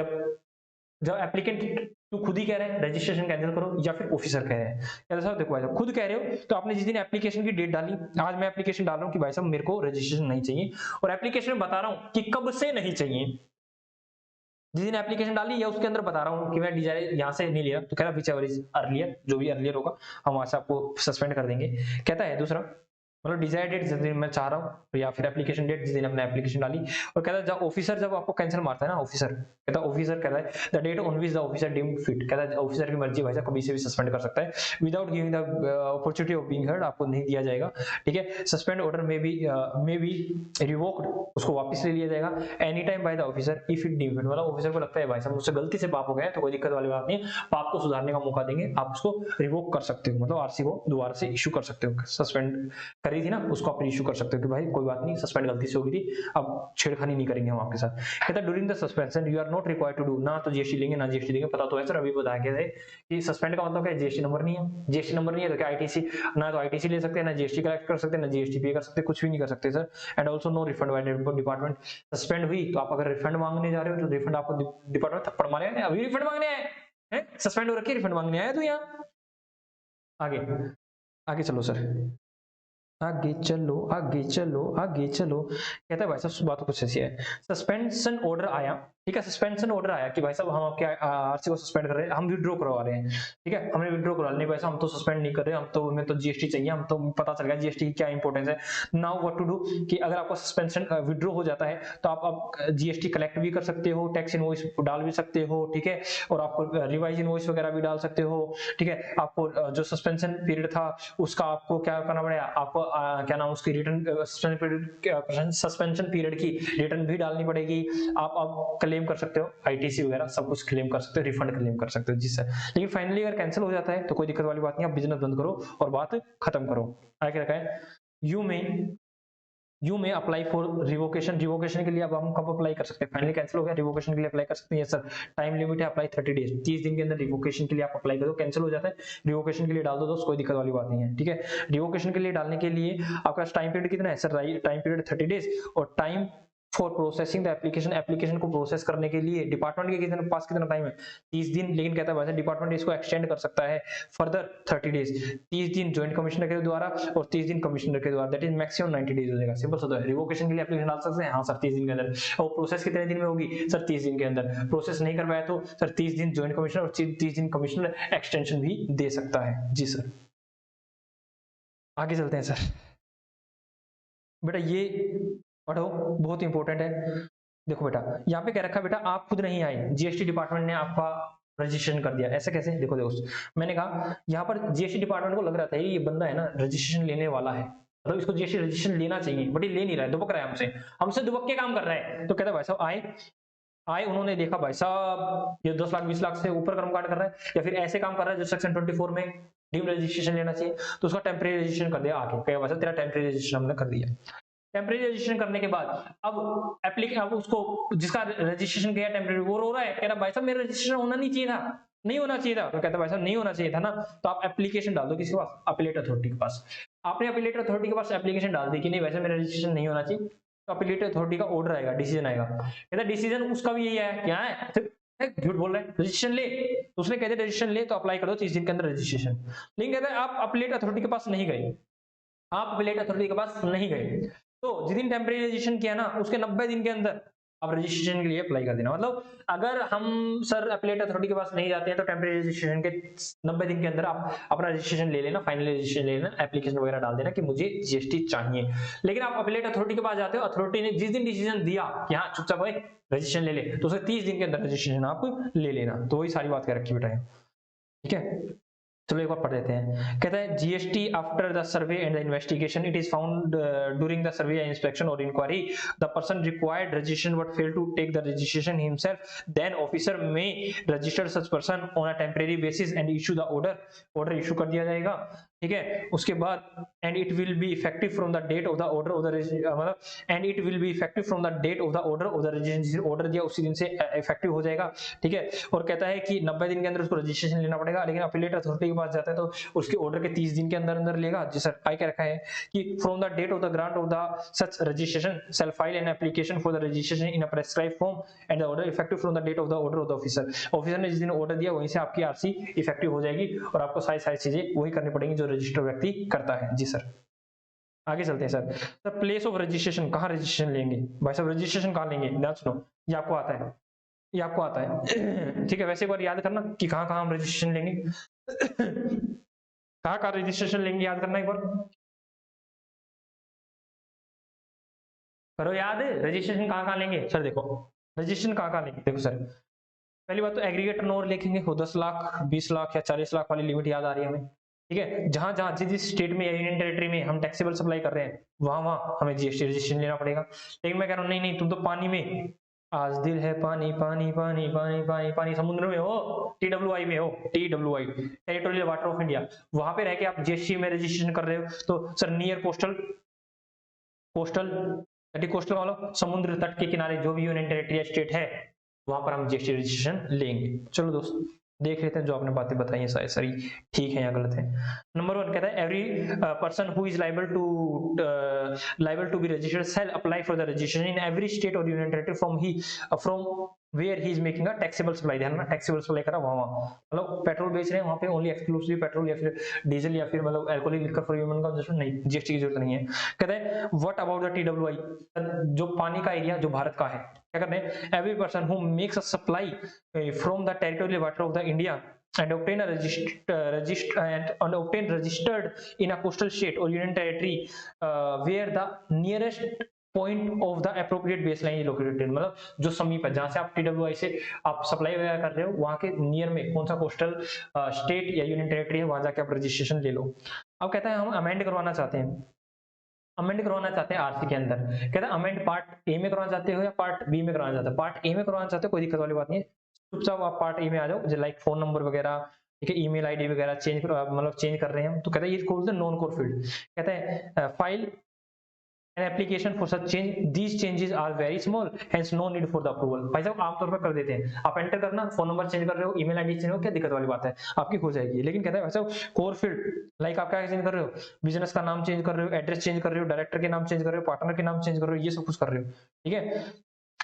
जब एप्लीकेंट तू खुद ही कह रहे हैं रजिस्ट्रेशन कैंसिल करो, या फिर ऑफिसर कह रहे हैं। कहते साहब देखो भाई साहब, खुद कह रहे हो तो आपने जिस दिन एप्लीकेशन की डेट डाली, आज मैं एप्लीकेशन डाल रहा हूँ कि भाई साहब मेरे को रजिस्ट्रेशन नहीं चाहिए, और एप्लीकेशन में बता रहा हूँ कि कब से नहीं चाहिए, जिस दिन एप्लीकेशन डाली या उसके अंदर बता रहा हूँ कि मैं डिजायर यहाँ से नहीं लिया, तो कह रहा विच एवर इज अर्लियर, जो भी अर्लियर होगा हम वहां से आपको सस्पेंड कर देंगे। कहता है दूसरा, मतलब डिजायर डेट जिस दिन मैं चाह रहा हूँ, या फिर एप्लीकेशन डेट जिस दिन हमने एप्लीकेशन डाली। और कहता है जब ऑफिसर जब आपको कैंसिल मारता है ना, ऑफिसर कहता है the date on which the officer deemed fit, कहता है ऑफिसर की मर्जी भाई साहब कभी से भी सस्पेंड कर सकता है without giving the opportunity of being heard, आपको नहीं दिया जाएगा, ठीक है। सस्पेंड ऑर्डर में बी रिवोक्ड, उसको वापस ले लिया जाएगा any time by the officer if it deemed fit, मतलब ऑफिसर को लगता है भाई साहब मुझसे गलती से पाप हो गया तो कोई दिक्कत वाली बात नहीं है, पाप को सुधारने का मौका देंगे, आप उसको रिवोक कर सकते हो, मतलब आरसी को दोबारा से इशू कर सकते हो, सस्पेंड करी थी ना, उसको आप इशू कर सकते हो कि भाई कोई बात नहीं, सस्पेंड गलती से हो गई थी, अब छेड़खानी नहीं करेंगे हम आपके साथ। कहता है during the suspension you are not required to do, ना तो जीएसटी लेंगे ना जीएसटी देंगे। पता तो है सर, अभी बताया गया है कि सस्पेंड का मतलब क्या है, जीएसटी नंबर नहीं है, जीएसटी नंबर नहीं है तो क्या आईटीसी, ना तो आईटीसी ले सकते हैं, ना जीएसटी कलेक्ट कर सकते हैं, ना जीएसटी पे कर सकते, कुछ भी नहीं कर सकते sir. And also no refund by department. Suspend हुई तो आप अगर रिफंड मांगने जा रहे हो तो रिफंड आपको डिपार्टमेंट थप्पड़ मारेगा, अभी रिफंड मांगने आए हैं, सस्पेंड हो रखी, रिफंड मांगने आया तू यहाँ। आगे आगे चलो सर, आगे चलो आगे चलो आगे चलो। कहता है भाई साहब बात कुछ ऐसी है, सस्पेंशन ऑर्डर आया, ठीक है, सस्पेंशन ऑर्डर आया कि भाई साहब हम आपके आरसी को सस्पेंड कर रहे हैं, हम विड्रॉ करवा रहे हैं, ठीक है, हमने विड्रॉ करवा नहीं भाई साहब, हम तो सस्पेंड नहीं कर रहे, हम तो हमें तो जीएसटी चाहिए, हम तो पता चल गया जीएसटी की क्या इंपॉर्टेंस है। नाउ व्हाट टू डू, कि अगर आपको सस्पेंशन विड्रॉ हो जाता है तो आप जीएसटी कलेक्ट भी कर सकते हो, टैक्स इनवॉइस डाल भी सकते हो, ठीक है, और आपको रिवाइज इनवॉइस वगैरह भी डाल सकते हो, ठीक है। आपको जो सस्पेंशन पीरियड था उसका आपको क्या करना पड़ेगा, आपको क्या नाम उसकी रिटर्न, सस्पेंशन पीरियड की रिटर्न भी डालनी पड़ेगी। आप क्लेम कर सकते हो, आईटीसी वगैरह सब कुछ क्लेम कर सकते हो, रिफंड क्लेम कर सकते हो जी सर। लेकिन फाइनली अगर कैंसिल हो जाता है तो कोई दिक्कत वाली बात नहीं, आप बिजनेस बंद करो और बात खत्म करो। आगे रखा है यू में अप्लाई फॉर रिवोकेशन, रिवोकेशन के लिए अब हम कब अप्लाई कर सकते हैं, फाइनली कैंसिल हो गया, रिवोकेशन के लिए अप्लाई कर सकते हैं सर। टाइम लिमिट है अप्लाई 30 डेज, 30 दिन के अंदर रिवोकेशन के लिए आप अप्लाई करो, कैंसिल हो जाता है रिवोकेशन के लिए डाल दो दोस्त, कोई दिक्कत वाली बात नहीं है, ठीक है। रिवोकेशन के लिए डालने के लिए आपका टाइम पीरियड कितना है सर, टाइम पीरियड 30 डेज, और time for processing the application, application को प्रोसेस करने के लिए डिपार्टमेंट के पास कितना टाइम है, 30 दिन। लेकिन कहता है वैसे डिपार्टमेंट इसको एक्सटेंड कर सकता है फर्दर 30 डेज, 30 दिन ज्वाइंट कमिश्नर के द्वारा और 30 दिन कमिश्नर के द्वारा, दैट इज मैक्सिमम 90 डेज हो जाएगा। सिंपल सा है, रिवोकेशन के लिए एप्लीकेशन डाल सकते हैं हाँ सर 30 दिन के अंदर, और प्रोसेस कितने दिन में होगी सर 30 दिन के अंदर, प्रोसेस नहीं करवाया तो सर 30 दिन ज्वाइंट कमिश्नर और 30 दिन कमिश्नर एक्सटेंशन भी दे सकता है जी सर। आगे चलते हैं सर, बेटा ये पढ़ो बहुत इंपॉर्टेंट है। देखो बेटा यहाँ पे कह रखा है, बेटा आप खुद नहीं आए, जीएसटी डिपार्टमेंट ने आपका रजिस्ट्रेशन कर दिया, ऐसे कैसे, देखो दोस्त मैंने कहा यहाँ पर जीएसटी डिपार्टमेंट को लग रहा था ये बंदा है ना रजिस्ट्रेशन लेने वाला है, मतलब इसको जीएसटी रजिस्ट्रेशन लेना चाहिए, बट ये ले नहीं रहा है, दुबक रहा है हमसे, हमसे दुबक के काम कर रहा है। तो कहता है भाई साहब आए उन्होंने देखा भाई साहब ये 10 लाख 20 लाख से ऊपर कर्मकांड कर रहा है, या फिर ऐसे काम कर रहा है जो सेक्शन 24 में डीम रजिस्ट्रेशन लेना चाहिए, तो उसका टेम्परेरी रजिस्ट्रेशन कर दिया आके, कहा भाई साहब तेरा टेम्परेरी रजिस्ट्रेशन हमने कर दिया। टेम्परेरी रजिस्ट्रेशन करने के बाद अब उसको जिसका रजिस्ट्रेशन किया टेम्परेरी वो रो रहा है, कह रहा भाई साहब मेरा रजिस्ट्रेशन होना नहीं चाहिए था, नहीं होना चाहिए था। तो कहता भाई साहब नहीं होना चाहिए था ना, तो आप एप्लीकेशन डाल दो किसके पास, अपीलेट अथॉरिटी के पास। आपने अपीलेट अथॉरिटी के पास एप्लीकेशन डाल दी कि नहीं वैसे मेरा रजिस्ट्रेशन नहीं होना चाहिए, तो अपीलेट अथॉरिटी का ऑर्डर आएगा, डिसीजन आएगा। कहता डिसीजन उसका भी यही है, क्या है झूठ बोल रहे हैं, रजिस्ट्रेशन ले, तो उसने कहते रजिस्ट्रेशन ले तो अप्लाई कर दो 30 दिन के अंदर रजिस्ट्रेशन। लेकिन कहते हैं आप अपीलेट अथॉरिटी के पास नहीं गए, आप अपीलेट अथॉरिटी के पास नहीं गए, तो जिस दिन टेम्परेरी रजिस्ट्रेशन किया ना उसके 90 दिन के अंदर आप रजिस्ट्रेशन के लिए अप्लाई कर देना। मतलब अगर हम सर अपीलेट अथॉरिटी के पास नहीं जाते हैं तो टेम्परेरी रजिस्ट्रेशन के 90 दिन के अंदर आप अपना रजिस्ट्रेशन ले लेना, फाइनल रजिस्ट्रेशन ले लेना, एप्लीकेशन वगैरह डाल देना कि मुझे जीएसटी चाहिए। लेकिन आप अपीलेट अथॉरिटी के पास जाते हो, अथॉरिटी ने जिस दिन डिसीजन दिया कि हाँ चुपचाप भाई रजिस्ट्रेशन ले ले, तो उसे 30 दिन के अंदर रजिस्ट्रेशन आप ले लेना। तो वही सारी बात कर रखी बेटा, ठीक है। चलो एक बार पढ़ लेते हैं। कहता है GST after the survey and the investigation it is found during the survey inspection और inquiry the person required registration but fail to take the registration himself, then officer may register such person on a temporary basis and issue the order issue कर दिया जाएगा, ठीक है। उसके बाद and it will be effective from the date of the order of the मतलब and it will be effective from the date of the order registration, order दिया उसी दिन से इफेक्टिव हो जाएगा, ठीक है। और कहता है कि 90 दिन के अंदर उसको रजिस्ट्रेशन लेना पड़ेगा, लेकिन अपीलेट अथॉरिटी के पास जाता है तो उसके ऑर्डर के 30 दिन के अंदर अंदर लेगा। जी सर क्या रखा है कि from the date of the grant of the such registration shall file an application for the registration in a prescribed form and the order effective from the date of the order of the officer. Officer ने जिस दिन order दिया वहीं से आपकी RC effective हो जाएगी और आपको सारी चीजें वही करनी पड़ेंगी जो रजिस्टर्ड व्यक्ति करता है। जी सर आगे चलते हैं sir. Sir place of registration, कहाँ रजिस्ट्रेशन लेंगे भाई साहब, रजिस्ट्रेशन कहाँ लेंगे, ध्यान सुनो, ये आपको आता है, ये आपको आता है, ठीक है। वैसे एक बार याद करना कि कहाँ कहाँ हम रजिस्ट्रेशन लेंगे, कहाँ कहाँ रजिस्ट्रेशन लेंगे, याद करना एक बार, करो याद रजिस्ट्रेशन कहाँ कहाँ लेंगे। सर देखो रजिस्ट्रेशन कहाँ कहाँ लेंगे, देखो सर पहली बात तो एग्रीगेट टर्नओवर लिखेंगे, वो 10 लाख 20 लाख या 40 लाख वाली लिमिट याद आ रही है हमें, ठीक है। जहां जहां जिस स्टेट में या यूनियन टेरिटरी में हम टैक्सेबल सप्लाई कर रहे हैं वहां वहां हमें जीएसटी रजिस्ट्रेशन लेना पड़ेगा। लेकिन मैं कह रहा हूं नहीं नहीं तुम तो पानी में आज दिल है पानी पानी पानी पानी पानी पानी, समुद्र में हो, TWI में हो, TWI territorial water of India, वहां पे रह के आप जीएसटी में रजिस्ट्रेशन कर रहे हो तो sir near coastal, coastal coastal वाला समुद्र तट के किनारे जो भी यूनियन टेरिटरी स्टेट है वहां पर हम जीएसटी रजिस्ट्रेशन लेंगे। चलो दोस्त देख लेते हैं जो आपने बातें बताई हैं सारी सारी ठीक है या गलत है। नंबर 1 कहता है every person who is liable to be registered shall apply for the registration in every state और union territory from where he is making a taxable supply. ध्यान रखना टैक्सेबल सप्लाई करा वहां मतलब पेट्रोल बेच रहे हैं वहां पे ओनली एक्सक्लूसिव पेट्रोल या फिर डीजल या फिर मतलब alcoholic liquor for human consumption, नहीं जीएसटी की जरूरत नहीं है। कहता है व्हाट अबाउट द TWI, जो पानी का एरिया जो भारत का है, क्या करते हैं every person who makes a supply from the territorial water of the India and obtain registered in a coastal state or union territory where the nearest point of the appropriate baseline is located, मतलब जो समीप है जहां से आप TWI से आप supply वगैरह कर रहे हो वहां के नियर में कौन सा कोस्टल स्टेट या यूनियन टेरिटरी है वहां जाके आप रजिस्ट्रेशन ले लो। अब कहता है हम अमेंड करवाना चाहते हैं, अमेंड करवाना चाहते हैं आरसी के अंदर, कहता है अमेंड पार्ट ए में करवाना चाहते हो या पार्ट बी में करवाना चाहते हो। पार्ट ए में करवाना चाहते हो कोई दिक्कत वाली बात नहीं है, चुपचाप आप पार्ट ए में आ जाओ, लाइक फोन नंबर वगैरह, ठीक है, ईमेल आईडी वगैरह चेंज मतलब चेंज कर रहे हैं हम तो कहता है ये खोल दो नॉन कोर फील्ड, कहता है file an application for such change, these changes are very small hence no need for the approval। भाई साहब आमतौर पर कर देते हैं, आप एंटर करना, फोन नंबर चेंज कर रहे हो, ईमेल आईडी चेंज हो, क्या दिक्कत वाली बात है, आपकी हो जाएगी। लेकिन कहता है भाई साहब कोर फील्ड लाइक आप क्या चेंज कर रहे हो, बिजनेस का नाम चेंज कर रहे हो, एड्रेस चेंज कर रहे हो, डायरेक्टर के नाम चेंज कर रहे हो, पार्टनर के नाम चेंज कर रहे हो, ये सब कुछ कर रहे हो, ठीक है।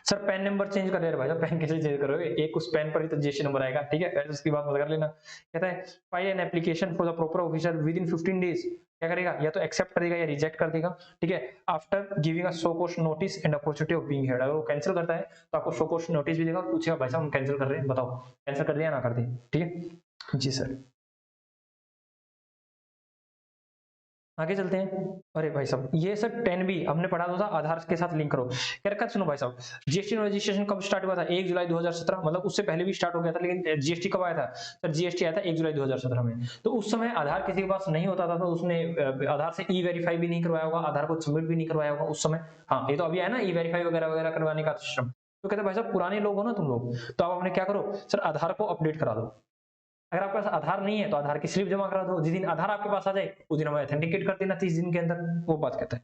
सर पैन नंबर चेंज कर रहे हैं भाई साहब, पैन कैसे चेंज करोगे, एक उस पैन पर ही तो जीएसटी नंबर आएगा, ठीक है, उसकी बात मत कर लेना। कहता है file an application for the proper officer with in 15 days, क्या करेगा या तो एक्सेप्ट करेगा या रिजेक्ट कर देगा, ठीक है, after giving a show cause notice and opportunity of being heard. अगर वो कैंसिल करता है तो आपको शो कॉस्ट नोटिस भी देगा, पूछेगा भाई साहब हम कैंसिल कर रहे हैं बताओ कैंसिल कर दिया ना कर दे, ठीक है जी सर। आगे चलते हैं। अरे भाई साहब ये सर 10B हमने पढ़ा था आधार के साथ लिंक करो, क्या रखा सुनो भाई साहब, जीएसटी रजिस्ट्रेशन कब स्टार्ट हुआ था 1 जुलाई 2017, मतलब उससे पहले भी स्टार्ट हो गया था लेकिन जीएसटी कब आया था सर, जीएसटी आया था 1 जुलाई 2017 में। तो उस समय आधार किसी के पास नहीं होता था तो उसने आधार से ई वेरीफाई भी नहीं करवाया होगा, आधार को सबमिट भी नहीं करवाया होगा उस समय। हाँ ये तो अभी है ना ई वेरीफाई वगैरह वगैरह करवाने का सिस्टम। तो कहते भाई साहब पुराने लोग हो ना तुम लोग, तो आप अपने क्या करो सर आधार को अपडेट करा दो, अगर आपके पास आधार नहीं है तो आधार की स्लिप जमा करा दो, जिस दिन आधार आपके पास आ जाए उस दिन हमें ऑथेंटिकेट कर देना 30 दिन के अंदर, वो बात कहता है,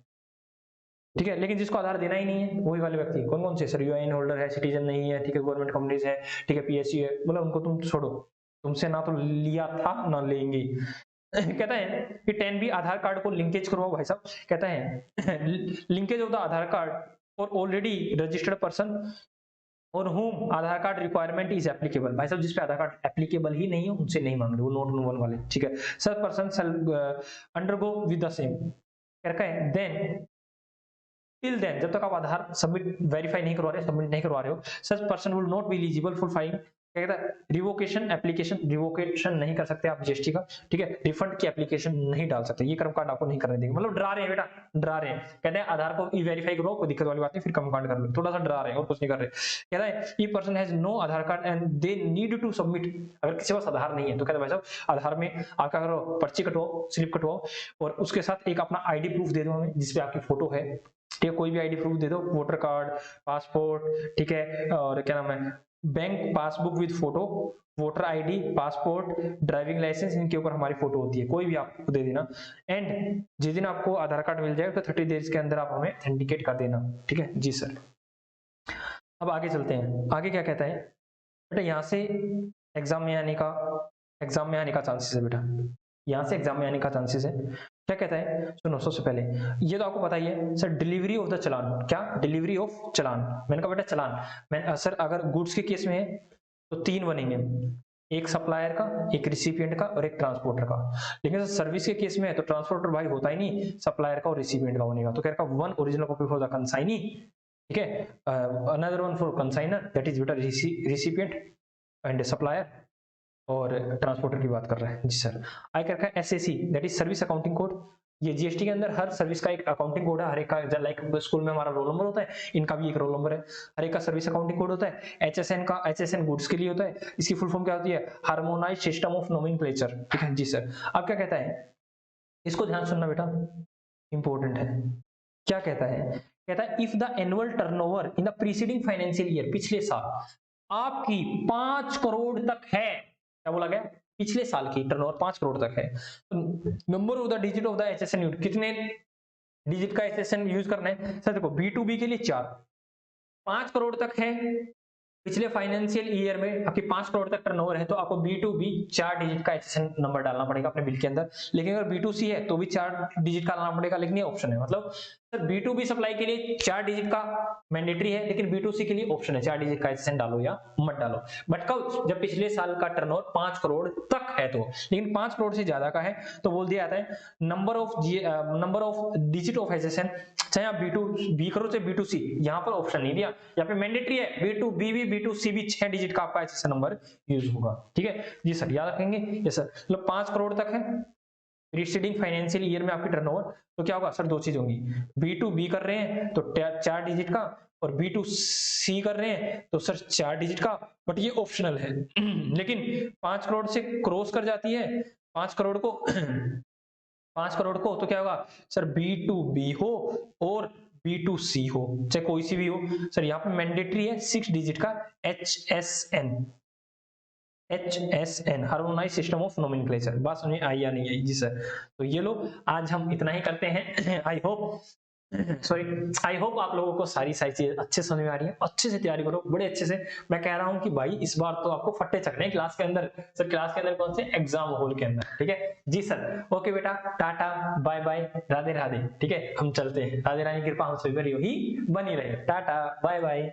ठीक है। लेकिन जिसको आधार देना ही नहीं है वही वाले व्यक्ति कौन कौन से सर, यूआईएन होल्डर है, सिटीजन नहीं है, ठीक है, गवर्नमेंट कंपनीज है, ठीक है, पीएसयू है, मतलब उनको तुम छोड़ो, तुमसे ना तो लिया था ना लेंगे। कहता है कि 10B आधार कार्ड को लिंकेज करवाओ भाई साहब, कहता है linkage of the Aadhaar card for already registered person और whom Aadhaar card requirement is applicable. भाई साहब जिस पे आधार कार्ड एप्लीकेबल ही नहीं है उनसे नहीं मांग रहे, वो नोट वन वाले, ठीक है। Such person undergo with the same क्या है देन टिल देन, जब तक आप आधार सबमिट वेरीफाई नहीं करवा रहे, सबमिट नहीं करवा रहे हो, such person will not be eligible for filing, क्या कहता है रिवोकेशन एप्लीकेशन, रिवोकेशन नहीं कर सकते आप जीएसटी का, ठीक है, रिफंड की एप्लीकेशन नहीं डाल सकते, ये कर्मकांड आपको नहीं करने देंगे, मतलब डरा रहे हैं बेटा, डरा रहे हैं, कहते हैं आधार को ई वेरीफाई करो कोई दिक्कत वाली बात नहीं फिर कर्मकांड कर लो, थोड़ा सा डरा रहे हैं और कुछ नहीं कर रहे। कहता है a person has no Aadhaar card and they need to submit, अगर किसी के पास आधार नहीं है तो कहते हैं भाई साहब आधार में आप क्या करो पर्ची कटवाओ, स्लिप कटवाओ और उसके साथ एक अपना आईडी प्रूफ दे दो हमें जिसपे आपकी फोटो है, ठीक है, कोई भी आईडी प्रूफ दे दो, वोटर कार्ड, पासपोर्ट, ठीक है, और क्या नाम है bank passbook with photo, voter ID, passport, driving licence, इनके ऊपर हमारी फोटो होती है, कोई भी आपको दे देना। एंड जिस दिन आपको आधार कार्ड मिल जाएगा तो 30 डेज के अंदर आप हमें ऑथेंटिकेट कर देना, ठीक है जी सर। अब आगे चलते हैं, आगे क्या कहता है बेटा, यहाँ से एग्जाम में आने का चांसेस है बेटा, यहाँ से एग्जाम में आने का चांसेस है। क्या कहता है सुनो, सबसे पहले ये तो आपको पता ही है सर, डिलीवरी ऑफ द चलान, क्या डिलीवरी ऑफ चलान, मैंने कहा बेटा चलान, मैं सर अगर गुड्स के केस में है तो 3 बनेंगे, एक सप्लायर का, एक रिसिपिएंट का और एक ट्रांसपोर्टर का। लेकिन सर्विस के केस में है तो ट्रांसपोर्टर भाई होता ही नहीं, सप्लायर का और रिसिपिएंट का बनेगा, तो कह रहा 1 original copy for the consignee, ठीक है, another one for consignor that is बेटा रिसिपिएंट एंड सप्लायर, और ट्रांसपोर्टर की बात कर रहा है जी सर। आई कर रखा है SSC that is service accounting code, ये जीएसटी के अंदर हर सर्विस का एक अकाउंटिंग कोड है, हर एक का लाइक स्कूल में हमारा रोल नंबर होता है, इनका भी एक रोल नंबर है, हर एक का सर्विस अकाउंटिंग कोड होता है। एचएसएन का, एचएसएन गुड्स के लिए होता है, इसकी फुल फॉर्म क्या होती है, हार्मोनाइज्ड सिस्टम ऑफ नोमेनक्लेचर, ठीक है जी सर। अब क्या कहता है, इसको ध्यान सुनना बेटा, इंपॉर्टेंट है, क्या कहता है कहता है if the annual turnover in the preceding financial year, पिछले साल आपकी 5 करोड़ तक है, क्या बोला गया, पिछले साल की टर्नओवर 5 करोड़ तक है, number of the digit of the HSN unit, कितने डिजिट का एचएसएन यूज करना है सर, देखो B2B के लिए 4, 5 करोड़ तक है पिछले फाइनेंशियल ईयर में, आपकी 5 करोड़ तक टर्नओवर है, तो आपको B2B 4 डिजिट का एचएसएन नंबर डालना पड़ेगा अपने बिल के अंदर। लेकिन अगर B2C है तो भी 4 डिजिट का डालना पड़ेगा, लेकिन ये ऑप्शन है, मतलब सर B2B सप्लाई के लिए 4 डिजिट का मैंडेटरी है, लेकिन B2C के लिए ऑप्शन है 4 डिजिट का एचएसएन डालो या मत डालो। बट कब, जब पिछले साल का टर्नओवर 5 करोड़ तक है तो, लेकिन 5 करोड़ से ज्यादा का है तो बोल दिया जाता है number of digit of HSN, चाहे आप B करो चाहे B2C, यहाँ पर ऑप्शन नहीं दिया, यहाँ पे मैंडेटरी है B2B भी B2C भी 6 डिजिट का आपका एचएसएन नंबर यूज होगा। ठीक है जी सर, याद रखेंगे ये सर, मतलब 5 करोड़ तक है प्रीसीडिंग फाइनेंशियल ईयर में आपकी टर्नओवर, तो क्या होगा सर, 2 चीज होंगी, B2B कर रहे हैं तो 4 डिजिट का, और B2C कर रहे हैं तो सर 4 डिजिट का, बट ये ऑप्शनल है। लेकिन 5 करोड़ से क्रॉस कर जाती है 5 करोड़ को 5 करोड़ को, तो क्या होगा सर, B2B हो और B2C हो, चाहे कोई सी भी हो सर, यहाँ पे मैंडेटरी है 6 डिजिट का HSN, harmonise system of nomenclature. बात समझ आई या नहीं आई जी सर? तो ये लो, आज हम इतना ही करते हैं। आई होप आप लोगों को सारी चीजें अच्छे समझ में आ रही है, अच्छे से तैयारी करो, बड़े अच्छे से। मैं कह रहा हूं कि भाई इस बार तो आपको फट्टे चकने क्लास के अंदर, सर क्लास के अंदर कौन से, एग्जाम हॉल के अंदर। ठीक है जी सर, ओके बेटा, tata bye bye, Radhe Radhe. ठीक है, हम चलते हैं, राधे रानी की कृपा हम सभी पर ही बनी रहे, टाटा बाय बाय।